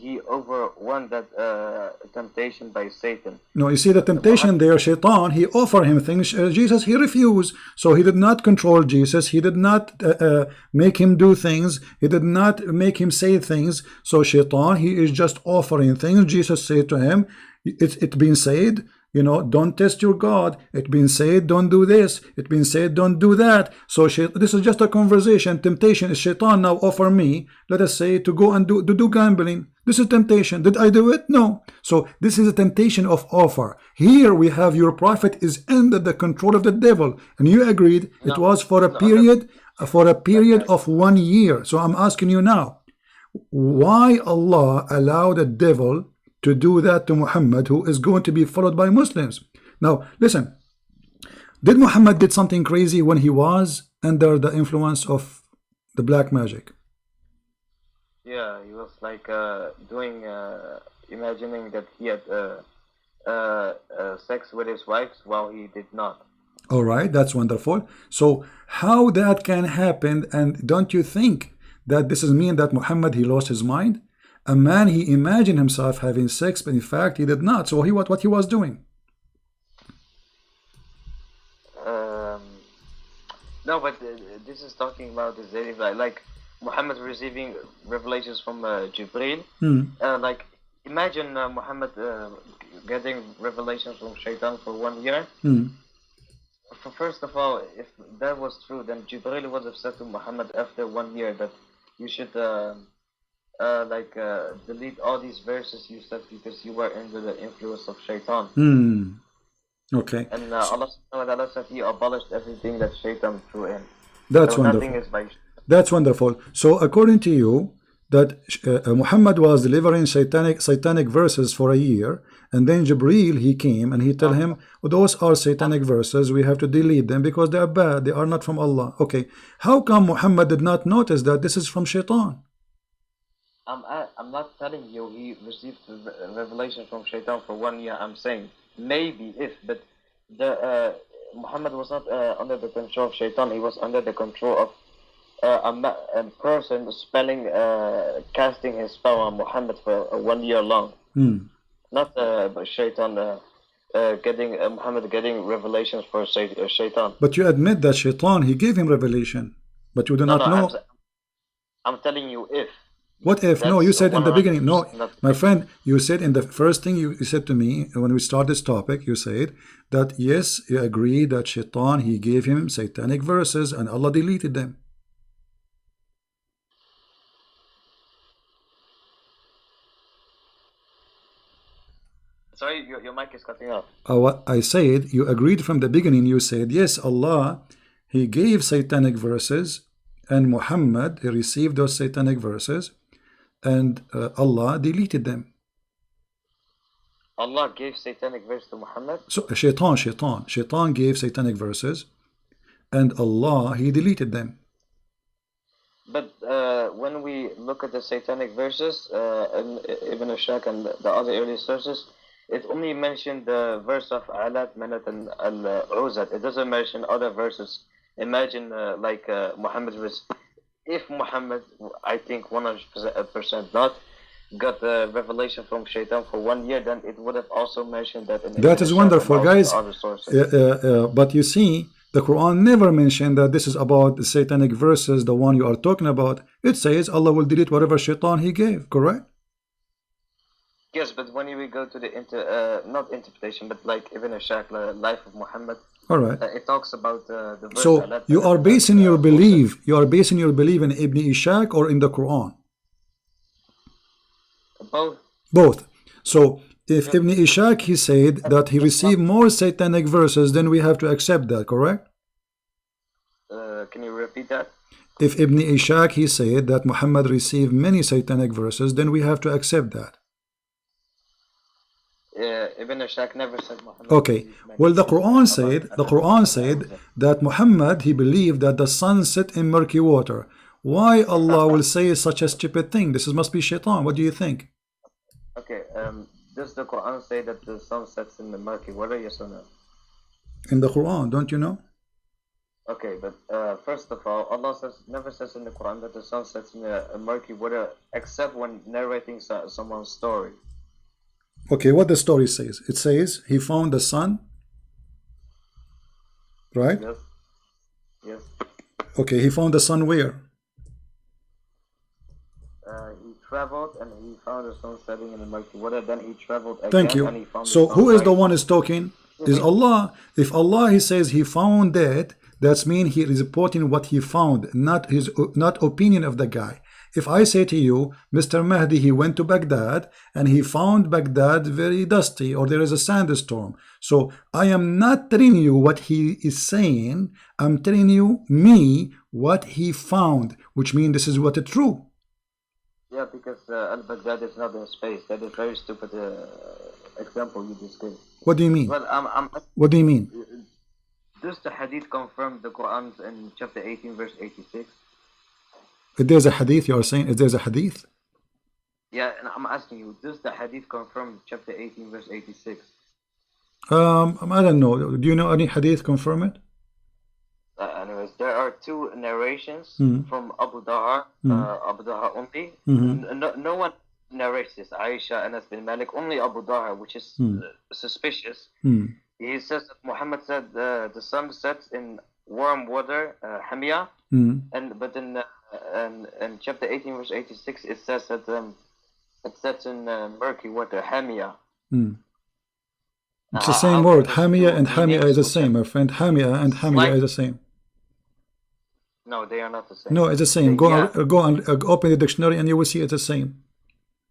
He overwon that temptation by Satan. No, you see the temptation there, Shaitan, he offered him things. Jesus, he refused. So he did not control Jesus. He did not make him do things. He did not make him say things. So Shaitan, he is just offering things. Jesus said to him, it's been said, you know, don't test your God. It's been said, don't do this. It's been said, don't do that. So this is just a conversation. Temptation is Shaitan now offer me, let us say, to go and do gambling. This is temptation. Did I do it? No. So this is a temptation of offer. Here we have your prophet is under the control of the devil, and you agreed it was for a period of 1 year. So I'm asking you now, why Allah allowed the devil to do that to Muhammad, who is going to be followed by Muslims? Now listen, did Muhammad did something crazy when he was under the influence of the black magic? Yeah, he was like doing imagining that he had sex with his wives while he did not. All right, that's wonderful. So how that can happen? And don't you think that this is mean that Muhammad, he lost his mind? A man, he imagined himself having sex, but in fact he did not. So what he was doing? No, but this is talking about his daily life. Like Muhammad receiving revelations from Jibreel. Like imagine Muhammad getting revelations from Shaitan for 1 year. First of all, if that was true, then Jibreel would have said to Muhammad after 1 year that you should delete all these verses you said because you were under the influence of Shaitan. Okay. And Allah said he abolished everything that Shaitan threw in. That's so wonderful. Nothing is by That's wonderful. So according to you, that Muhammad was delivering satanic verses for a year, and then Jibreel, he came and he tell him, those are satanic verses, we have to delete them because they are bad, they are not from Allah. Okay, how come Muhammad did not notice that this is from Shaitan? I'm not telling you he received revelation from Shaitan for 1 year. I'm saying maybe but Muhammad was not under the control of Shaitan. He was under the control of a person casting his spell on Muhammad for 1 year long. Not Shaitan Muhammad getting revelations for Shaitan. But you admit that Shaitan, he gave him revelation, but you do not know. I'm telling you if. What if? No, you said in the beginning. No, my friend, you said in the first thing you said to me when we started this topic, you said that yes, you agree that Shaitan, he gave him satanic verses and Allah deleted them. Sorry, your mic is cutting off. What I said, you agreed from the beginning. You said yes, Allah, he gave satanic verses, and Muhammad, he received those satanic verses, and Allah deleted them. Allah gave satanic verse to Muhammad? So Shaitan gave satanic verses, and Allah, he deleted them. But when we look at the satanic verses, and Ibn Ashaq and the other early sources, it only mentioned the verse of Alat, Manat, and Al-Uzat. It doesn't mention other verses. Imagine Muhammad was, if Muhammad, I think 100% not, got the revelation from Shaitan for 1 year, then it would have also mentioned that in that is wonderful, guys. other sources. But you see, The Quran never mentioned that this is about the satanic verses, the one you are talking about. It says Allah will delete whatever shaitan he gave, correct? Yes, but when we go to the not interpretation, but like Ibn Ashaq, Life of Muhammad, all right, it talks about the verse. So you are basing your belief, in Ibn Ishaq or in the Quran? Both. Both. So if Ibn Ishaq he said that he received more satanic verses, then we have to accept that, correct? Can you repeat that? If Ibn Ishaq he said that Muhammad received many satanic verses, then we have to accept that. Ibn Ashaq never said Muhammad. Okay. Well, the Quran said that Muhammad he believed that the sun set in murky water. Why Allah will say such a stupid thing? This must be shaitan. What do you think? Okay. Does the Quran say that the sun sets in the murky water? Yes or no? In the Quran, don't you know? Okay, but first of all, Allah never says in the Quran that the sun sets in a murky water, except when narrating someone's story. Okay, what the story says? It says he found the sun, right? Yes. Yes. Okay, he found the sun where? He traveled and he found the sun setting in the murky water. Then he traveled again. Thank you. And he found So the sun who is the rising. one is talking? Is Allah. If Allah he says he found that, that's mean he is reporting what he found, not opinion of the guy. If I say to you, Mr. Mahdi, he went to Baghdad and he found Baghdad very dusty, or there is a sandstorm. So I am not telling you what he is saying. I'm telling you what he found, which means this is what is true. Yeah, because Al-Baghdad is not in space. That is very stupid example you just gave. What do you mean? Well, What do you mean? does the hadith confirm the Quran in chapter 18, verse 86? If there's a hadith, you are saying, if there's a hadith? Yeah, and I'm asking you, does the hadith confirm chapter 18, verse 86? I don't know. Do you know any hadith confirm it? Anyways, there are two narrations from Abu Dahar, Abu Dahar only. No one narrates this. Aisha, Anas bin Malik, only Abu Dahar, which is suspicious. He says that Muhammad said the sun sets in warm water, Hamia, but in chapter 18, verse 86, it says that it sets in murky water, Hamia. It's the same word. Hamia and Hamia is the same, my friend. Hamia and Hamia is the same. No, they are not the same. No, it's the same. Go and open the dictionary and you will see it's the same.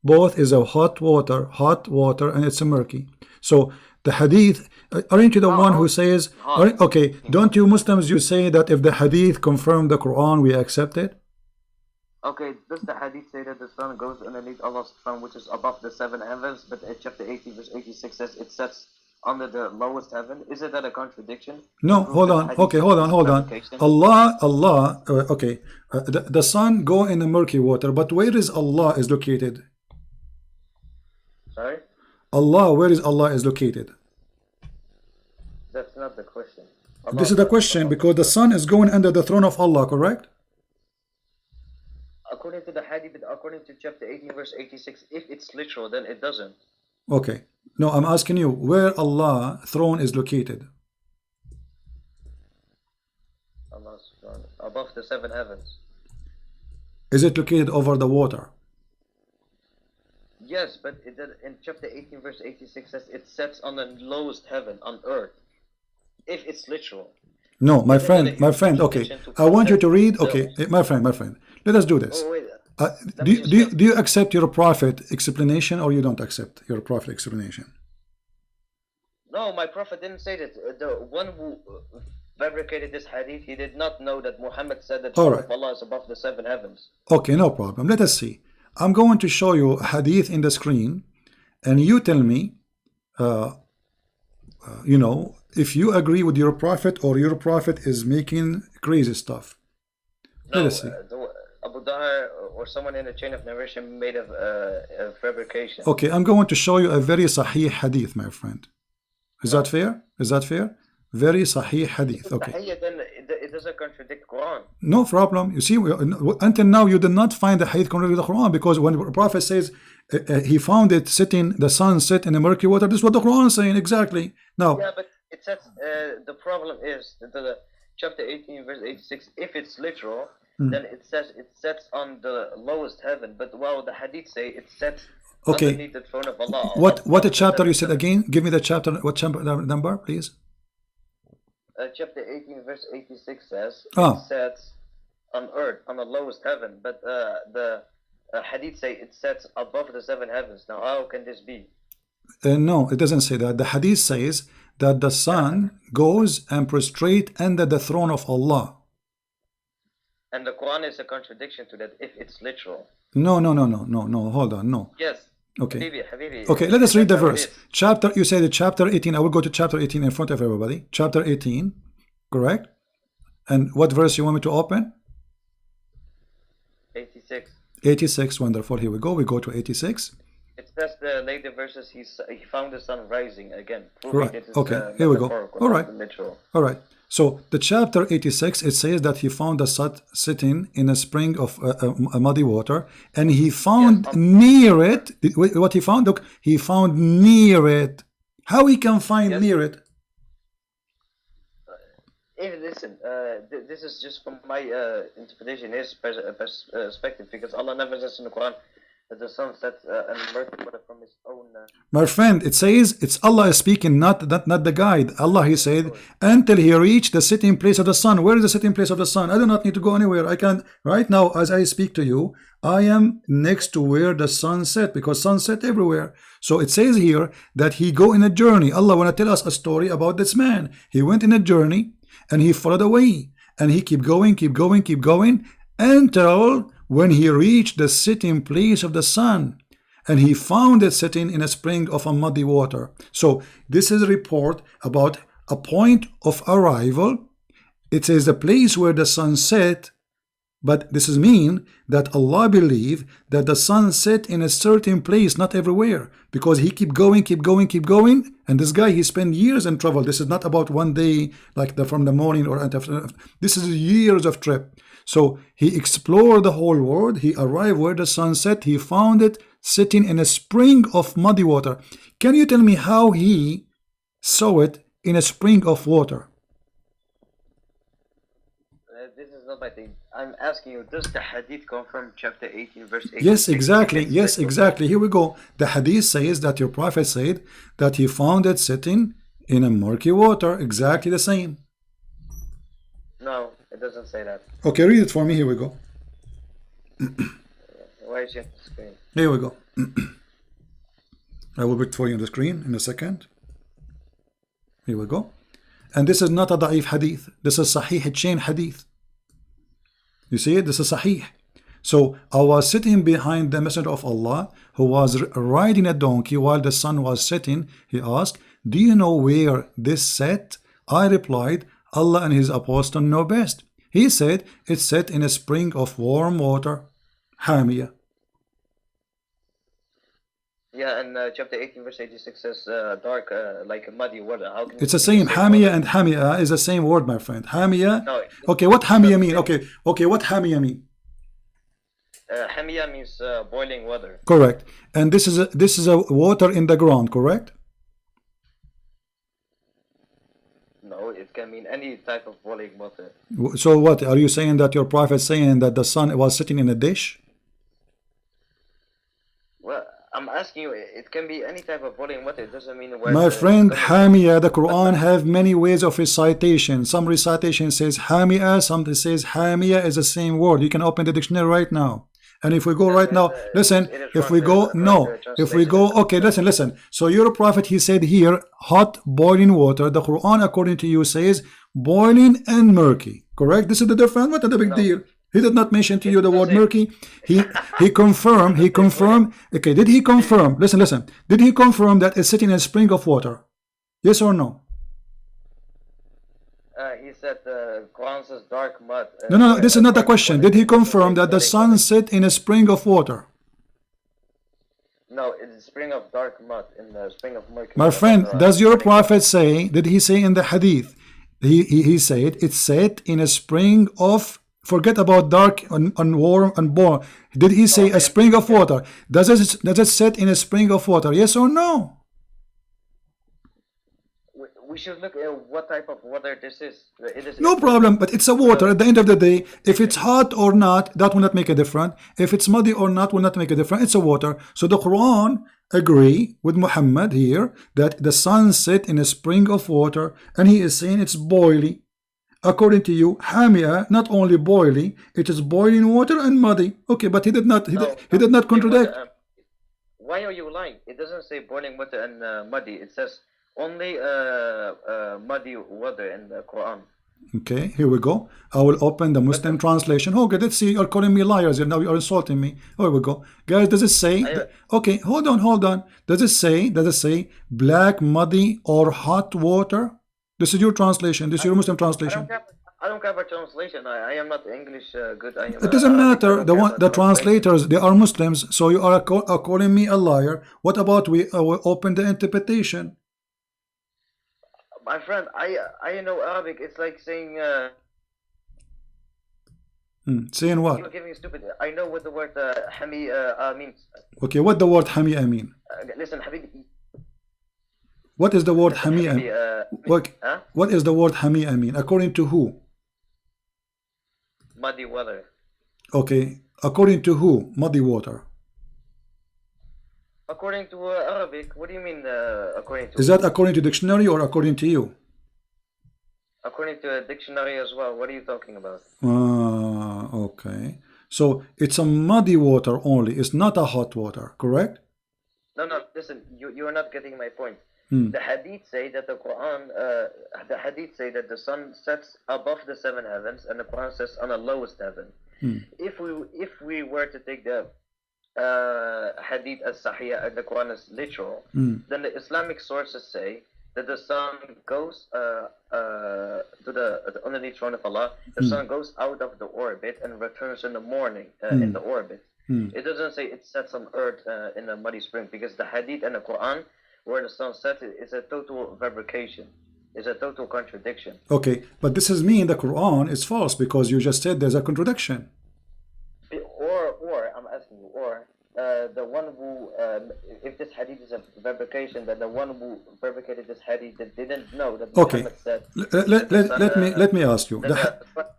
Both is a hot water, and it's a murky. So the hadith, aren't you the one who says, okay, don't you Muslims, you say that if the hadith confirm the Quran, we accept it? Okay, does the hadith say that the sun goes underneath Allah's throne, which is above the seven heavens, but in chapter 18, verse 86 says it sets under the lowest heaven? Isn't that a contradiction? No, hold on. Okay, hold on. Allah, okay, the sun go in the murky water, but where is Allah is located? Sorry? Allah, where is Allah is located? That's not the question. This is the question, because the sun is going under the throne of Allah, correct? According to the hadith, but according to chapter 18, verse 86, if it's literal, then it doesn't. Okay. No, I'm asking you, where Allah throne is located? Allah's throne, above the seven heavens. Is it located over the water? Yes, but in chapter 18, verse 86 says it sets on the lowest heaven, on earth. If it's literal. No, my friend, okay. I want you to read, okay, my friend. Let us do this. Oh, wait. Do you accept your prophet explanation, or you don't accept your prophet explanation? No, my prophet didn't say that. The one who fabricated this hadith, he did not know that Muhammad said that Allah is above the seven heavens. Okay, no problem. Let us see. I'm going to show you a hadith in the screen, and you tell me, if you agree with your prophet or your prophet is making crazy stuff. No, let us see. Abu Dahar or someone in the chain of narration made a fabrication. Okay, I'm going to show you a very sahih hadith, my friend. Is that fair? Very sahih hadith. Okay. Then it doesn't contradict Quran. No problem. You see, until now you did not find the hadith contradict the Quran, because when the prophet says he found it sitting, the sun set in the murky water, this is what the Quran is saying exactly. Now, yeah, but it says the problem is the chapter 18 verse 86. If it's literal, then it says it sets on the lowest heaven. But while the hadith say it sets underneath the throne of Allah. What a chapter you said again? Give me the chapter. What chapter number, please? Chapter 18 verse 86 says it sets on earth on the lowest heaven. But the hadith say it sets above the 7 heavens. Now how can this be? No, it doesn't say that. The hadith says that the sun goes and prostrate under the throne of Allah. And the Quran is a contradiction to that if it's literal. No, hold on, no. Yes. Okay. Habibi, okay, let us read the verse. Chapter, you say the chapter 18. I will go to chapter 18 in front of everybody. Chapter 18, correct? And what verse you want me to open? 86. 86, wonderful. Here we go. We go to 86. It says the later verses he found the sun rising again. Right. Okay. Here we go. All right. All right. So the chapter 86, it says that he found the sun sitting in a spring of muddy water, and he found near it. What he found? Look, he found near it. How he can find near it? Listen, this is just from my interpretation, his perspective, because Allah never says in the Quran that the sun sets and emerges from his own. My friend, it says it's Allah is speaking, not the guide. Allah, he said, until he reached the sitting place of the sun. Where is the sitting place of the sun? I do not need to go anywhere. I can right now, as I speak to you, I am next to where the sun set, because sun set everywhere. So it says here that he go in a journey. Allah want to tell us a story about this man. He went in a journey and he followed away, and he keep going until when he reached the sitting place of the sun, and he found it sitting in a spring of a muddy water. So this is a report about a point of arrival. It says the place where the sun set, but this is mean that Allah believe that the sun set in a certain place, not everywhere, because he keep going, and this guy, he spent years in travel. This is not about one day, like from the morning or after. This is years of trip. So he explored the whole world. He arrived where the sun set. He found it sitting in a spring of muddy water. Can you tell me how he saw it in a spring of water? This is not my thing. I'm asking you, does the hadith confirm chapter 18 verse 8? Yes, exactly. Yes, exactly. Here we go. The hadith says that your prophet said that he found it sitting in a murky water. Exactly the same. No, it doesn't say that. Okay, read it for me. Here we go. Why is it on the screen? Here we go. I will put for you on the screen in a second. Here we go. And this is not a da'if hadith. This is sahih chain hadith. You see it? This is sahih. So I was sitting behind the Messenger of Allah, who was riding a donkey while the sun was setting. He asked, do you know where this set? I replied, Allah and his apostle know best. He said, it's set in a spring of warm water, Hamia. Yeah, and chapter 18 verse 86 says dark, like muddy water. How can it's the same. Hamia and Hamia is the same word, my friend. Hamia. No, okay, what Hamia mean? Okay, what Hamia mean? Hamia means boiling water. Correct. And this is a water in the ground, correct? No, it can mean any type of boiling water. So what are you saying, that your prophet saying that the sun was sitting in a dish? Well, I'm asking you, it can be any type of boiling water. It doesn't mean where. My friend, Hamia, the Quran have many ways of recitation. Some recitation says Hamia, some says Hamia is the same word. You can open the dictionary right now. And if we go right now, listen, if we go, okay, listen. So your prophet, he said here, hot boiling water. The Quran, according to you, says boiling and murky. Correct? This is the difference. What is the big deal? He did not mention to you the word murky. He confirmed. Okay, did he confirm? Listen. Did he confirm that it's sitting in a spring of water? Yes or no? He said Quran says dark mud. No, this is not the question. Did he confirm that the sun set in a spring of water? No, it's a spring of dark mud, in the spring of murky. My friend, does your prophet say, did he say in the hadith, he said it's set in a spring of, forget about dark and warm and warm. Did he say a spring of water? Does it set in a spring of water? Yes or no? We we should look at what type of water this is. No problem, but it's a water. At the end of the day, if it's hot or not, that will not make a difference. If it's muddy or not, will not make a difference. It's a water. So the Quran agree with Muhammad here that the sun set in a spring of water, and he is saying it's boiling. According to you, Hamia, not only boiling, it is boiling water and muddy. Okay, but he did not contradict. Why are you lying? It doesn't say boiling water and muddy. It says only muddy water in the Quran. Okay, here we go. I will open the Muslim translation. Okay, let's see. You're calling me liars. Now you're insulting me. Here we go, guys. Does it say? Okay, hold on. Does it say black, muddy, or hot water? This is your translation. This is your Muslim translation. I don't have a translation. I am not English good. It doesn't matter. The translators, they are Muslims. So you are calling me a liar. What about we open the interpretation? My friend, I know Arabic. It's like saying. Saying what? You're giving stupid. I know what the word hami means. Okay, what the word hami mean? Listen, Habibi. What is the word hami? What is the word hami mean? According to who? Muddy water. Okay, according to who? Muddy water. According to Arabic. What do you mean? According to? Is that according to dictionary or according to you? According to a dictionary as well. What are you talking about? Okay. So it's a muddy water only. It's not a hot water, correct? No. Listen, you are not getting my point. The hadith say that the Quran, the hadith say that the sun sets above the 7 heavens, and the Quran says on the lowest heaven. If we were to take the hadith as sahih and the Quran is literal, then the Islamic sources say that the sun goes to the underneath throne of Allah. The sun goes out of the orbit and returns in the morning in the orbit. It doesn't say it sets on earth in a muddy spring, because the hadith and the Quran, where the sun sets, is a total fabrication. It's a total contradiction. Okay, but this is mean the Quran is false because you just said there's a contradiction. Or I'm asking you, the one who, if this hadith is a fabrication, then the one who fabricated this hadith didn't know that Muhammad said. Let me ask you.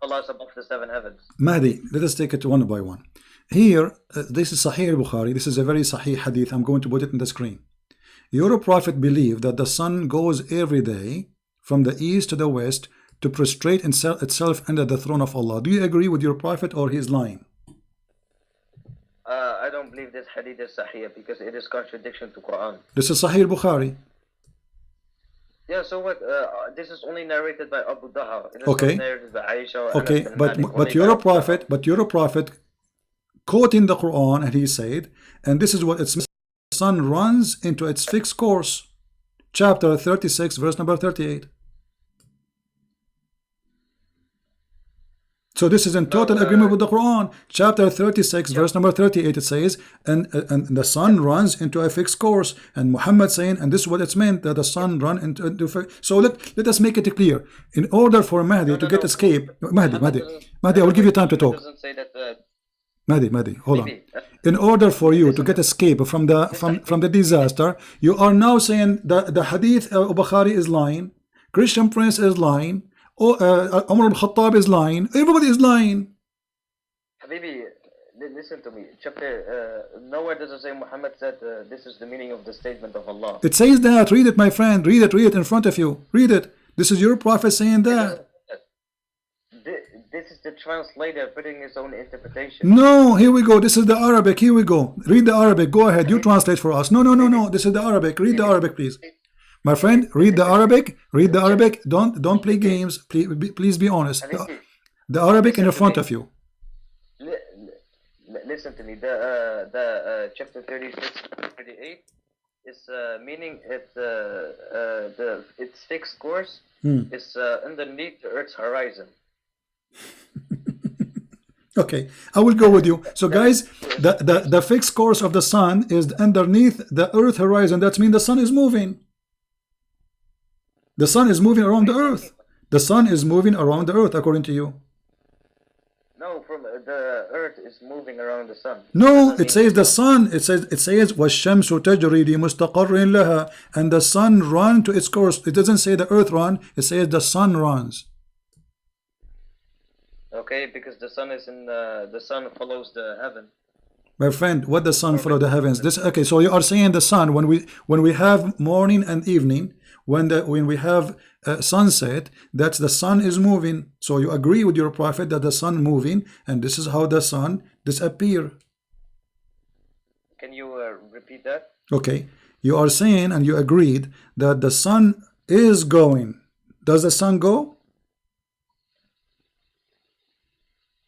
Allah is above the 7 heavens. Mahdi, let us take it one by one. Here, this is Sahih al-Bukhari. This is a very Sahih hadith. I'm going to put it in the screen. Your prophet believed that the sun goes every day from the east to the west to prostrate itself under the throne of Allah. Do you agree with your prophet, or he's lying? I don't believe this hadith is sahih because it is contradiction to Quran. This is Sahih al-Bukhari. Yeah, so what? This is only narrated by Abu Dahar. It is okay. not narrated by Aisha. Okay, but your prophet quoting the Quran, and he said, and this is what it's. Sun runs into its fixed course. Chapter 36, verse number 38. So this is in total agreement with the Quran. Chapter 36, verse number 38, it says, and the sun runs into a fixed course. And Muhammad saying, and this is what it's meant, that the sun run into so let us make it clear. In order for Mahdi to get escape, Mahdi, I will give you time to talk. Mahdi, hold on. In order for you to get escape from the disaster, you are now saying the hadith of Bukhari is lying, Christian Prince is lying, Umar al-Khattab is lying, everybody is lying. Habibi, listen to me. Chapter nowhere does it say Muhammad said this is the meaning of the statement of Allah. It says that. Read it, my friend. Read it in front of you. Read it. This is your prophet saying that. This is the translator putting his own interpretation. No, here we go. This is the Arabic. Here we go. Read the Arabic. Go ahead. You translate for us. No. This is the Arabic. Read the Arabic, please. My friend, read the Arabic. Read the Arabic. Don't play games. Please be honest. The Arabic in front of you. Listen to me. The chapter 36, 38 is meaning its fixed course is underneath the Earth's horizon. Okay, I will go with you. So guys, the fixed course of the sun is underneath the earth horizon. That means the sun is moving. The sun is moving around the earth. The sun is moving around the earth according to you. No, from the earth is moving around the sun. No, it says the sun. It says وَالشَّمْسُ تَجْرِي لِمُسْتَقَرٍ لَهَا, and the sun run to its course. It doesn't say the earth run. It says the sun runs. Okay, because the sun is in the sun follows the heaven. My friend, what the sun follow the heavens? This okay? So you are saying the sun when we have morning and evening, when we have sunset, that's the sun is moving. So you agree with your prophet that the sun moving, and this is how the sun disappear. Can you repeat that? Okay, you are saying and you agreed that the sun is going. Does the sun go?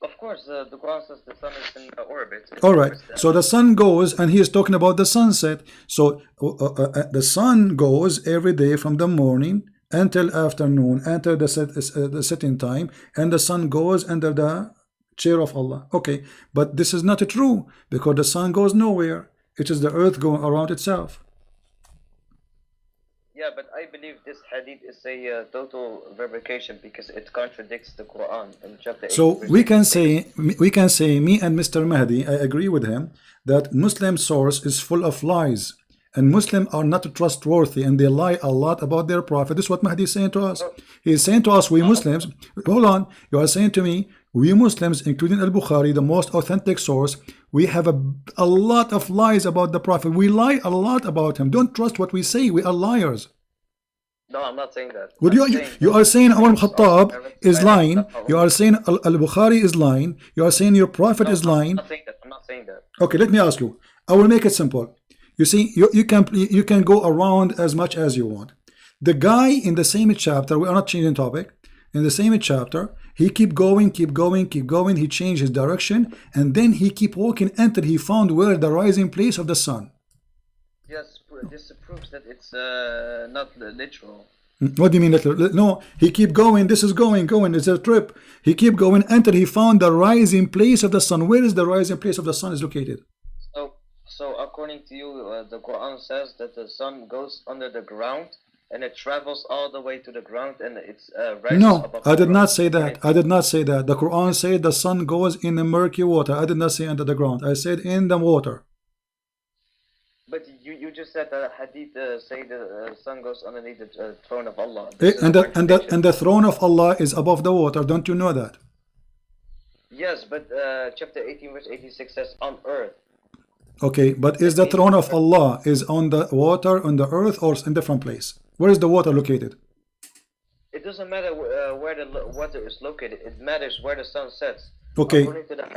Of course, the Quran says the sun is in orbit. All right, so the sun goes, and he is talking about the sunset. So the sun goes every day from the morning until afternoon, until the setting time, and the sun goes under the chair of Allah. Okay, but this is not true, because the sun goes nowhere. It is the earth going around itself. Yeah, but I believe this hadith is a total fabrication because it contradicts the Quran in chapter 8. So we can say, me and Mr. Mahdi, I agree with him, that Muslim source is full of lies, and Muslims are not trustworthy, and they lie a lot about their prophet. This is what Mahdi is saying to us. He is saying to us, we Muslims, hold on, you are saying to me, we Muslims, including Al-Bukhari, the most authentic source, we have a lot of lies about the prophet. We lie a lot about him. Don't trust what we say. We are liars. No, I'm not saying that. Would you are saying Umar Khattab is lying. You are saying Al-Bukhari is lying. You are saying your prophet is lying. I'm not saying that. Okay, let me ask you. I will make it simple. You see, you can go around as much as you want. The guy in the same chapter, we are not changing topic. In the same chapter, he keep going. He changed his direction, and then he keep walking until he found where the rising place of the sun. Yes, this proves that it's not literal. What do you mean literal? No, he keep going. This is going. It's a trip. He keep going until he found the rising place of the sun. Where is the rising place of the sun is located? So according to you, the Quran says that the sun goes under the ground and it travels all the way to the ground, and it's no, I did not say that. I did not say that. The Quran said the sun goes in the murky water. I did not say under the ground. I said in the water. But you just said that hadith say the sun goes underneath the throne of Allah. And the throne of Allah is above the water. Don't you know that? Yes, but chapter 18 verse 86 says on earth. Okay, but is the throne of Allah is on the water, on the earth, or in different place? Where is the water located? It doesn't matter where the water is located. It matters where the sun sets. Okay,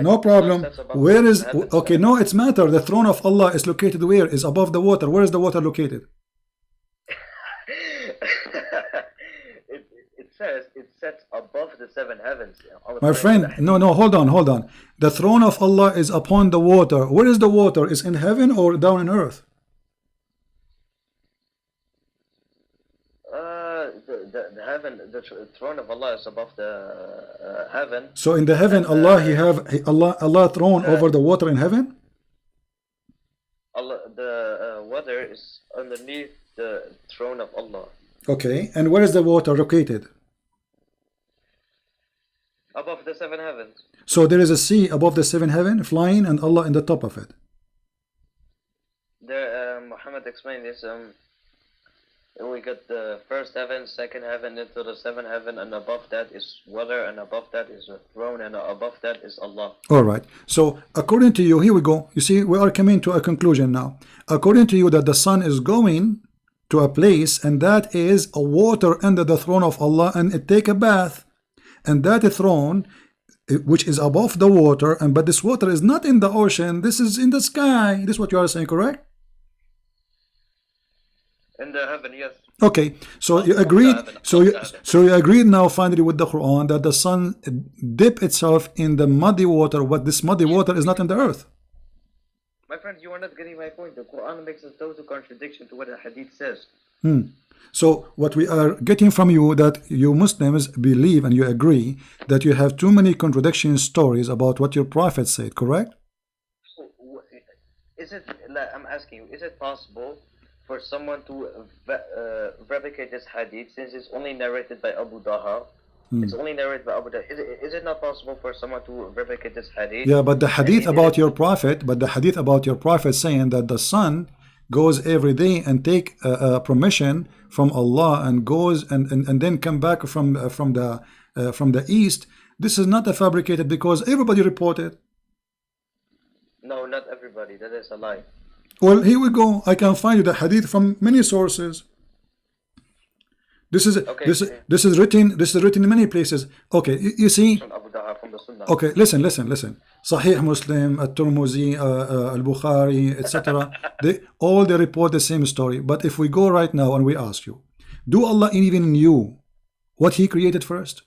no problem. Where is, okay, no, it's matter. The throne of Allah is located where? Is above the water. Where is the water located? It says it sets above the seven heavens. My friend, no, hold on. The throne of Allah is upon the water. Where is the water? Is in heaven or down in earth? The heaven, the throne of Allah is above the heaven. So in the heaven, Allah throne over the water in heaven. Allah, the water is underneath the throne of Allah. Okay, and where is the water located? Above the seven heavens. So there is a sea above the seven heaven, flying, and Allah in the top of it. There, Muhammad explained this. We got the first heaven, second heaven, into the seventh heaven, and above that is water, and above that is a throne, and above that is Allah. All right. So according to you, here we go. You see, we are coming to a conclusion now. According to you, that the sun is going to a place, and that is a water under the throne of Allah, and it take a bath, and that throne, which is above the water, and but this water is not in the ocean. This is in the sky. This is what you are saying, correct? In the heaven, yes. Okay, so you agreed. So you agreed now finally with the Quran that the sun dip itself in the muddy water. But this muddy water is not in the earth. My friend, you are not getting my point. The Quran makes a total contradiction to what the Hadith says. So what we are getting from you, that you Muslims believe and you agree that you have too many contradiction stories about what your prophet said, correct? Is it? I'm asking you. Is it possible for someone to replicate this hadith, since it's only narrated by Abu Daha, It's only narrated by Abu Dawud. Is it not possible for someone to replicate this hadith? Yeah, but the hadith about your prophet, saying that the sun goes every day and take permission from Allah and goes and then come back from the east. This is not a fabricated, because everybody reported. No, not everybody. That is a lie. Well, here we go. I can find you the hadith from many sources. This is Okay. this is written in many places. Okay, you see. From Abu Dawud, from the Sunnah. Okay, listen. Sahih Muslim, At-Tirmidhi, Al-Bukhari, etc. They report the same story. But if we go right now and we ask you, do Allah even knew what He created first?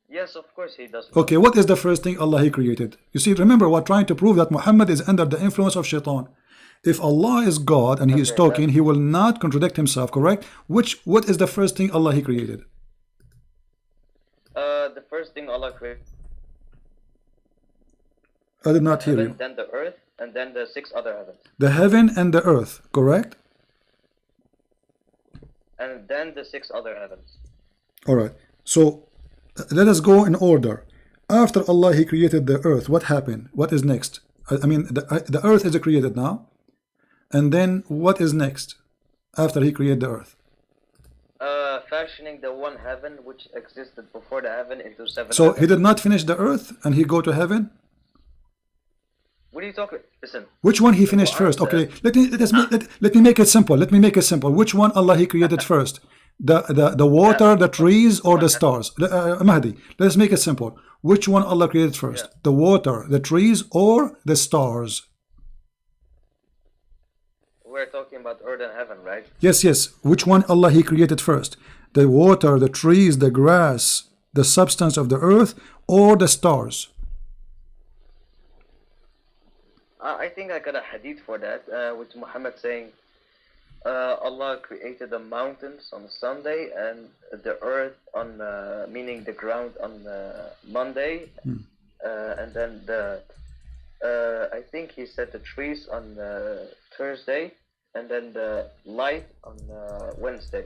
Yes, of course He does. Okay, what is the first thing Allah He created? You see, remember, we're trying to prove that Muhammad is under the influence of shaitan. If Allah is God and He is talking, He will not contradict Himself, correct? What is the first thing Allah He created? The first thing Allah created. I did not hear you. Then the earth, and then the 6 other heavens. The heaven and the earth, correct? And then the 6 other heavens. All right. So let us go in order. After Allah He created the earth, what happened? What is next? I mean, the earth is created now. And then what is next after He created the earth? Fashioning the one heaven which existed before the heaven into 7 So heavens. He did not finish the earth and He go to heaven? What are you talking? Listen. Which one He finished first? Okay, let me make it simple. Which one Allah He created first? The water, the trees, or the stars? Mahdi, let's make it simple. Which one Allah created first? The water, the trees, or the stars? We're talking about earth and heaven, right? Yes. Which one Allah He created first? The water, the trees, the grass, the substance of the earth, or the stars? I think I got a hadith for that, with Muhammad saying, Allah created the mountains on Sunday and the earth on, meaning the ground on Monday, and then I think he said the trees on Thursday, and then the light on Wednesday.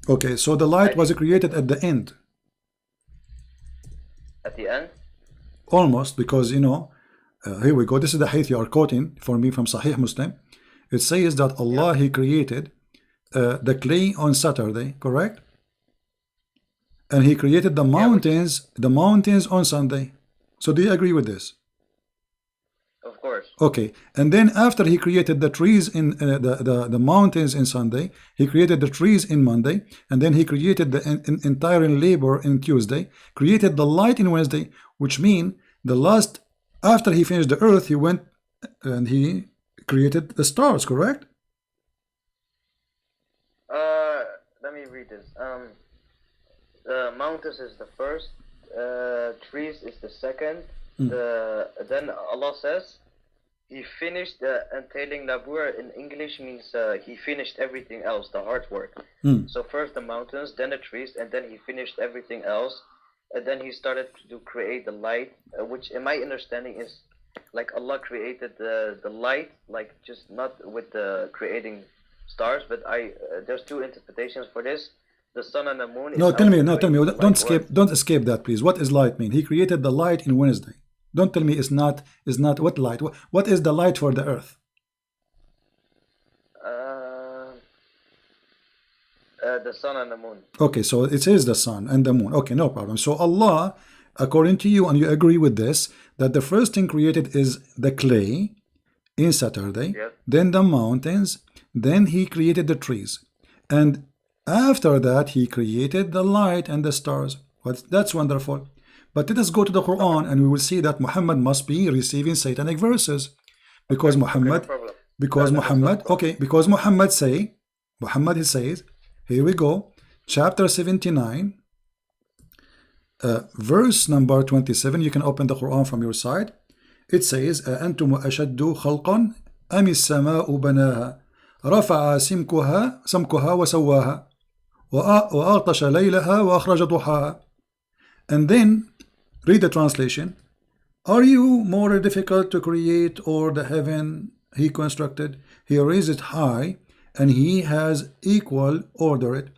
Okay, so the light was created at the end. At the end? Almost, because here we go. This is the hadith you are quoting for me from Sahih Muslim. It says that Allah He created the clay on Saturday, correct? And He created the mountains on Sunday. So do you agree with this? Of course. Okay, and then after He created the trees in the mountains in Sunday, He created the trees in Monday, and then He created the entire labor in Tuesday, created the light in Wednesday, which means after He finished the earth, He went and He created the stars, correct? Let me read this. The mountains is the first, trees is the second. Then Allah says He finished the entailing labur. In English means He finished everything else, the hard work. So first the mountains, then the trees, and then He finished everything else. And then He started to create the light, which in my understanding is like Allah created the light, like just not with the creating stars, but there's 2 interpretations for this. The sun and the moon. Tell me. Don't escape that, please. What is light mean? He created the light in Wednesday. Don't tell me it's not what light. What is the light for the earth? The sun and the moon. Okay, so it is the sun and the moon. Okay, no problem. So Allah, according to you, and you agree with this, that the first thing created is the clay in Saturday, then the mountains, then He created the trees, and after that He created the light and the stars. But that's wonderful. But let us go to the Quran, and we will see that Muhammad must be receiving satanic verses, because Muhammad says, here we go, chapter 79, verse number 27. You can open the Quran from your side. It says, أَأَنْتُمْ أَشَدُّ خَلْقًا أَمِ السَّمَاءُ بَنَاهَا رَفَعَ سَمْكُهَا وَسَوَّاهَا وَأَغْطَشَ لَيْلَهَا وَأَخْرَجَ ضُحَاهَا. And then read the translation. Are you more difficult to create, or the heaven He constructed? He raised it high, and He has equal order it.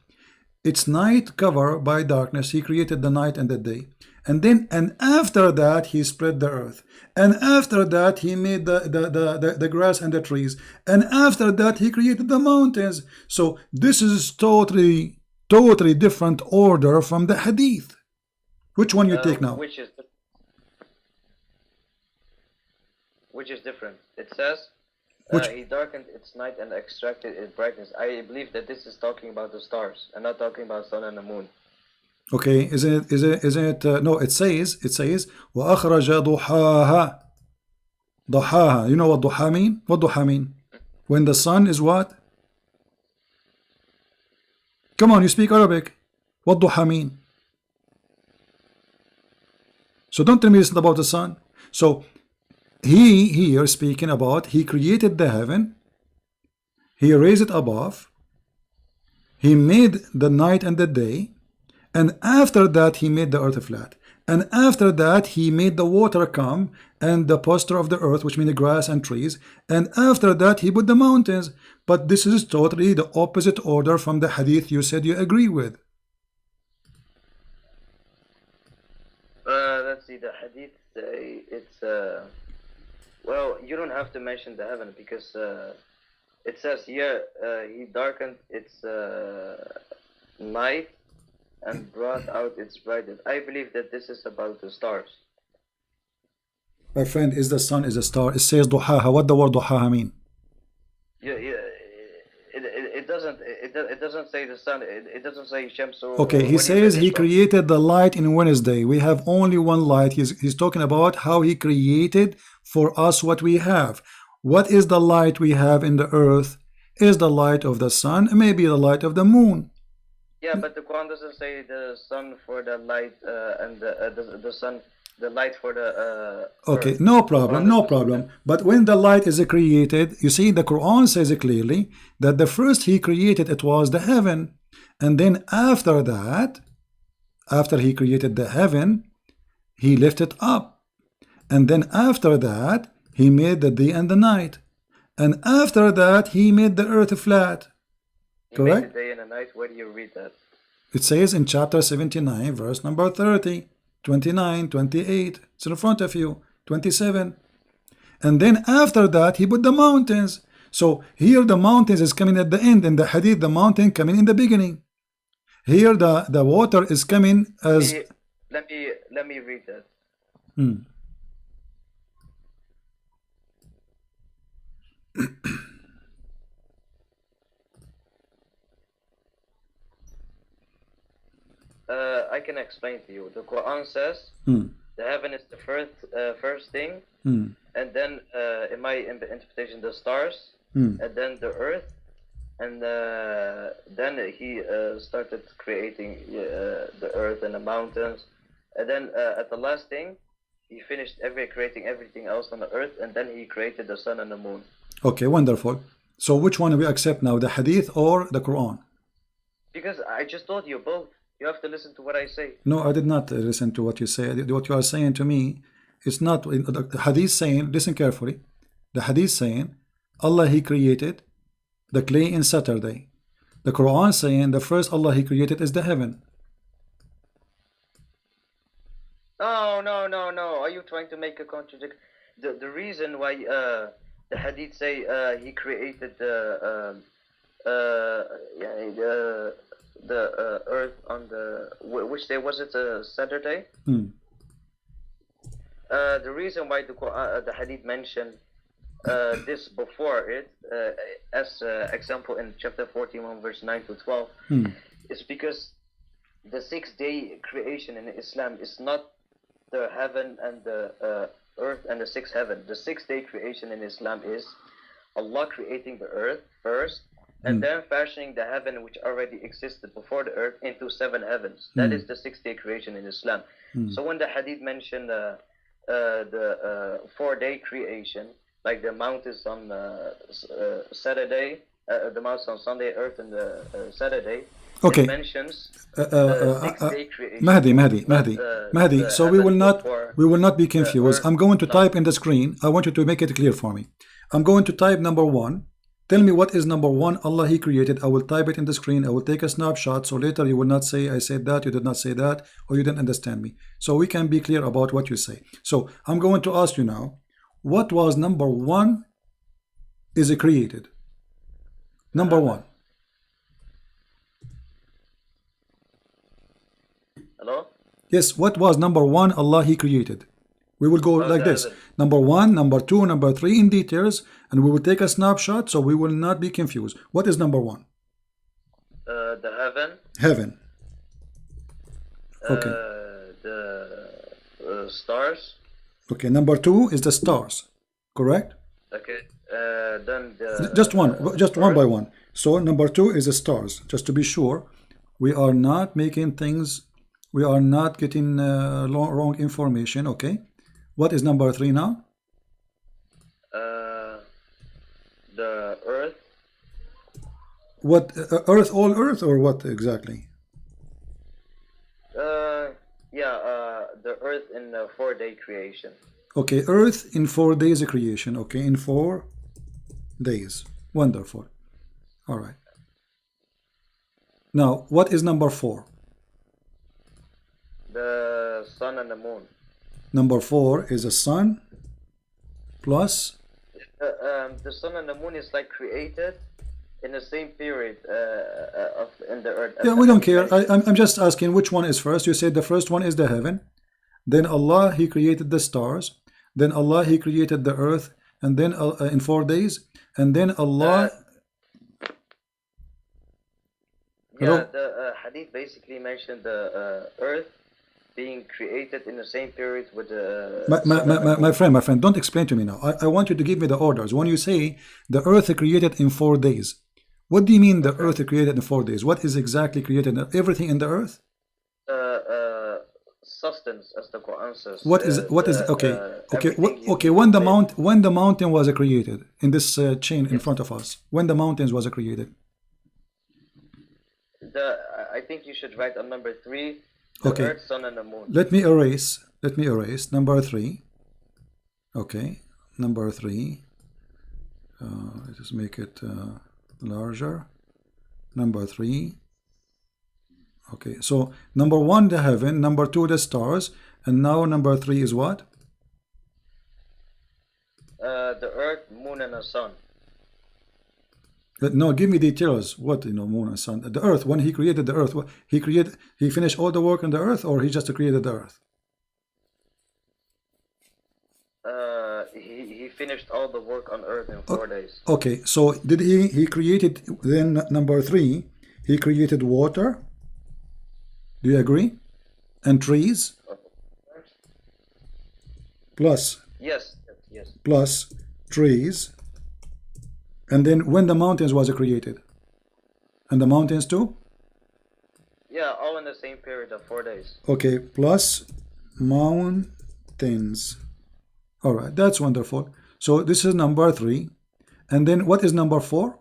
It's night covered by darkness. He created the night and the day. And after that he spread the earth, and after that he made the grass and the trees, and after that he created the mountains. So this is totally different order from the hadith. Which one you take now? Which is different. It says he darkened its night and extracted its brightness. I believe that this is talking about the stars and not talking about sun and the moon. Okay, isn't it no, it says وَأَخْرَجَ ضُحَاهَا. ضحاها. You know what duha mean? What duha mean? When the sun is what? Come on, you speak Arabic. What duha mean? So don't tell me it's about the sun. So he here speaking about he created the heaven, he raised it above, he made the night and the day, and after that he made the earth flat, and after that he made the water come and the posture of the earth, which means the grass and trees, and after that he put the mountains. But this is totally the opposite order from the hadith you said you agree with. Let's see, the hadith it's well, you don't have to mention the heaven, because it says here he darkened its night and brought out its brightness. I believe that this is about the stars. My friend, is the sun is a star. It says duhaha. What the word duhaha mean? Yeah. It doesn't say the sun. It doesn't say Shamsu. Okay, he says he created the light in Wednesday. We have only one light. He's talking about how he created for us what we have. What is the light we have in the earth? Is the light of the sun, maybe the light of the moon. Yeah, but the Quran doesn't say the sun for the light and the sun, the light for the okay, earth. no problem. But when the light is created, you see the Quran says clearly that the first he created it was the heaven, and then after that, after he created the heaven, he lifted up, and then after that he made the day and the night, and after that he made the earth flat. Correct? Made the day and the night. Where do you read that? It says in chapter 79, verse number 30, 29, 28. It's in front of you. 27. And then after that, he put the mountains. So here the mountains is coming at the end. In the hadith, the mountain coming in the beginning. Here the water is coming as... Let me read that. I can explain to you. The Quran says the heaven is the first thing, and then in my interpretation the stars, and then the earth, and then he started creating the earth and the mountains, and then at the last thing he finished creating everything else on the earth, and then he created the sun and the moon. Okay, wonderful. So which one do we accept now, the hadith or the Quran? Because I just told you both. You have to listen to what I say. No, I did not listen to what you say. What you are saying to me, it's not the hadith saying, listen carefully. The hadith saying, Allah he created the clay in Saturday. The Quran saying the first Allah he created is the heaven. No. Are you trying to make a contradiction? The reason why the hadith say he created the earth on the which day was it? Saturday. The reason why the hadith mentioned this before it, as example in chapter 41 verse 9 to 12, is because the 6-day creation in Islam is not the heaven and the earth and the sixth heaven. The 6-day creation in Islam is Allah creating the earth first, and then fashioning the heaven which already existed before the earth into 7 heavens. That is the 6-day creation in Islam. So when the hadith mentioned the 4-day creation, like the mountains on Saturday, the mountains on Sunday, earth on the Saturday, okay. It mentions the 6-day creation. Mahdi. So we will not be confused. I'm going to type in the screen. I want you to make it clear for me. I'm going to type number 1, Tell me what is number one Allah He created. I will type it in the screen. I will take a snapshot, so later you will not say I said that, you did not say that, or you didn't understand me. So we can be clear about what you say. So I'm going to ask you now, what was number one is created? Number one. Hello? Yes, what was number one Allah He created? We will go like this. heaven. Number one, number two, number three in details, and we will take a snapshot so we will not be confused. What is number one? The heaven. Heaven. Okay. The stars. Okay, number two is the stars. Correct? Okay. Then the Just one by one. So number two is the stars. Just to be sure, we are not making things, we are not getting wrong information. Okay. What is number three now? The earth. What earth? All earth, or what exactly? The earth in the 4-day creation. Okay, earth in 4 days of creation. Okay, in 4 days. Wonderful. All right. Now, what is number four? The sun and the moon. Number four is the sun plus. The sun and the moon is like created in the same period in the earth. Yeah, we don't care. I'm just asking which one is first. You said the first one is the heaven. Then Allah He created the stars. Then Allah He created the earth. And then in 4 days. And then Allah. The hadith basically mentioned the earth being created in the same period with the. My friend, don't explain to me now. I want you to give me the orders. When you say the earth created in 4 days, what do you mean the earth created in 4 days? What is exactly created? Everything in the earth? Substance, as the Quran says. What is okay? When the mountain was created in this chain in front of us, when the mountains was created? I think you should write on number 3. Okay. Earth, sun, and the moon. Let me erase number 3. Okay, number 3. Just make it larger. Number 3. Okay, so number 1 the heaven, number 2 the stars, and now number 3 is what? The earth, moon, and the sun. No, give me details. What, moon and sun? The earth, when He created the earth, He finished all the work on the earth, or He just created the earth? He finished all the work on earth in 4 days. Okay, so did He created, then number 3, He created water? Do you agree? And trees? Plus? Yes. Plus trees. And then when the mountains was created? And the mountains too? Yeah, all in the same period of 4 days. Okay, plus mountains. All right, that's wonderful. So this is number 3. And then what is number 4?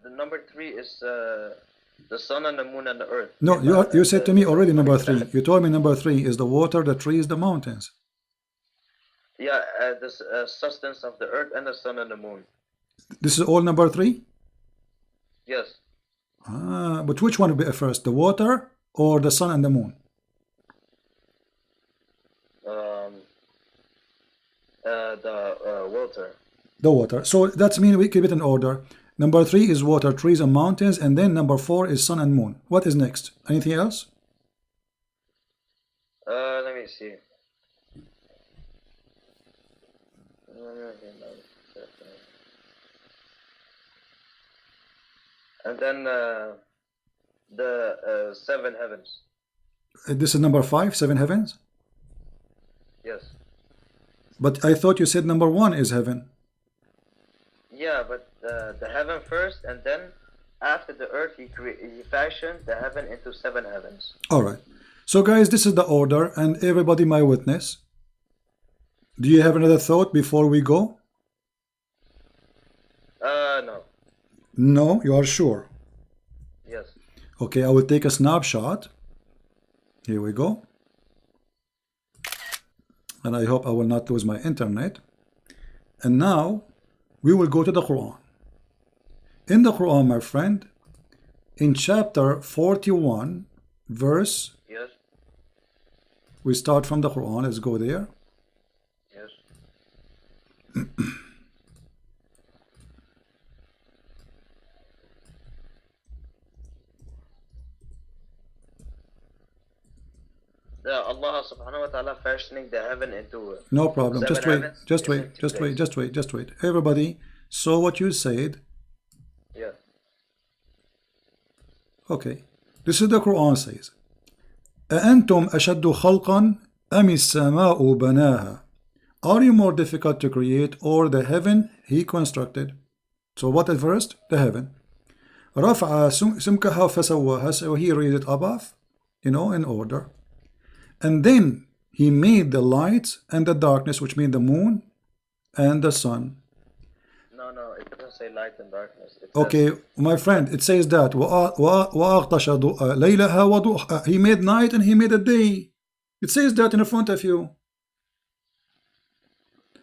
The number 3 is the sun and the moon and the earth. No, you said to me already number 3. You told me number 3 is the water, the trees, the mountains. Yeah, the substance of the earth and the sun and the moon. This is all number 3? Yes. But which one will be first, the water or the sun and the moon? The water. The water. So that means we keep it in order. Number 3 is water, trees, and mountains, and then number 4 is sun and moon. What is next? Anything else? Let me see. And then the 7 heavens. This is number 5, 7 heavens? Yes. But I thought you said number 1 is heaven. Yeah, but the heaven first, and then after the earth, he fashioned the heaven into 7 heavens. All right. So guys, this is the order, and everybody my witness. Do you have another thought before we go? No. No, you are sure? Yes. Okay, I will take a snapshot. Here we go. And I hope I will not lose my internet. And now we will go to the Quran. In the Quran, my friend, in chapter 41, verse, Yes. we start from the Quran. Let's go there. Yes. Allah subhanahu wa ta'ala fashioning the heaven into no problem. Just wait. Heavens, Just wait. Just wait. Just wait. Just wait. Everybody saw what you said. Yeah. Okay. This is the Quran says. أأنتم أشد خلقا أم السماء بناها. Are you more difficult to create or the heaven he constructed? So what at first? The heaven. رفع سمكها فسواها. So he raised it above, in order. And then he made the light and the darkness, which mean the moon and the sun. No, it doesn't say light and darkness. It Okay, says, my friend, it says that وأغطش ليلها وضحاها. He made night and he made a day. It says that in front of you.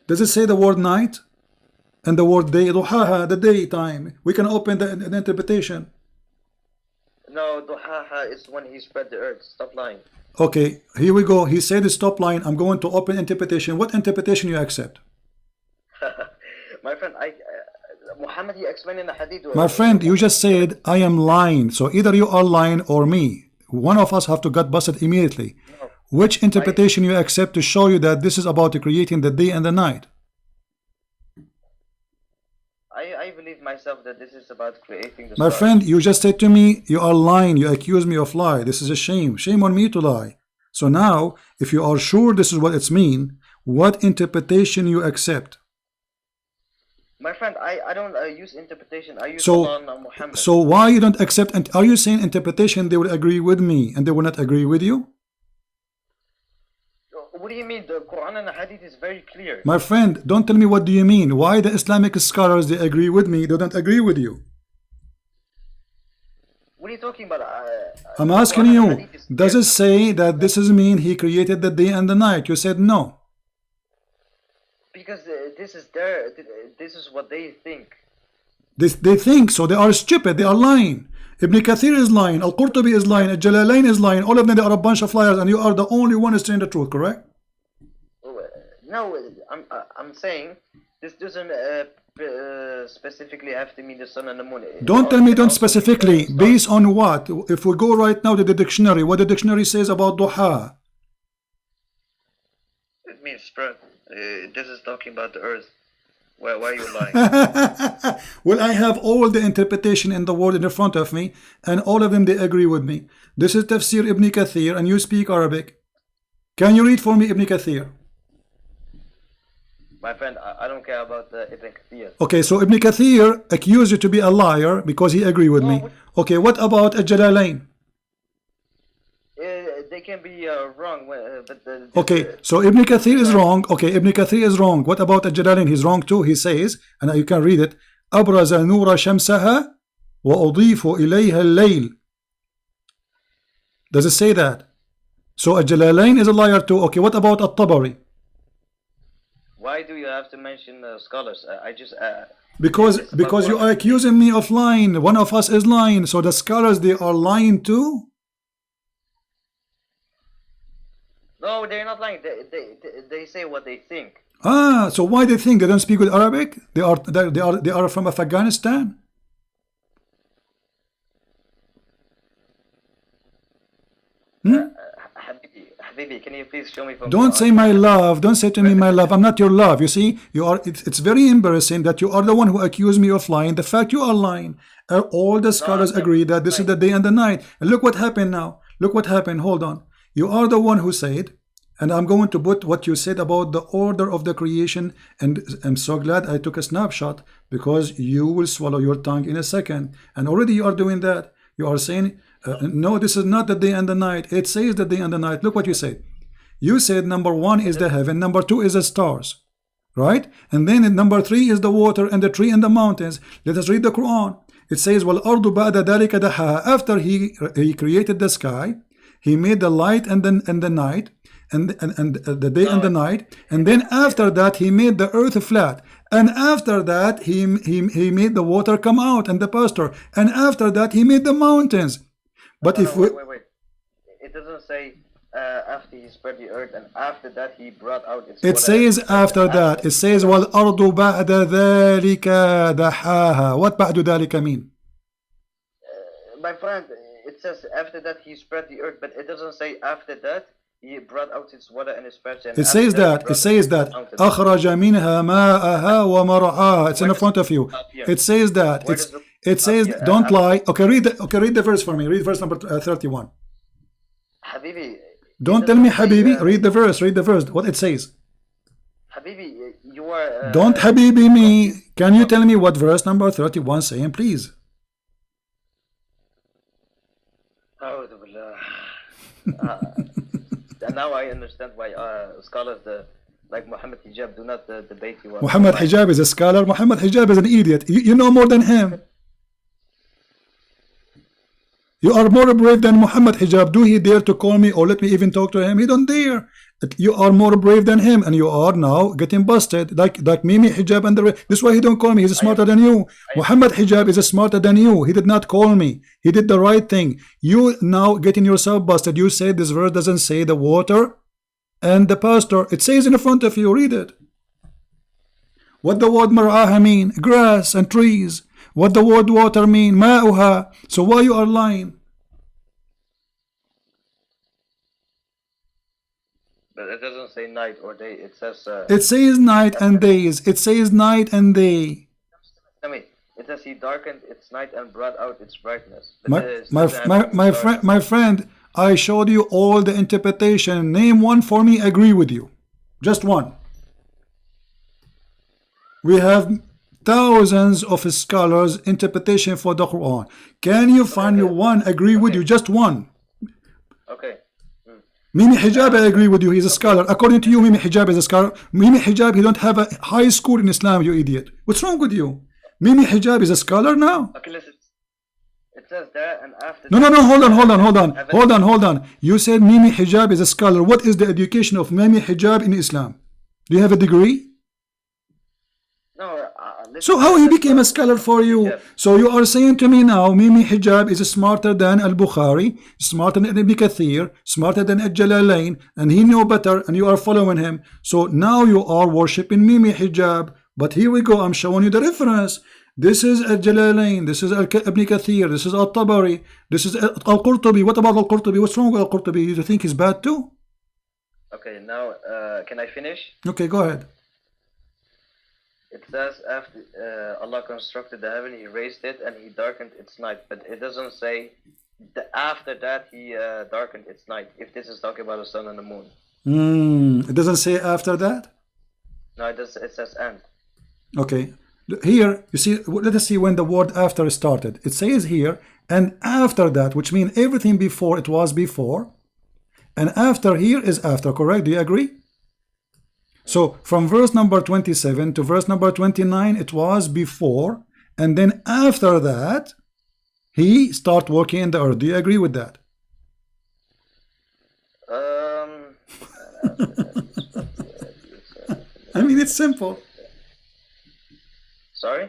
Does it say the word night and the word day? ضحاها, the daytime. We can open the interpretation. no, duhaha is when he spread the earth. Stop lying. Okay, here we go. He said stop line. I'm going to open interpretation. What interpretation you accept? My friend, Muhammad, you explained in the hadith. My friend, you just said I am lying. So either you are lying or me. One of us have to get busted immediately. No. Which interpretation you accept to show you that this is about creating the day and the night? I believe myself that this is about creating the My stars. friend, you just said to me, you are lying. You accuse me of lie. This is a shame. Shame on me to lie. So now, if you are sure this is what it's mean, what interpretation you accept? My friend, I don't use interpretation. I use So, Allah and Muhammad. so why you don't accept? And are you saying interpretation they will agree with me and they will not agree with you? What do you mean? The Quran and the Hadith is very clear. My friend, don't tell me what do you mean. Why the Islamic scholars they agree with me, they don't agree with you? What are you talking about? I'm the asking Quran and you, Hadith is does clear. it say that this is mean he created the day and the night? You said no. Because this is what they think. They think so. They are stupid. They are lying. Ibn Kathir is lying. Al-Qurtubi is lying. Al-Jalalain is lying. All of them, they are a bunch of liars, and you are the only one who is saying the truth. Correct? No, I'm saying this doesn't specifically have to mean the sun and the moon. Don't tell me don't specifically. Based on what? If we go right now to the dictionary, what the dictionary says about duha? It means spread. This is talking about the earth. Why are you lying? Well, I have all the interpretation in the word in front of me, and all of them they agree with me. This is Tafsir Ibn Kathir, and you speak Arabic. Can you read for me Ibn Kathir? My friend, I don't care about Ibn Kathir. Okay, so Ibn Kathir accused you to be a liar because he agreed with me. Okay, what about Al-Jalalain? They can be wrong, but Okay, so Ibn Kathir is wrong. Okay, Ibn Kathir is wrong. What about Al-Jalalain? He's wrong too. He says, and you can read it, أبرز نور شمسها وأضيف إليها الليل. Does it say that? So Al-Jalalain is a liar too. Okay, what about At-Tabari? why do you have to mention scholars? I just Because you are accusing me of lying. One of us is lying. So the scholars, they are lying too? No, they're not lying. They say what they think. Ah, so why they think they don't speak good Arabic? They are from Afghanistan? Habibi, can you please show me from Don't say my love. Don't say to me my love. I'm not your love. You see, you are. It's very embarrassing that you are the one who accused me of lying. The fact you are lying. All the scholars agree that this is the day and the night. And look what happened now. Look what happened. Hold on. You are the one who said, and I'm going to put what you said about the order of the creation. And I'm so glad I took a snapshot because you will swallow your tongue in a second. And already you are doing that. You are saying, no, this is not the day and the night. It says the day and the night. Look what you said. You said number 1 is the heaven, number 2 is the stars, right? And then number 3 is the water and the tree and the mountains. Let us read the Quran. It says, وَالْأَرْضُ بَعْدَ ذَلِكَ دَحَاهَا. After he created the sky, he made the light and the night, and the day and the night. And then after that, he made the earth flat. And after that, he made the water come out and the pasture. And after that, he made the mountains. But if we... Wait. It doesn't say after he spread the earth and after that he brought out its It says after that. It says وَالْأَرْضُ بَعْدَ ذَلِكَ دَحَاهَا. What بَعْدُ ذَلِكَ mean? My friend, it says after that he spread the earth, but it doesn't say after that he brought out its water and its patch. It says that. It says that. أَخْرَجَ مِنْهَا مَاءَهَا وَمَرْعَاهَا. It's in front of you. It says that. It says, don't lie. Okay, read the verse for me. Read verse number 31. Habibi. Don't tell me Habibi. Read the verse. Read the verse. What it says. Habibi, you are... Don't Habibi me. Can you tell me what verse number 31 saying, please? And now I understand why scholars like Muhammad Hijab do not debate you. Muhammad Hijab is a scholar. Muhammad Hijab is an idiot. You know more than him. You are more brave than Muhammad Hijab. Do he dare to call me or let me even talk to him? He don't dare. You are more brave than him, and you are now getting busted like Mimi Hijab and the rest. This is why he don't call me. He's smarter than you. Muhammad Hijab is smarter than you. He did not call me. He did the right thing. You now getting yourself busted. You say this verse doesn't say the water and the pasture. It says in front of you. Read it. What the word mar'aha mean? Grass and trees. What the word water mean? Ma'uha. So why you are lying? But it doesn't say night or day. It says... it says night and days. It says night and day. I mean, it says he darkened its night and brought out its brightness. My friend, I showed you all the interpretation. Name one for me, agree with you. Just one. We have thousands of scholars interpretation for the Quran. Can you find me one agree with you? Just one. Okay. Mimi Hijab, I agree with you. He's a scholar. According to you, Mimi Hijab is a scholar. Mimi Hijab, he don't have a high school in Islam, you idiot. What's wrong with you? Mimi Hijab is a scholar now. Okay, listen. It says there and after... No, hold on. You said Mimi Hijab is a scholar. What is the education of Mimi Hijab in Islam? Do you have a degree? No. So how he became a scholar for you? So you are saying to me now, Mimi Hijab is smarter than Al-Bukhari, smarter than Ibn Kathir, smarter than Al-Jalalain, and he knew better, and you are following him. So now you are worshipping Mimi Hijab. But here we go, I'm showing you the reference. This is Al-Jalalain, this is Ibn Kathir, this is Al-Tabari, this is Al-Qurtubi. What about Al-Qurtubi? What's wrong with Al-Qurtubi? You think he's bad too? Okay, now can I finish? Okay, go ahead. It says after Allah constructed the heaven, He raised it and He darkened its night. But it doesn't say after that He darkened its night. If this is talking about the sun and the moon. It doesn't say after that? No, it does. It says and. Okay. Here, you see, let us see when the word after started. It says here, and after that, which means everything before it was before. And after here is after, correct? Do you agree? So from verse number 27 to verse number 29, it was before, and then after that, he start working in the earth. Do you agree with that? I mean, it's simple. Sorry?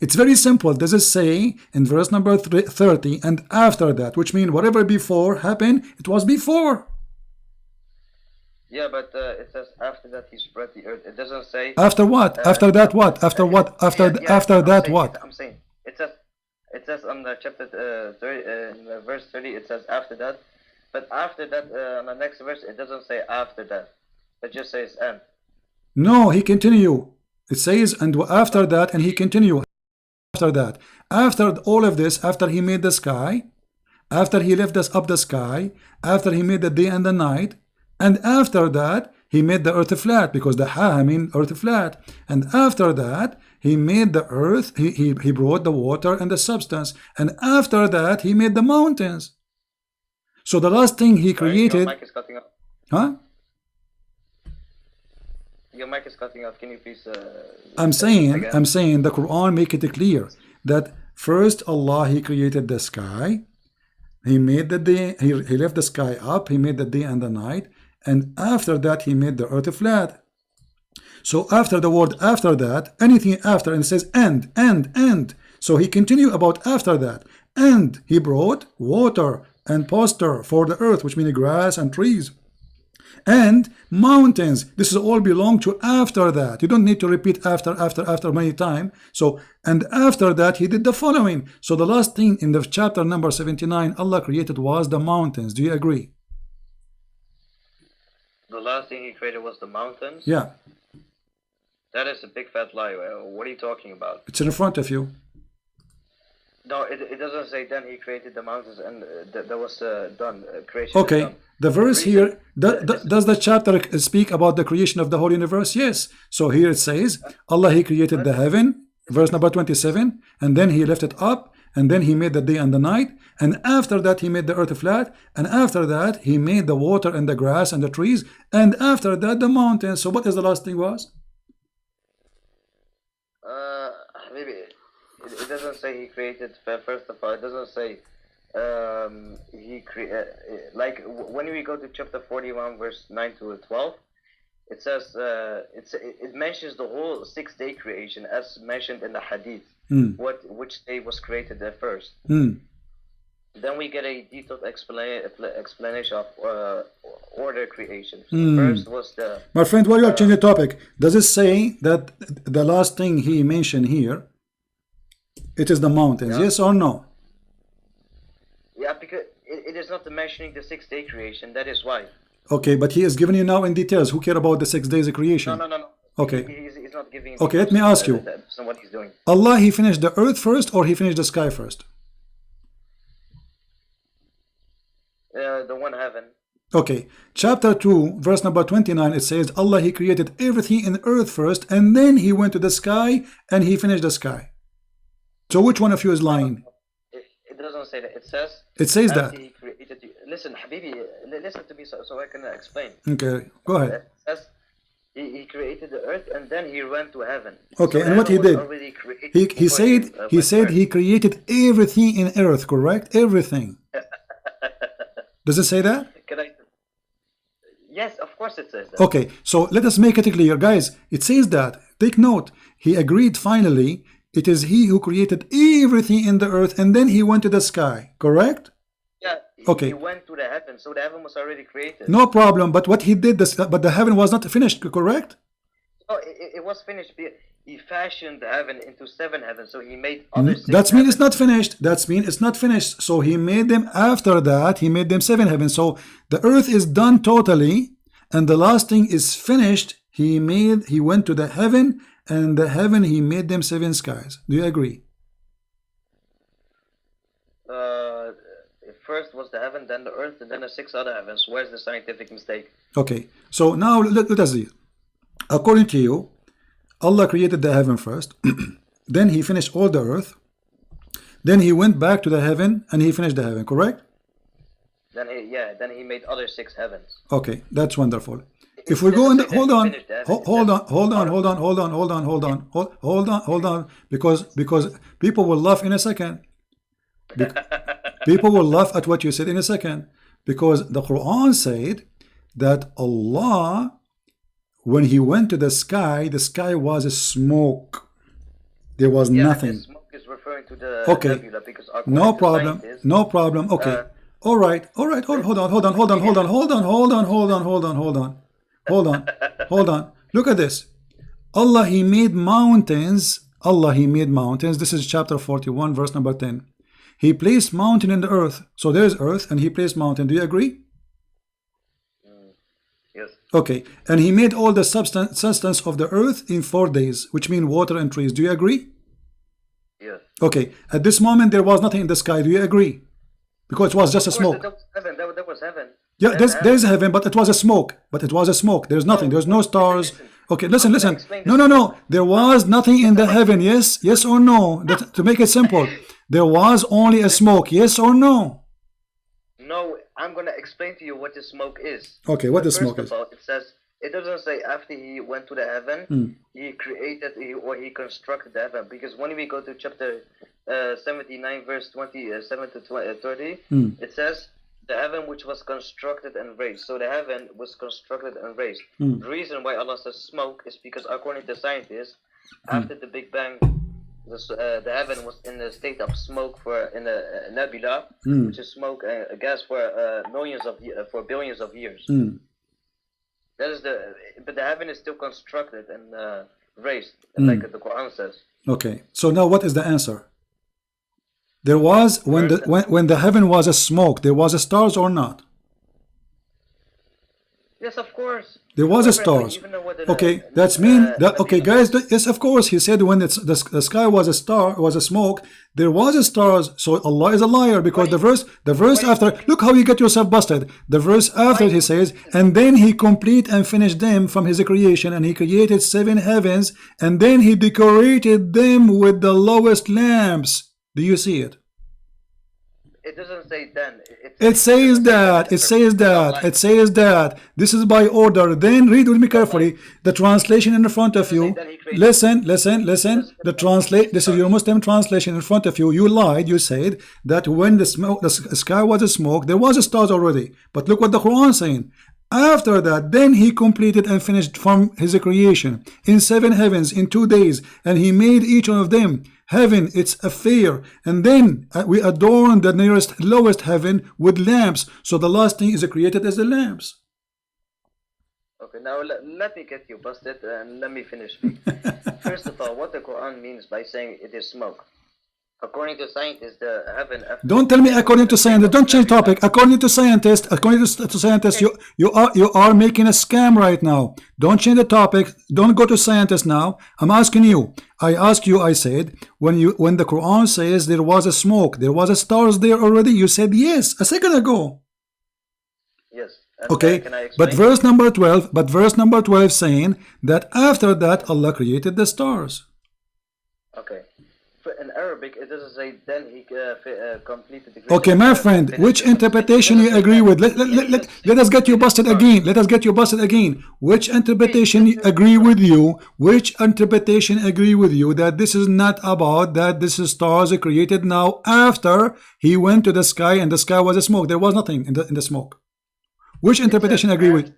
It's very simple. Does it say in verse number 30, and after that, which means whatever before happened, it was before. Yeah, but it says after that he spread the earth. It doesn't say after what? After that what? After what? After that what? I'm saying it says on the chapter 30, in verse 30. It says after that, but after that on the next verse it doesn't say after that. It just says and. No, he continue. It says and after that, and he continue after that. After all of this, after he made the sky, after he left us up the sky, after he made the day and the night. And after that, he made the earth flat, because the ha mean earth flat. And after that, he made the earth, he brought the water and the substance. And after that, he made the mountains. So the last thing he created... Your mic is cutting off. Huh? Your mic is cutting off. Can you please... I'm saying the Quran make it clear that first Allah, he created the sky. He made the day, he left the sky up, he made the day and the night. And after that, he made the earth flat. So after the word after that, anything after, and it says and. So he continued about after that. And he brought water and pasture for the earth, which means grass and trees. And mountains. This is all belong to after that. You don't need to repeat after many times. So, and after that he did the following. So the last thing in the chapter number 79 Allah created was the mountains. Do you agree? The last thing he created was the mountains? Yeah. That is a big fat lie. What are you talking about? It's in front of you. No, it doesn't say then he created the mountains and that was done. Creation. Okay. Done. The verse here, does the chapter speak about the creation of the whole universe? Yes. So here it says, Allah, he created the heaven, verse number 27, and then he left it up, and then he made the day and the night, and after that he made the earth flat, and after that he made the water and the grass and the trees, and after that the mountains. So what is the last thing was? Maybe it doesn't say he created. First of all, it doesn't say he created. Like when we go to chapter 41, verse 9 to 12, it says it mentions the whole 6-day creation as mentioned in the hadith. Which day was created at first. Then we get a detailed explanation of order creation. So first was the. My friend, why you are changing the topic? Does it say that the last thing he mentioned here, it is the mountains? Yes or no? Yeah, because it is not mentioning the 6-day creation. That is why. Okay, but he is giving you now in details. Who care about the 6 days of creation? No. Okay. He's not giving. Okay, let me ask you. That's not what he's doing. Allah, he finished the earth first, or he finished the sky first? The one heaven. Okay, chapter 2, verse number 29, it says, Allah, he created everything in earth first, and then he went to the sky, and he finished the sky. So which one of you is lying? It doesn't say that. It says that. He created you. Listen, Habibi, listen to me so I can explain. Okay, go ahead. It says he created the earth, and then he went to heaven. Okay, so and what he did? He said he created everything in earth, correct? Everything. Does it say that? Yes, of course it says that. Okay, so let us make it clear, guys. It says that. Take note. He agreed finally. It is he who created everything in the earth, and then he went to the sky, correct? Yeah. Okay. He went to the heaven, so the heaven was already created. No problem. But what he did, but the heaven was not finished, correct? No, it was finished. He fashioned the heaven into 7 heavens, so he made other 6 That means it's not finished. That means it's not finished. So he made them after that. He made them 7 heavens. So the earth is done totally, and the last thing is finished. He went to the heaven, and the heaven he made them 7 skies. Do you agree? First was the heaven, then the earth, and then the 6 other heavens. Where's the scientific mistake? Okay. So now let us see. According to you, Allah created the heaven first, then he finished all the earth, then he went back to the heaven and he finished the heaven, correct? Then he made other 6 heavens. Okay, that's wonderful. If we go in the, hold on, because people will laugh in a second. People will laugh at what you said in a second, because the Quran said that Allah, when he went to the sky was a smoke. There was nothing. Smoke is referring to the okay. nebula, because No problem. No problem. Okay. All right. Hold on. Look at this. Allah, he made mountains. This is chapter 41, verse number 10. He placed mountain in the earth. So there's earth, and he placed mountain. Do you agree? Yes. Okay, and he made all the substance of the earth in 4 days, which mean water and trees. Do you agree? Yes. Okay, at this moment there was nothing in the sky. Do you agree? Because it was just a smoke. That was heaven. Yeah, there's heaven, but it was a smoke. There's nothing. There's no stars. Okay, listen. No. There was nothing in the heaven. Yes or no? To make it simple, there was only a smoke. Yes or no? No, I'm going to explain to you what the smoke is. Okay, what the smoke is. First of all, it doesn't say after he went to the heaven, he created or he constructed the heaven. Because when we go to chapter 79, verse 27 to 30, it says the heaven which was constructed and raised. So the heaven was constructed and raised. The reason why Allah says smoke is because according to scientists, after the Big Bang, the heaven was in a state of smoke in a nebula, which is smoke, a gas for billions of years. That is but the heaven is still constructed and raised, like the Quran says. Okay, so now what is the answer? There was, when the heaven was a smoke, there was a stars or not? Yes, of course. There was a stars. Okay, that's mean that, okay, guys. Yes, of course. He said when the sky was a smoke, there was a stars. So Allah is a liar, because the verse after, look how you get yourself busted. The verse after he says, and then he complete and finished them from his creation, and he created 7 heavens, and then he decorated them with the lowest lamps. Do you see it? It doesn't say then. It says that. It says that. It says that. This is by order. Then read with me carefully. The translation in front of you. Listen. The this is your Muslim translation in front of you. You lied. You said that when the sky was a smoke, there was a stars already. But look what the Quran is saying. After that, then he completed and finished from his creation in 7 heavens in 2 days, and he made each one of them heaven its affair, and then we adorn the nearest lowest heaven with lamps. So the last thing is created as the lamps. Okay, now let me get you busted and let me finish. First of all, what the Quran means by saying it is smoke. According to scientists, the heaven. Don't tell me according to scientists. Don't change topic. According to scientists, you are making a scam right now. Don't change the topic. Don't go to scientists now. I'm asking you. I asked you. I said when the Quran says there was a smoke, there was a stars there already. You said yes a second ago. Yes. Okay. But verse number 12. But verse number 12 saying that after that Allah created the stars. Okay. In Arabic, it doesn't say then he completed the. Okay, my friend, which interpretation you agree with? Let us get you busted again. Let us get you busted again. Which interpretation agree with you? Which interpretation agree with you that this is not about that this is stars are created now after he went to the sky and the sky was a smoke? There was nothing in the smoke. Which interpretation agree with?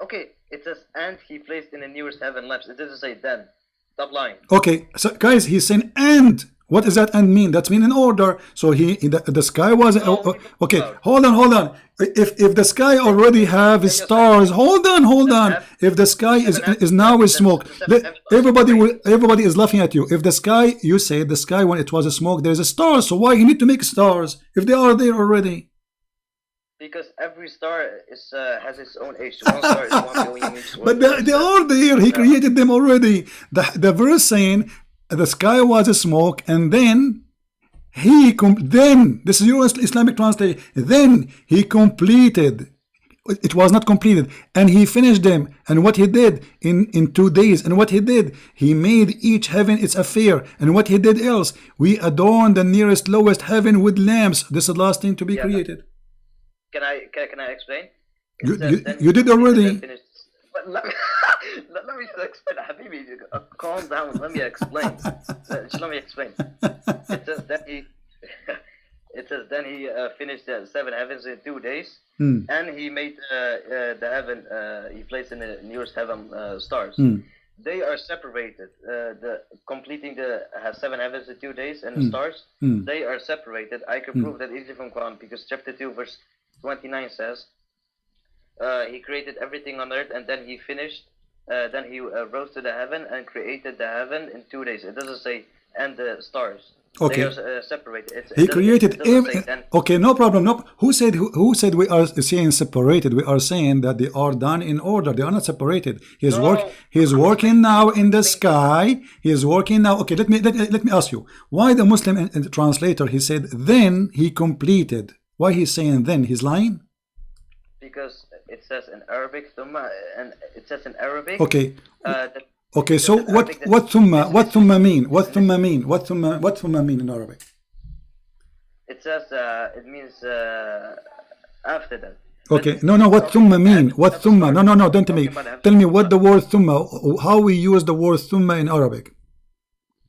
Okay, it says and he placed in the nearest heaven lamps. It doesn't say then. Stop lying. Okay, so guys, he's saying and. What does that and mean? That's mean in order. So the sky was okay. Hold on. If the sky already have stars, hold on. If the sky is now with smoke, everybody is laughing at you. If the sky, you say the sky when it was a smoke, there's a star. So why you need to make stars if they are there already? Because every star has its own age. One star is 1 billion each. But they are there. He created them already. The verse saying the sky was a smoke, and then this is your Islamic translation. Then he completed. It was not completed, and he finished them. And what he did in 2 days, and what he did, he made each heaven its affair. And what he did else, we adorned the nearest lowest heaven with lamps. This is the last thing to be created. Can I explain? You did already. But let me explain, Habibi. Calm down. Let me explain. Let me explain. It says then he finished the 7 heavens in 2 days, and he made the heaven. He placed in the nearest heaven stars. They are separated. Completing the 7 heavens in 2 days and the stars. They are separated. I can prove that easily from Quran, because chapter 2 verse 29 says he created everything on earth, and then he finished. Then he rose to the heaven and created the heaven in 2 days. It doesn't say and the stars. Okay. They are separated. He created. Okay, no problem. No. Who said we are saying separated? We are saying that they are done in order. They are not separated. He is working now in the sky. He is working now. Okay, let me ask you. Why the Muslim translator he said then he completed? Why he's saying then? He's lying? Because it says in Arabic, and it says in Arabic. Okay. Okay. So what thumma mean? What thumma mean in Arabic? It says it means after that. Okay. No. What thumma mean? What thumma? No. Don't tell me. Tell me what the word thumma. How we use the word thumma in Arabic.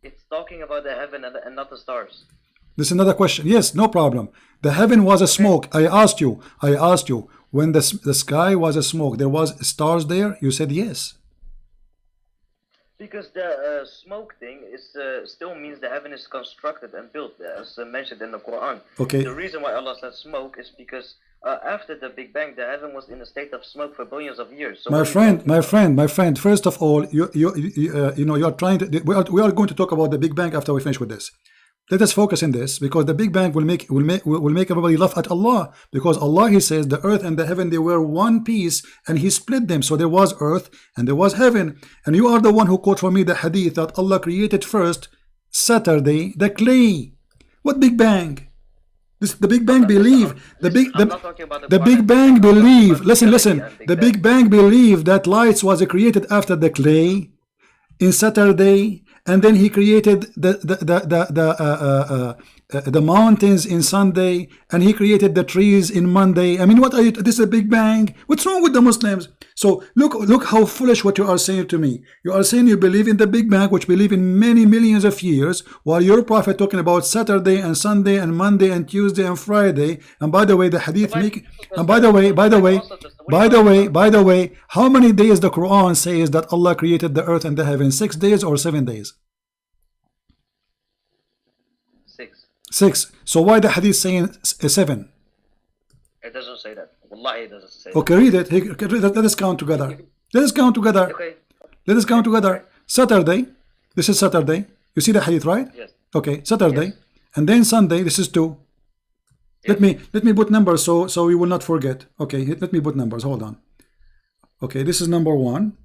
It's talking about the heaven and not the stars. This is another question. Yes, no problem. The heaven was a smoke. I asked you, when the sky was a smoke, there was stars there? You said yes. Because the smoke thing is still means the heaven is constructed and built, as mentioned in the Quran. Okay. The reason why Allah said smoke is because after the Big Bang, the heaven was in a state of smoke for billions of years. So my friend. First of all, you know, you're trying to. We are going to talk about the Big Bang after we finish with this. Let us focus in this, because the Big Bang will make everybody laugh at Allah, because Allah, He says the earth and the heaven, they were one piece and He split them, so there was earth and there was heaven. And you are the one who quote for me the hadith that Allah created first Saturday the clay. What Big Bang? The Big Bang believe the Big Bang believe. Listen. The Big Bang believe that lights was created after the clay in Saturday. And then He created the mountains in Sunday, and He created the trees in Monday. I mean, what are you? This is a Big Bang. What's wrong with the Muslims? So look how foolish what you are saying to me. You are saying you believe in the Big Bang, which believe in many millions of years, while your prophet talking about Saturday and Sunday and Monday and Tuesday and Friday. And by the way, the hadith make. And by the way, how many days the Quran says that Allah created the earth and the heaven? 6 days or 7 days? 6. So why the hadith saying 7? It doesn't say that. Wallahi, it doesn't say okay, read it. Let us count together. Let us count together. Okay. Let us count together. Saturday. This is Saturday. You see the hadith, right? Yes. Okay, Saturday. Yes. And then Sunday, this is 2. Yes. Let me put numbers so we will not forget. Okay, let me put numbers. Hold on. Okay, this is number 1.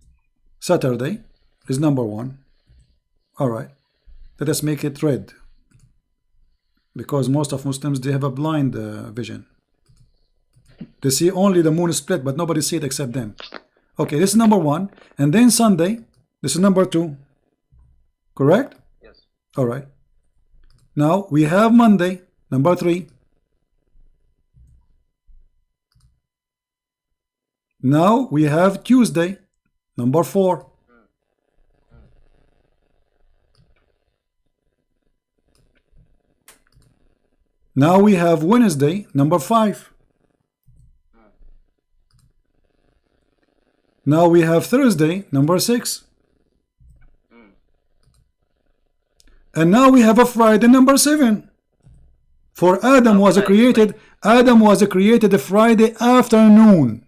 Saturday is number 1. All right. Let us make it red, because most of Muslims, they have a blind vision. They see only the moon split, but nobody see it except them. Okay, this is number 1. And then Sunday, this is number 2. Correct? Yes. All right. Now we have Monday, number 3. Now we have Tuesday, number 4. Now we have Wednesday, number 5. Now we have Thursday, number 6. And now we have a Friday, number 7. For Adam was created a Friday afternoon.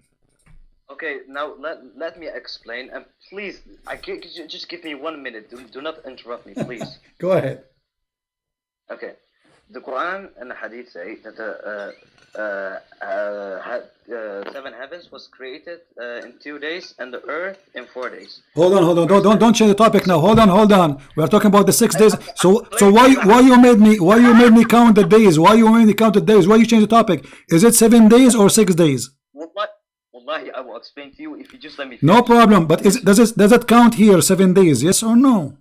Okay, now let me explain, and please, just give me 1 minute. Do not interrupt me, please. Go ahead. Okay, the Quran and the Hadith say that the 7 heavens was created in 2 days, and the earth in 4 days. Hold on. Don't change the topic now. Hold on. We are talking about the 6 days. So why you made me count the days? Why you made me count the days? Why you change the topic? Is it 7 days or 6 days? Wallahi, I will explain to you if you just let me finish. No problem. But does it count here 7 days? Yes or no?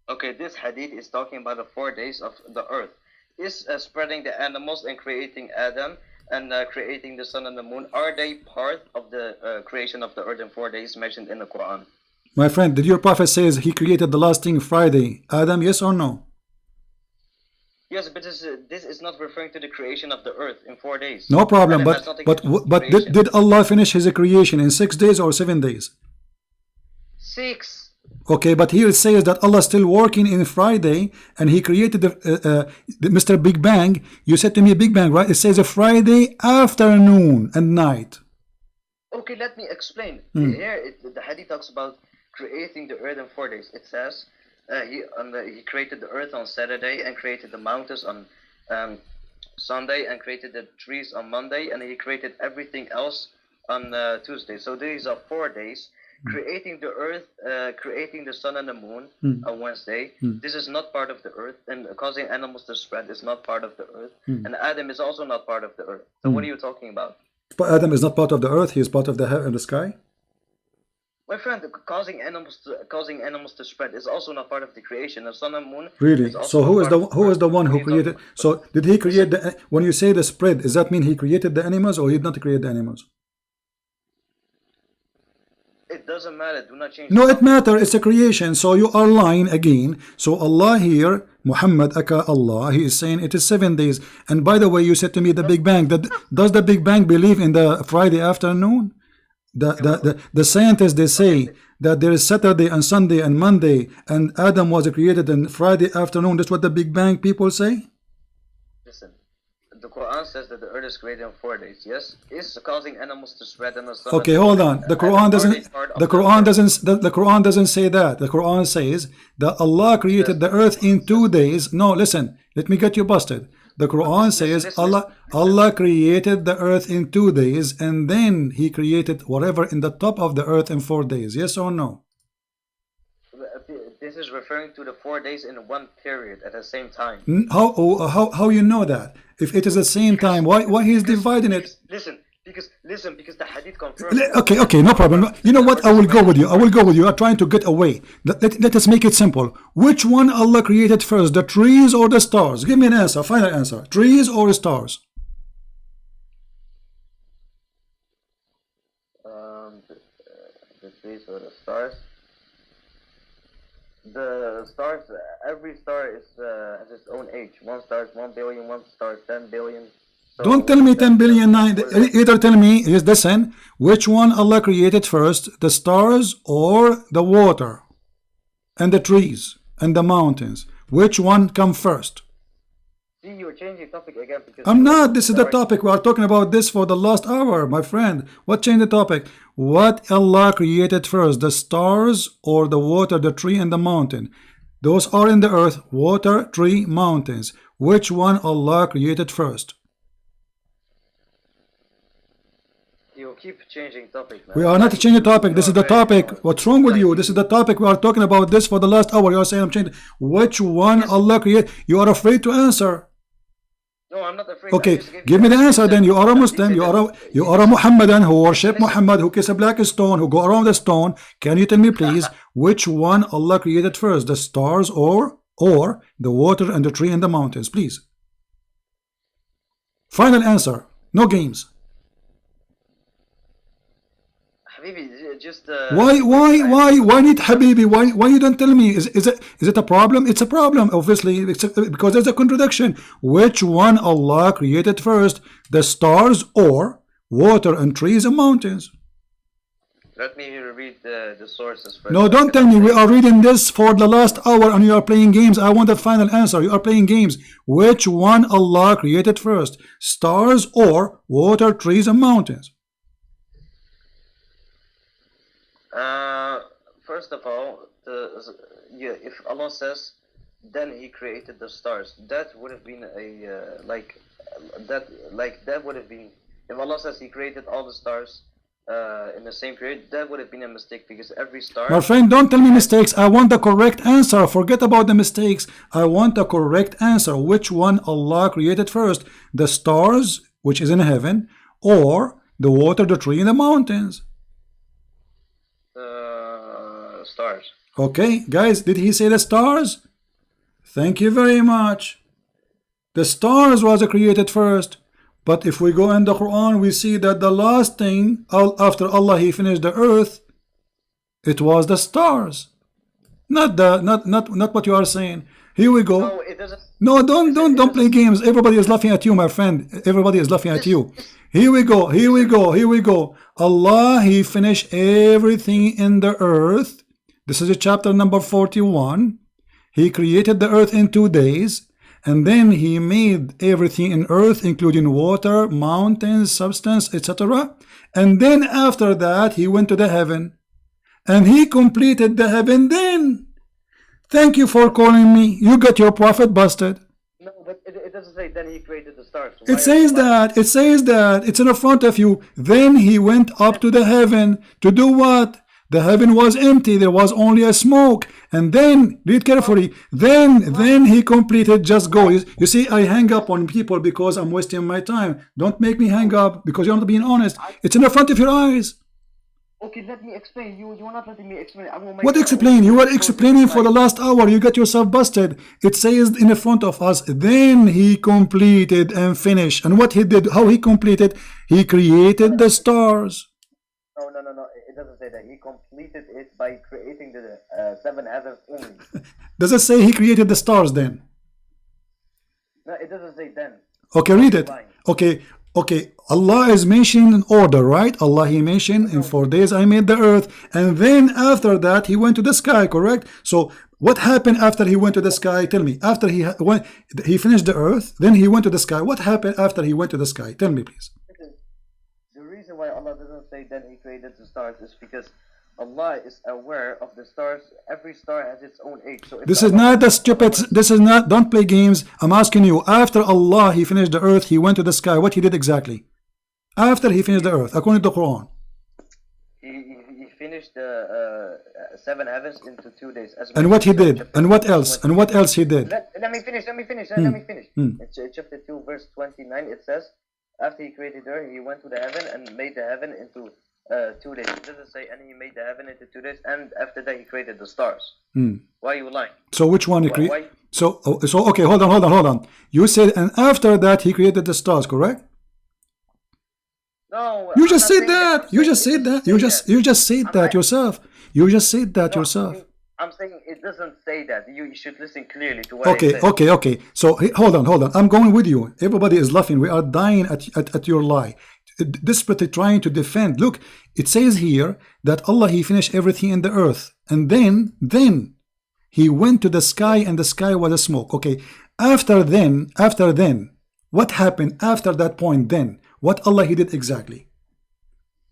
Okay, this hadith is talking about the 4 days of the earth. Is spreading the animals and creating Adam and creating the sun and the moon. Are they part of the creation of the earth in 4 days mentioned in the Quran? My friend, did your prophet says he created the last thing Friday? Adam, yes or no? Yes, but this is not referring to the creation of the earth in 4 days. No problem, but did Allah finish His creation in 6 days or 7 days? 6. Okay, but here it says that Allah is still working in Friday, and He created the Mr. Big Bang. You said to me Big Bang, right? It says a Friday afternoon and night. Okay, let me explain. Here, the hadith talks about creating the earth in 4 days. It says he created the earth on Saturday and created the mountains on Sunday and created the trees on Monday, and He created everything else on Tuesday. So these are 4 days. Creating the earth, creating the sun and the moon on Wednesday. This is not part of the earth, and causing animals to spread is not part of the earth. And Adam is also not part of the earth. So what are you talking about? But Adam is not part of the earth. He is part of the heaven and the sky. My friend, causing animals to spread is also not part of the creation. The sun and moon. Really? So who is the one who created? So did He create the? When you say the spread, does that mean He created the animals, or He did not create the animals? It doesn't matter. Do not change. No, it matters. It's a creation. So you are lying again. So Allah here Muhammad aka Allah, he is saying it is 7 days. And by the way, you said to me the Big Bang. Does the Big Bang believe in the Friday afternoon? The scientists, they say that there is Saturday and Sunday and Monday, and Adam was created on Friday afternoon. That's what the Big Bang people say. Listen, the Quran says that the earth is created in 4 days. Yes, is causing animals to spread in the sun. Okay, hold on. The Quran doesn't. The Quran doesn't say that. The Quran says that Allah created the earth in 2 days. No, listen. Let me get you busted. The Quran says Allah created the earth in 2 days, and then He created whatever in the top of the earth in 4 days. Yes or no? This is referring to the 4 days in one period at the same time. How you know that? If it is the same time, why He is dividing it? Listen, because the hadith confirms. Okay, no problem. You know what? I will go with you. You are trying to get away. Let us make it simple. Which one Allah created first, the trees or the stars? Give me an answer, final answer. Trees or stars? The trees or the stars. The stars. Every star has its own age. One star is 1 billion. One star is 10 billion. Don't tell me 10 billion, 9. Either tell me, listen, which one Allah created first, the stars or the water and the trees and the mountains? Which one come first? See, you're changing topic again. Because I'm not. This is the topic. We are talking about this for the last hour, my friend. What changed the topic? What Allah created first, the stars or the water, the tree and the mountain? Those are in the earth, water, tree, mountains. Which one Allah created first? You keep changing topic, man. We are not changing topic. This is the topic. What's wrong with you? This is the topic. We are talking about this for the last hour. You are saying I'm changing. Which one Allah created? You are afraid to answer. No, I'm not afraid. Okay, give me the answer then. You are a Muslim. You are a Muhammadan who worship Muhammad, who kiss a black stone, who go around the stone. Can you tell me please which one Allah created first? The stars or the water and the tree and the mountains? Please. Final answer. No games. Just why need Habibi? Why you don't tell me? Is it a problem? It's a problem, obviously, because there's a contradiction. Which one Allah created first, the stars or water and trees and mountains? Let me read the sources first. No, don't tell me. We are reading this for the last hour and you are playing games. I want a final answer. You are playing games. Which one Allah created first, stars or water, trees and mountains? First of all, if Allah says, then He created the stars, that would have been that would have been, if Allah says He created all the stars in the same period, that would have been a mistake, because every star. My friend, don't tell me mistakes. I want the correct answer. Forget about the mistakes. I want the correct answer. Which one Allah created first, the stars, which is in heaven, or the water, the tree, and the mountains? Stars. Okay, guys, did he say the stars? Thank you very much. The stars was created first. But if we go in the Quran, we see that the last thing after Allah He finished the earth, it was the stars. Not what you are saying. Here we go. No, it doesn't. No, don't play games. Everybody is laughing at you, my friend. Everybody is laughing at you. Here we go. Allah He finished everything in the earth. This is chapter number 41. He created the earth in 2 days, and then He made everything in earth, including water, mountains, substance, etc. And then after that He went to the heaven, and He completed the heaven then. Thank you for calling me. You got your prophet busted. No, but it doesn't say then He created the stars. It says that. It's in front of you. Then He went up to the heaven to do what? The heaven was empty. There was only a smoke. And then, read carefully, then He completed, just go. You see, I hang up on people because I'm wasting my time. Don't make me hang up because you're not being honest. It's in the front of your eyes. Okay, let me explain. You're not letting me explain. What explain? You were explaining for the last hour. You got yourself busted. It says in the front of us, then He completed and finished. And what He did, how He completed, He created the stars. No. It doesn't say that. He completed it by creating the 7 heavens only. Does it say He created the stars then? it doesn't say then. Okay, read it. Okay, okay. Allah is mentioning in order, right? Allah, he mentioned in 4 days I made the earth, and then after that he went to the sky, correct? So what happened after he went to the sky? Tell me. After he finished the earth, then he went to the sky. What happened after he went to the sky? Tell me, please. The reason why Allah doesn't say then he created the stars is because Allah is aware of the stars. Every star has its own age. So this is not the stupid. This is not. Don't play games. I'm asking you. After Allah, he finished the earth. He went to the sky. What he did exactly? After he finished the earth, according to the Quran. He finished the 7 heavens into 2 days. And what he did? And what else? And what else he did? Let me finish. Let me finish. Let me finish. In chapter 2, verse 29, it says, after he created the earth, he went to the heaven and made the heaven into 2 days. It doesn't say, and he made the heaven into 2 days, and after that he created the stars. Why are you lying? So which one he created? So okay, hold on. You said, and after that he created the stars, correct? No. You just said that. You just said that. You just said that yourself. You just said that yourself. I'm saying it doesn't say that. You should listen clearly to what I said. Okay. So hold on. I'm going with you. Everybody is laughing. We are dying at your lie. Desperately trying to defend. Look, it says here that Allah, he finished everything in the earth, and then he went to the sky, and the sky was a smoke. Okay, after then, what happened after that point? Then what Allah he did exactly?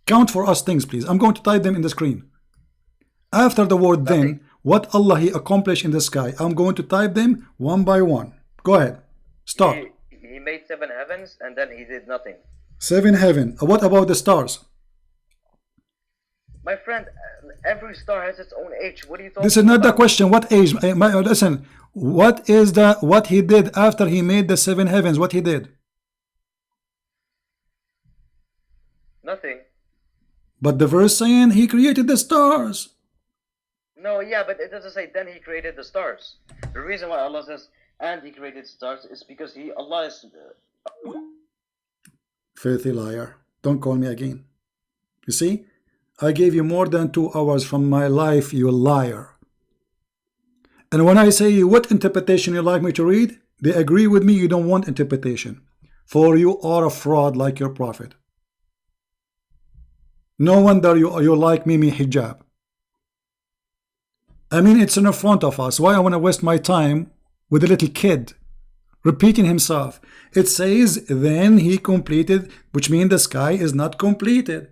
Count for us things, please. I'm going to type them in the screen. After the word then, what Allah he accomplished in the sky? I'm going to type them one by one. Go ahead. Start. He made 7 heavens, and then he did nothing. 7 heaven. What about the stars? My friend, every star has its own age. What are you talking about? This is not the question. What age? Listen. What he did after he made the 7 heavens? What he did? Nothing. But the verse saying he created the stars. No, yeah, but it doesn't say then he created the stars. The reason why Allah says and he created stars is because Allah is filthy liar. Don't call me again. You see, I gave you more than 2 hours from my life, you liar. And when I say what interpretation you like me to read, they agree with me. You don't want interpretation, for you are a fraud like your prophet. No wonder you like Mimi hijab. I mean, it's in front of us. Why I want to waste my time with a little kid repeating himself? It says then he completed, which means the sky is not completed.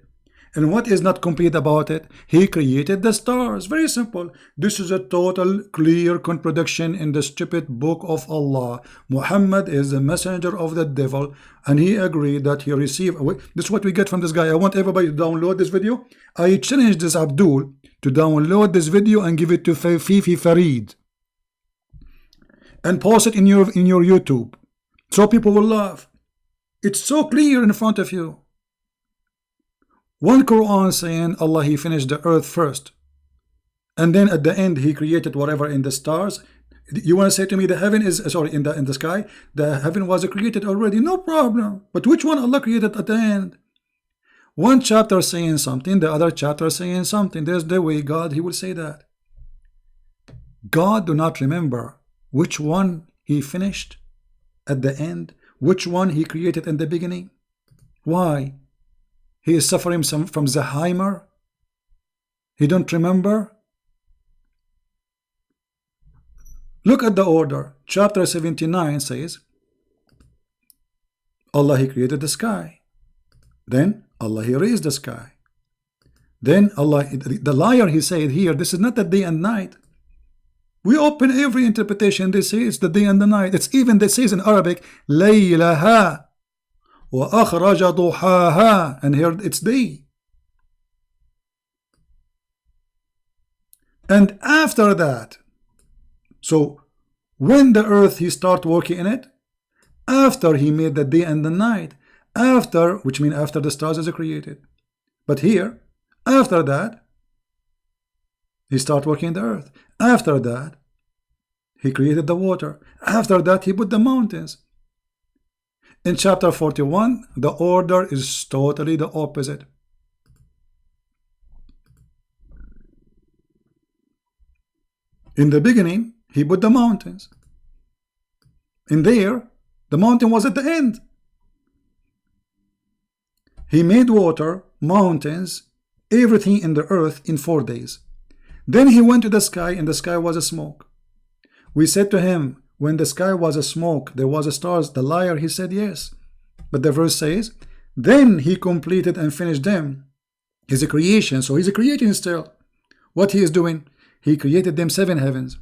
And what is not complete about it? He created the stars. Very simple. This is a total clear contradiction in the stupid book of Allah. Muhammad is the messenger of the devil, and he agreed that he received. This is what we get from this guy. I want everybody to download this video. I challenge this Abdul to download this video and give it to Fifi Farid and post it in your YouTube so people will laugh. It's so clear in front of you. One Quran saying Allah he finished the earth first, and then at the end he created whatever in the stars. You want to say to me the heaven is in the sky, the heaven was created already? No problem. But which one Allah created at the end? One chapter saying something, the other chapter saying something. There's the way God he will say that. God do not remember which one he finished at the end, which one he created in the beginning. Why? He is suffering from Alzheimer. He don't remember. Look at the order. Chapter 79 says Allah he created the sky. Then Allah he raised the sky. Then Allah, the liar, he said here, this is not the day and night. We open every interpretation. They say it's the day and the night. It's even they says in Arabic laylaha وَأَخْرَجَ ضُحَاهَا, and here it's day. And after that, so when the earth he start working in it, after he made the day and the night, after, which means after the stars is created. But here, after that, he start working in the earth. After that, he created the water. After that, he put the mountains. In chapter 41, the order is totally the opposite. In the beginning, he put the mountains. In there, The mountain was at the end. He made water, mountains, everything in the earth in 4 days. Then he went to the sky, and the sky was a smoke. We said to him, when the sky was a smoke, there was a stars. The liar, he said yes. But the verse says, then he completed and finished them. He's a creation, so he's a creating still. What he is doing? He created them 7 heavens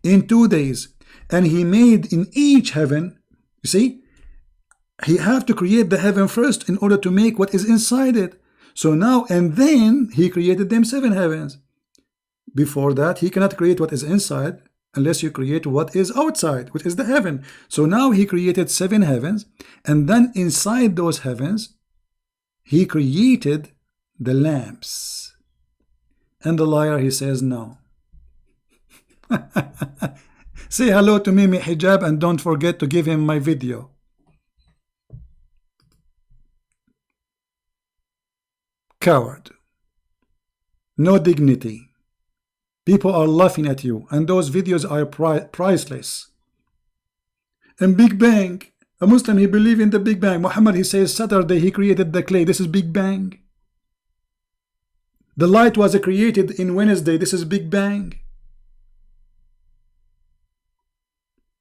in 2 days, and he made in each heaven, you see, he have to create the heaven first in order to make what is inside it. So now, and then he created them 7 heavens. Before that, he cannot create what is inside unless you create what is outside, which is the heaven. So now he created 7 heavens, and then inside those heavens, he created the lamps. And the liar, he says no. Say hello to Mimi Hijab and don't forget to give him my video. Coward. No dignity. People are laughing at you, and those videos are priceless. And Big Bang, a Muslim, he believes in the Big Bang. Muhammad, he says Saturday he created the clay. This is Big Bang. The light was created in Wednesday. This is Big Bang.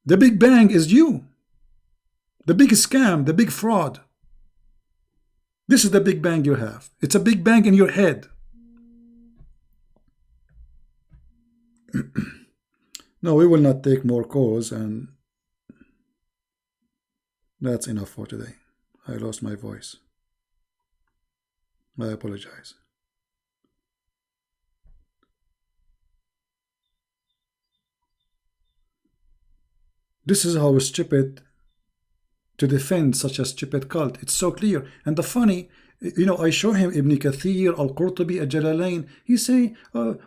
The Big Bang is you. The big scam, the big fraud. This is the Big Bang you have. It's a Big Bang in your head. No, we will not take more calls, and that's enough for today. I lost my voice. I apologize. This is how stupid to defend such a stupid cult. It's so clear. And the funny, you know, I show him Ibn Kathir, Al-Qurtubi, Al-Jalalain. He say,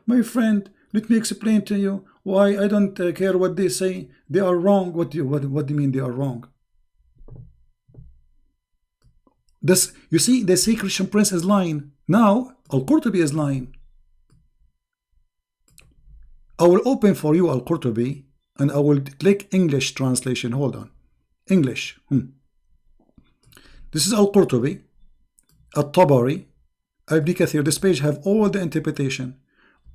my friend, let me explain to you why I don't care what they say. They are wrong. What do you mean they are wrong? This, you see, they say Christian Prince is lying. Now, Al-Qurtubi is lying. I will open for you Al-Qurtubi, and I will click English translation. Hold on. English. This is Al-Qurtubi, At-Tabari, Ibn Kathir. This page have all the interpretation.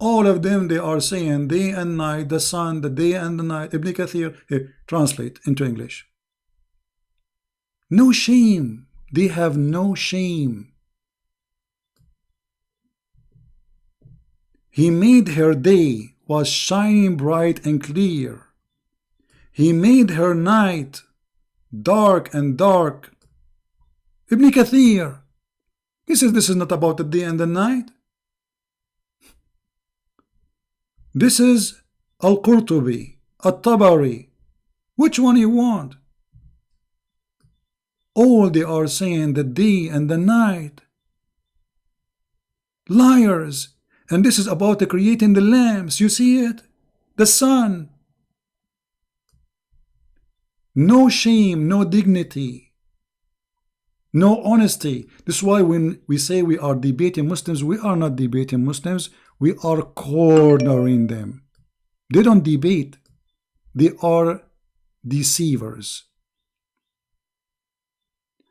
All of them, they are saying day and night, the sun, the day and the night. Ibn Kathir, translate into English. No shame. They have no shame. He made her day was shining bright and clear. He made her night dark and dark. Ibn Kathir, he says this is not about the day and the night. This is Al-Qurtubi, At-Tabari. Which one you want? All they are saying the day and the night. Liars. And this is about creating the lamps. You see it? The sun. No shame, no dignity, no honesty. This is why when we say we are debating Muslims, we are not debating Muslims. We are cornering them. They don't debate. They are deceivers.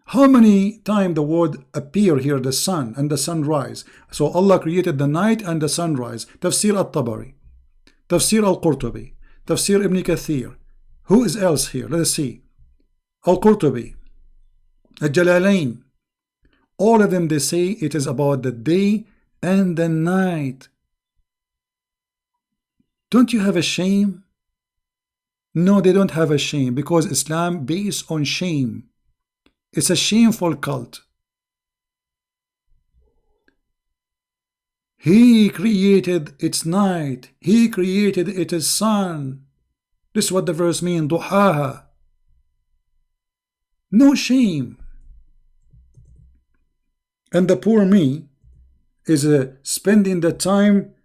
How many times the word appear here, the sun and the sunrise? So Allah created the night and the sunrise. Tafsir At-Tabari, Tafsir Al-Qurtubi, Tafsir Ibn Kathir. Who is else here? Let us see. Al-Qurtubi, Al-Jalalain. All of them, they say it is about the day and the night. Don't you have a shame? No, they don't have a shame, because Islam based on shame. It's a shameful cult. He created its night. He created its sun. This is what the verse means, duhaha. No shame. And the poor me is spending the time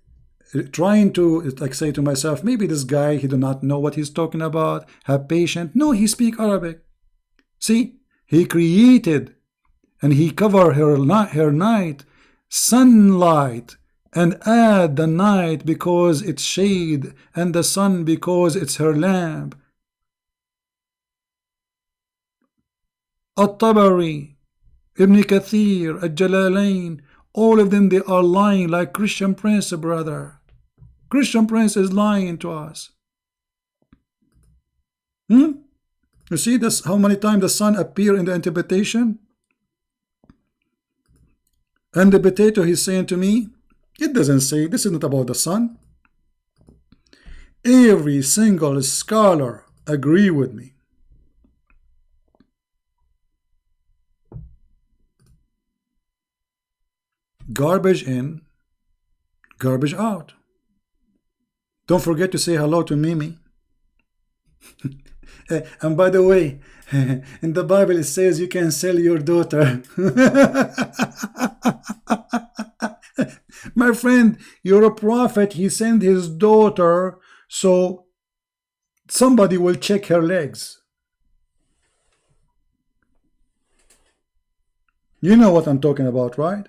trying to, like, say to myself, maybe this guy, he do not know what he's talking about. Have patience. No, he speak Arabic. See, he created and he covered her night, sunlight, and add the night because it's shade, and the sun because it's her lamp. At-Tabari, Ibn Kathir, Al-Jalalain, all of them, they are lying like Christian Prince, brother. Christian Prince is lying to us. You see this, how many times the sun appear in the interpretation? And the potato, he's saying to me, it doesn't say, this is not about the sun. Every single scholar agree with me. Garbage in, garbage out. Don't forget to say hello to Mimi. And by the way, in the Bible it says you can sell your daughter. My friend, you're a prophet. He sent his daughter so somebody will check her legs. You know what I'm talking about, right?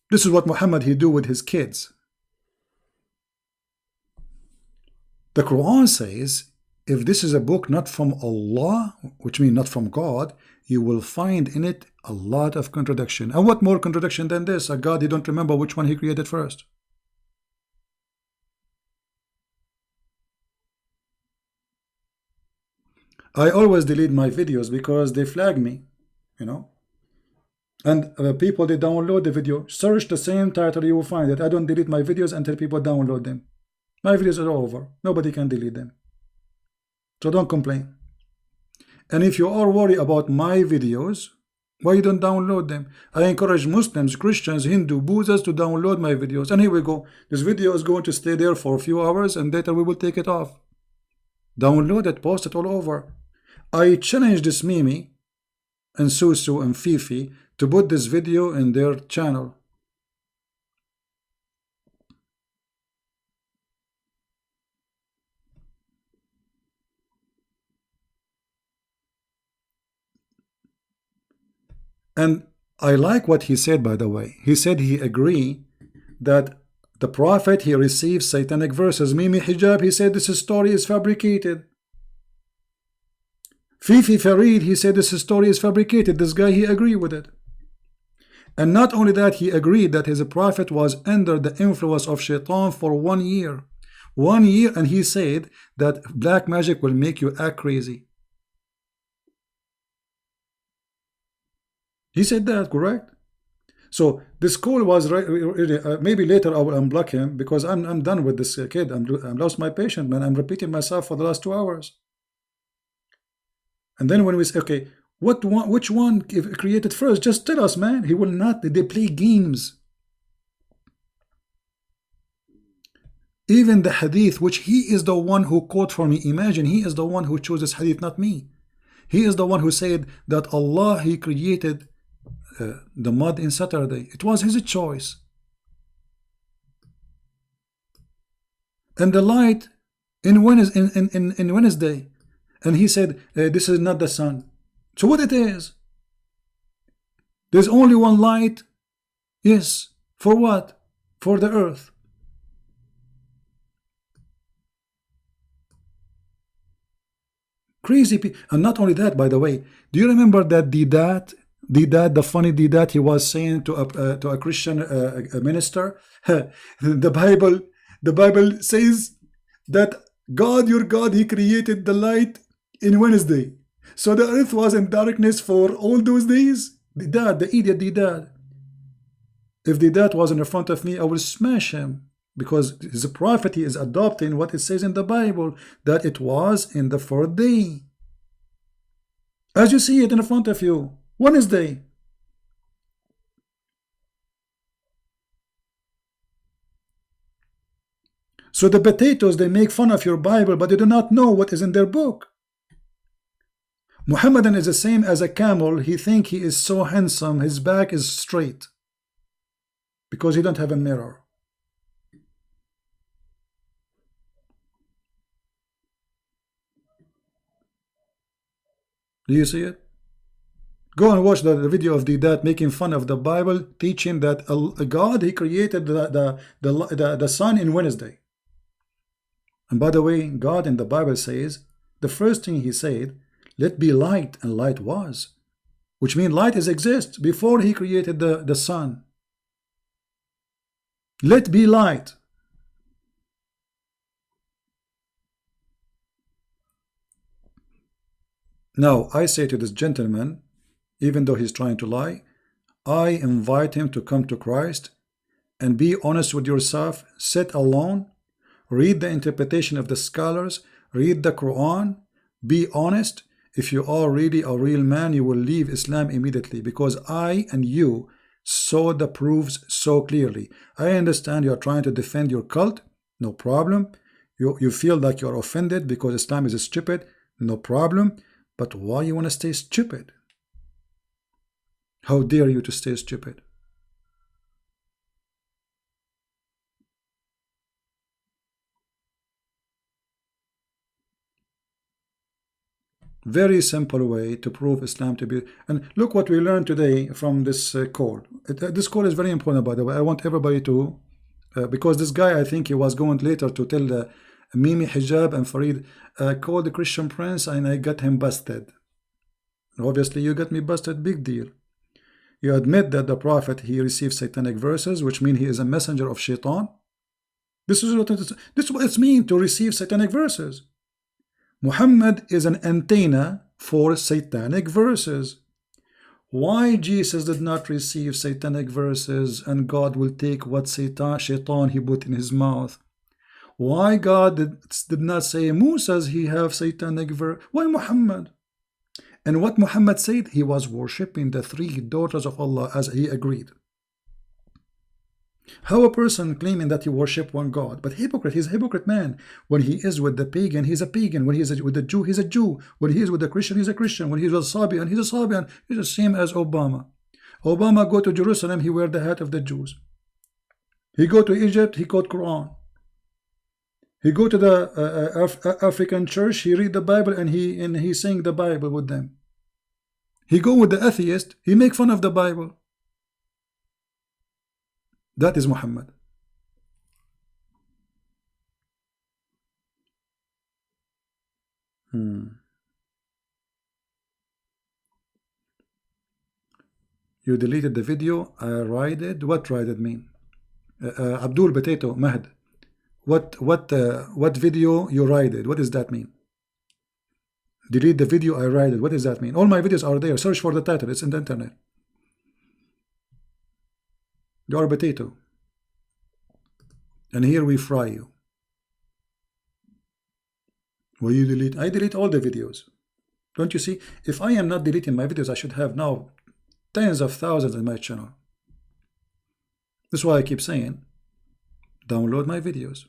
This is what Muhammad he do with his kids. The Quran says, if this is a book not from Allah, which means not from God, you will find in it a lot of contradiction. And what more contradiction than this? A God, you don't remember which one he created first. I always delete my videos because they flag me, you know. And people, they download the video. Search the same title, you will find it. I don't delete my videos until people download them. My videos are over. Nobody can delete them. So don't complain. And if you are worried about my videos, why you don't download them? I encourage Muslims, Christians, Hindu, Buddhists to download my videos. And here we go. This video is going to stay there for a few hours and later we will take it off. Download it, post it all over. I challenge this Mimi and Susu and Fifi to put this video in their channel. And I like what he said, by the way. He said he agree that the prophet, he receives satanic verses. Mimi Hijab, he said this story is fabricated. Fifi Farid, he said this story is fabricated. This guy, he agreed with it. And not only that, he agreed that his prophet was under the influence of shaitan for 1 year. 1 year, and he said that black magic will make you act crazy. He said that, correct? So this call was maybe later I will unblock him because I'm done with this kid. I'm lost my patience, man. I'm repeating myself for the last 2 hours. And then when we say, okay, which one created first? Just tell us, man. He will not. They play games. Even the hadith, which he is the one who quote for me. Imagine, he is the one who chose this hadith, not me. He is the one who said that Allah, he created the mud in Saturday. It was his choice. And the light in Wednesday. And he said, this is not the sun. So what it is? There's only one light. Yes. For what? For the earth. Crazy people. And not only that, by the way, do you remember that the funny Didat he was saying to a Christian minister? The Bible says that God, your God, he created the light in Wednesday. So the earth was in darkness for all those days. The idiot Didat. If Didat was in front of me, I will smash him. Because his prophet, he is adopting what it says in the Bible, that it was in the 4th day. As you see it in front of you, Wednesday. So the potatoes, they make fun of your Bible, but they do not know what is in their book. Muhammadan is the same as a camel. He thinks he is so handsome, his back is straight. Because he don't have a mirror. Do you see it? Go and watch the video of Didat making fun of the Bible, teaching that God, he created the sun in Wednesday. And by the way, God in the Bible says, the first thing he said, let be light, and light was, which means light exists before he created the sun. Let be light. Now I say to this gentleman, even though he's trying to lie, I invite him to come to Christ and be honest with yourself, sit alone, read the interpretation of the scholars, read the Quran, be honest. If you are really a real man, you will leave Islam immediately, because I and you saw the proofs so clearly. I understand you are trying to defend your cult, no problem. You feel like you are offended because Islam is stupid, no problem. But why you want to stay stupid? How dare you to stay stupid? Very simple way to prove Islam to be. And look what we learned today from this call. This call is very important, by the way. I want everybody to, because this guy, I think he was going later to tell Mimi Hijab and Farid, called the Christian Prince, and I got him busted. Obviously, you got me busted, big deal. You admit that the Prophet, he received satanic verses, which mean he is a messenger of Shaitan. This is what it means to receive satanic verses. Muhammad is an antenna for satanic verses. Why Jesus did not receive satanic verses and God will take what Shaitan he put in his mouth? Why God did not say Moses he have satanic verse? Why Muhammad? And what Muhammad said, he was worshipping the three daughters of Allah as he agreed. How a person claiming that he worship one God, but hypocrite, he's a hypocrite man. When he is with the pagan, he's a pagan. When he is with the Jew, he's a Jew. When he is with the Christian, he's a Christian. When he's with Sabian, he's a Sabian. He's the same as Obama. Obama go to Jerusalem, he wear the hat of the Jews. He go to Egypt, he quote Quran. He go to the African church, he read the Bible and he sing the Bible with them. He go with the atheist, he make fun of the Bible. That is Muhammad. You deleted the video. I raided. What raided mean? Abdul Potato Mahd. What video you raided? What does that mean? Delete the video I raided. What does that mean? All my videos are there. Search for the title. It's in the internet. You are a potato. And here we fry you. Will you delete? I delete all the videos. Don't you see? If I am not deleting my videos, I should have now tens of thousands in my channel. That's why I keep saying, download my videos.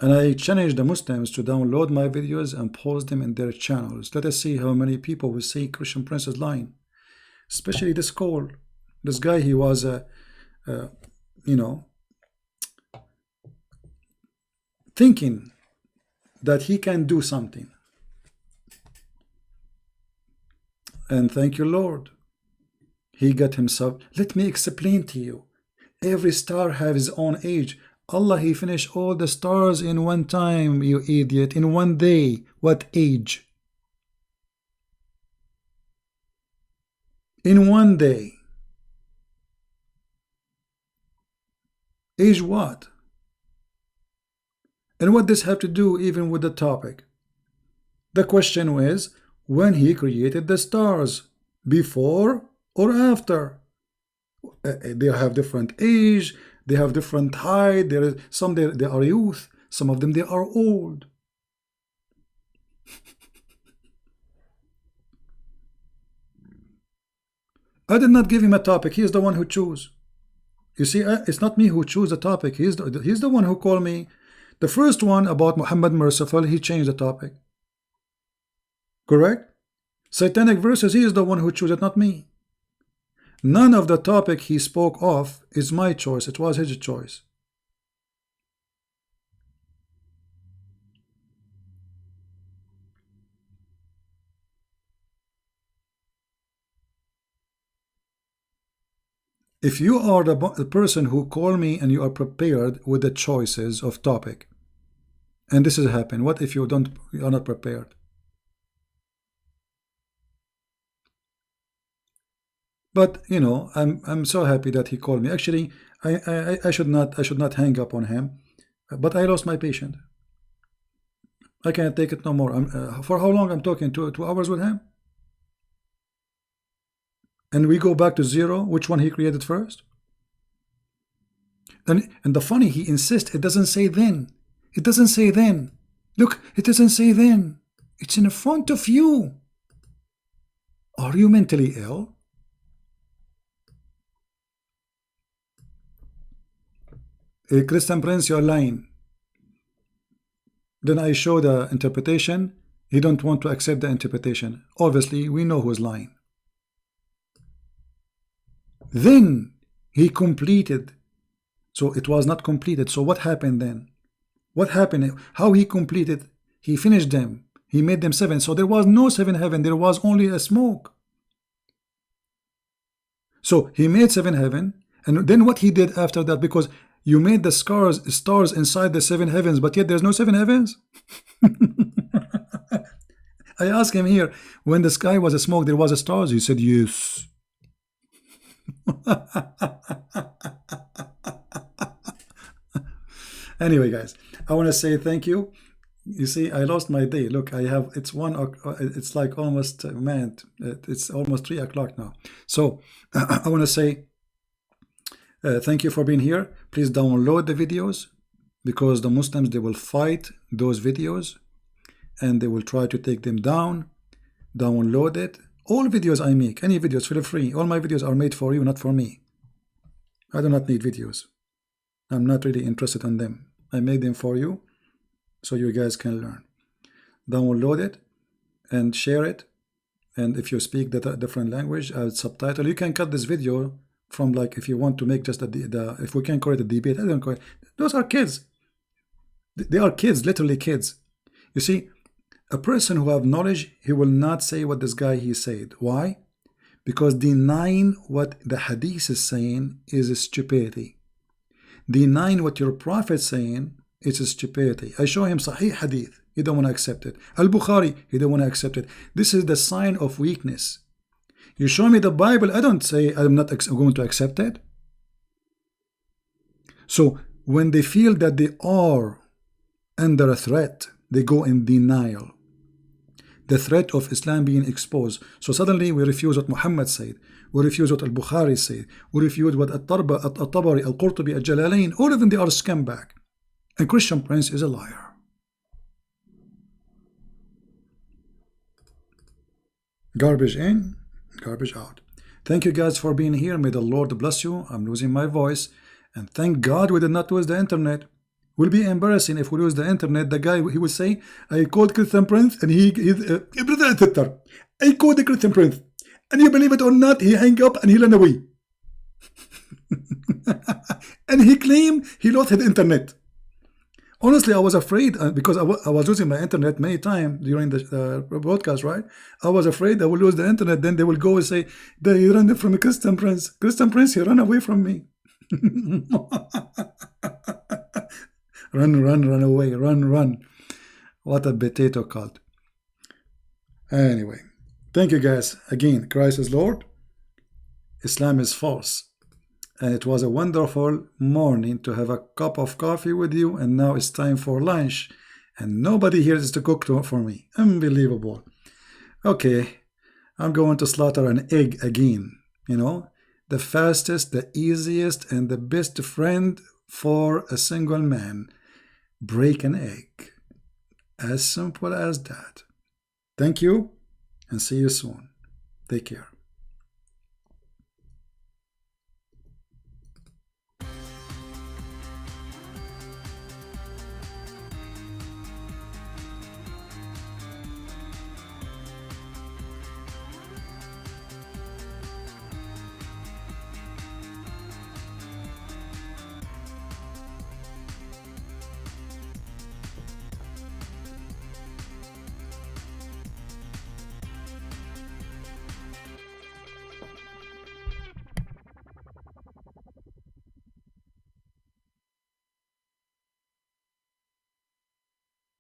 And I challenge the Muslims to download my videos and post them in their channels. Let us see how many people will say Christian Prince is lying. Especially this call. This guy, he was, you know, thinking that he can do something. And thank you, Lord. He got himself. Let me explain to you. Every star has his own age. Allah, he finished all the stars in one time, you idiot. In one day. What age? In one day. Age what? And what does have to do even with the topic? The question is, when he created the stars, before or after? They have different age, they have different height, some they are youth, some of them they are old. I did not give him a topic, he is the one who chose. You see, it's not me who chose the topic, he's the one who called me. The first one about Muhammad Merciful, he changed the topic. Correct? Satanic verses, he is the one who chose it, not me. None of the topic he spoke of is my choice, it was his choice. If you are the person who call me and you are prepared with the choices of topic, and this has happened, what if you are not prepared? But you know, I'm so happy that he called me. Actually, I should not hang up on him, but I lost my patient. I can't take it no more. For how long I'm talking? 2 hours with him, and we go back to zero. Which one he created first? And the funny, he insists. It doesn't say then. It doesn't say then. Look, it doesn't say then. It's in front of you. Are you mentally ill? Hey, Christian Prince, you're lying. Then I show the interpretation. He don't want to accept the interpretation. Obviously, we know who's lying. Then he completed. So it was not completed. So what happened then? What happened? How he completed? He finished them. He made them 7. So there was no 7 heaven. There was only a smoke. So he made 7 heaven. And then what he did after that, because you made the stars inside the 7 heavens, but yet there's no 7 heavens. I asked him here, when the sky was a smoke, there was a stars. He said, yes. Anyway, guys, I want to say thank you. You see, I lost my day. Look, I have, it's like almost, man, it's almost 3 o'clock now. So I want to say thank you for being here. Please download the videos, because the Muslims, they will fight those videos and they will try to take them down. Download it. All videos I make, any videos, feel free. All my videos are made for you, not for me. I do not need videos. I'm not really interested in them. I made them for you so you guys can learn. Download it and share it. And if you speak the different language, I would subtitle. You can cut this video from, like, if you want to make just if we can call it a debate, I don't call it. Those are kids. They are kids, literally kids. You see, a person who have knowledge, he will not say what this guy he said. Why? Because denying what the hadith is saying is stupidity. Denying what your prophet is saying is stupidity. I show him Sahih hadith. He don't want to accept it. Al-Bukhari, he don't want to accept it. This is the sign of weakness. You show me the Bible, I don't say I'm not going to accept it. So when they feel that they are under a threat, they go in denial. The threat of Islam being exposed. So suddenly we refuse what Muhammad said. We refuse what Al-Bukhari said. We refuse what At-Tabari, Al-Qurtubi, Al-Jalalain. All of them, they are scumbag. And Christian Prince is a liar. Garbage in, garbage out. Thank you guys for being here. May the Lord bless you. I'm losing my voice. And thank God we did not lose the internet. Will be embarrassing if we lose the internet. The guy, he will say, I called Christian Prince and brother and sister, I called the Christian Prince, and you believe it or not, he hung up and he ran away. And he claimed he lost his internet. Honestly, I was afraid because I was losing my internet many times during the broadcast, right? I was afraid I will lose the internet. Then they will go and say, they ran from Christian Prince. Christian Prince, he ran away from me. Run away, run. What a potato cult. Anyway, thank you guys. Again, Christ is Lord. Islam is false. And it was a wonderful morning to have a cup of coffee with you. And now it's time for lunch. And nobody here is to cook for me. Unbelievable. Okay, I'm going to slaughter an egg again. You know, the fastest, the easiest, and the best friend for a single man. Break an egg. As simple as that. Thank you and see you soon. Take care.